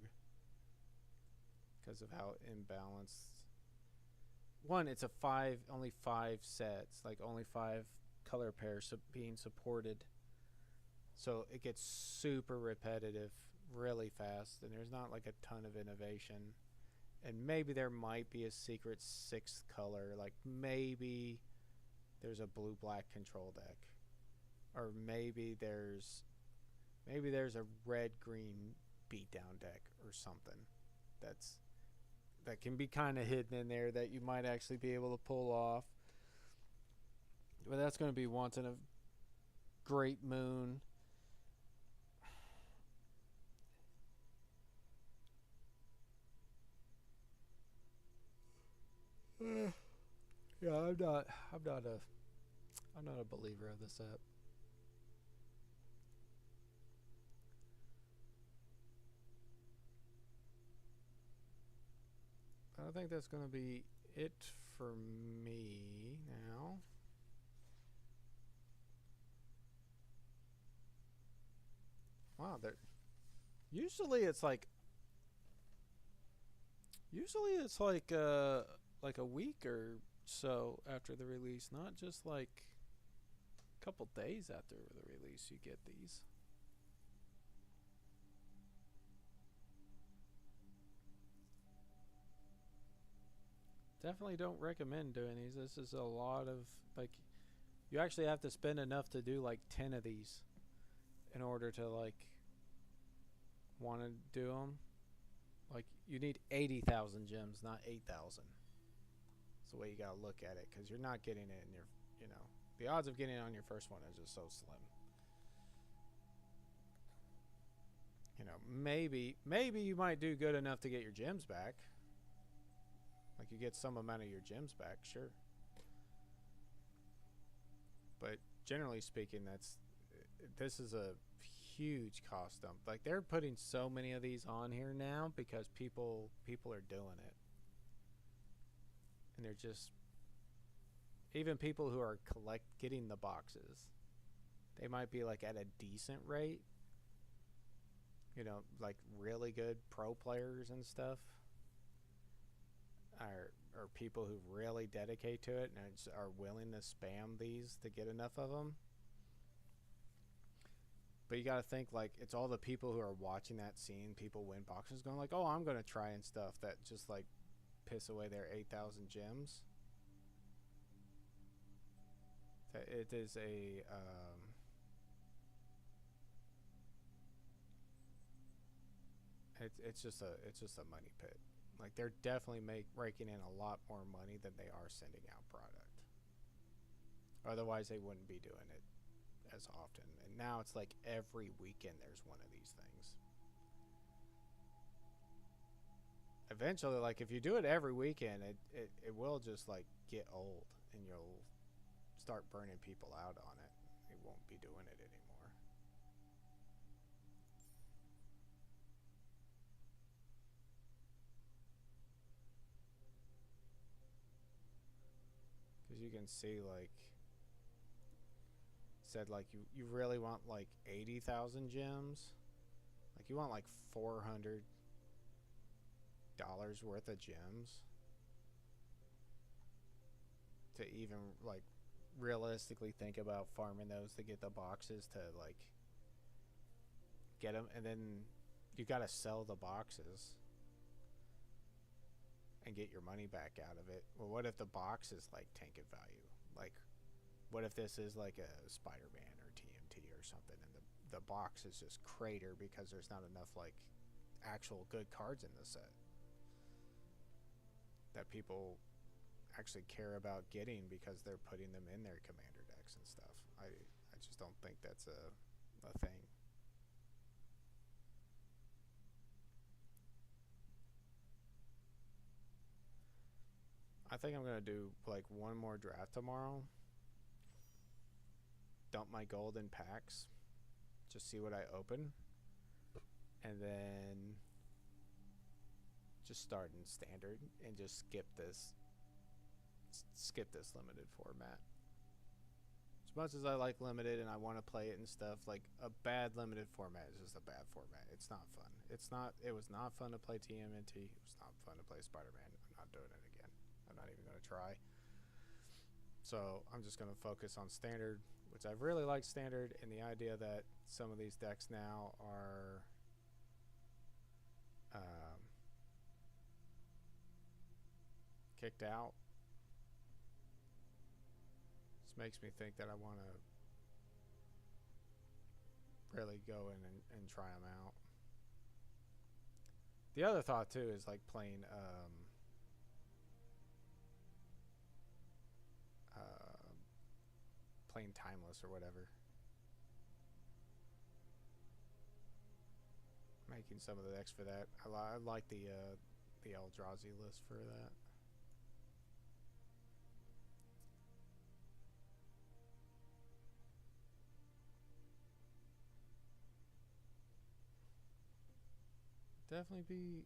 because of how imbalanced. One, it's only 5 sets, like only 5 color pairs being supported. So it gets super repetitive really fast, and there's not like a ton of innovation. And maybe there might be a secret 6th color, like maybe there's a blue-black control deck. Or maybe there's a red-green beatdown deck or something that can be kind of hidden in there that you might actually be able to pull off. But that's going to be once in a great moon. Yeah, I'm not a believer of the set. I think that's going to be it for me now. Wow, usually it's like Usually it's like a week or so after the release, not just like a couple days after the release you get these. Definitely don't recommend doing these. This is a lot of like you actually have to spend enough to do like 10 of these in order to like want to do them. Like you need 80,000 gems, not 8,000. That's the way you got to look at it cuz you're not getting it in your, you know, the odds of getting it on your first one is just so slim. You know, maybe you might do good enough to get your gems back. Like you get some amount of your gems back, sure. But generally speaking, this is a huge cost dump. Like they're putting so many of these on here now because people are doing it. And they're just even people who are getting the boxes. They might be like at a decent rate. You know, like really good pro players and stuff. Or people who really dedicate to it and are willing to spam these to get enough of them. But you got to think like it's all the people who are watching that scene, people win boxes, going like, "Oh, I'm gonna try and stuff," that just like piss away their 8,000 gems. That it is a it's just a money pit. Like they're definitely raking in a lot more money than they are sending out product. Otherwise, they wouldn't be doing it as often. And now it's like every weekend there's one of these things. Eventually, like if you do it every weekend, it will just like get old, and you'll start burning people out on it. You won't be doing it anymore. Because you can see like said like you really want like 80,000 gems, like you want like $400 worth of gems to even like realistically think about farming those to get the boxes to like get them, and then you got to sell the boxes and get your money back out of it. Well, what if the box is like tank in value? Like what if this is like a Spider-Man or TMT or something, and the box is just crater because there's not enough like actual good cards in the set that people actually care about getting because they're putting them in their commander decks and stuff. I just don't think that's a thing. I think I'm gonna do like one more draft tomorrow. Dump my gold in packs. Just see what I open. And then just start in standard and just skip this limited format. As much as I like limited and I want to play it and stuff, like a bad limited format is just a bad format. It's not fun. It was not fun to play TMNT. It was not fun to play Spider-Man. I'm not doing it again. I'm not even going to try. So I'm just going to focus on standard, which I really like standard, and the idea that some of these decks now are kicked out. This makes me think that I want to really go in and try them out. The other thought too is like playing playing timeless or whatever. Making some of the decks for that. I like the Eldrazi list for that. Definitely be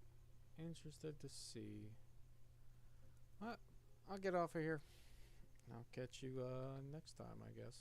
interested to see. I'll get off of here. I'll catch you next time, I guess.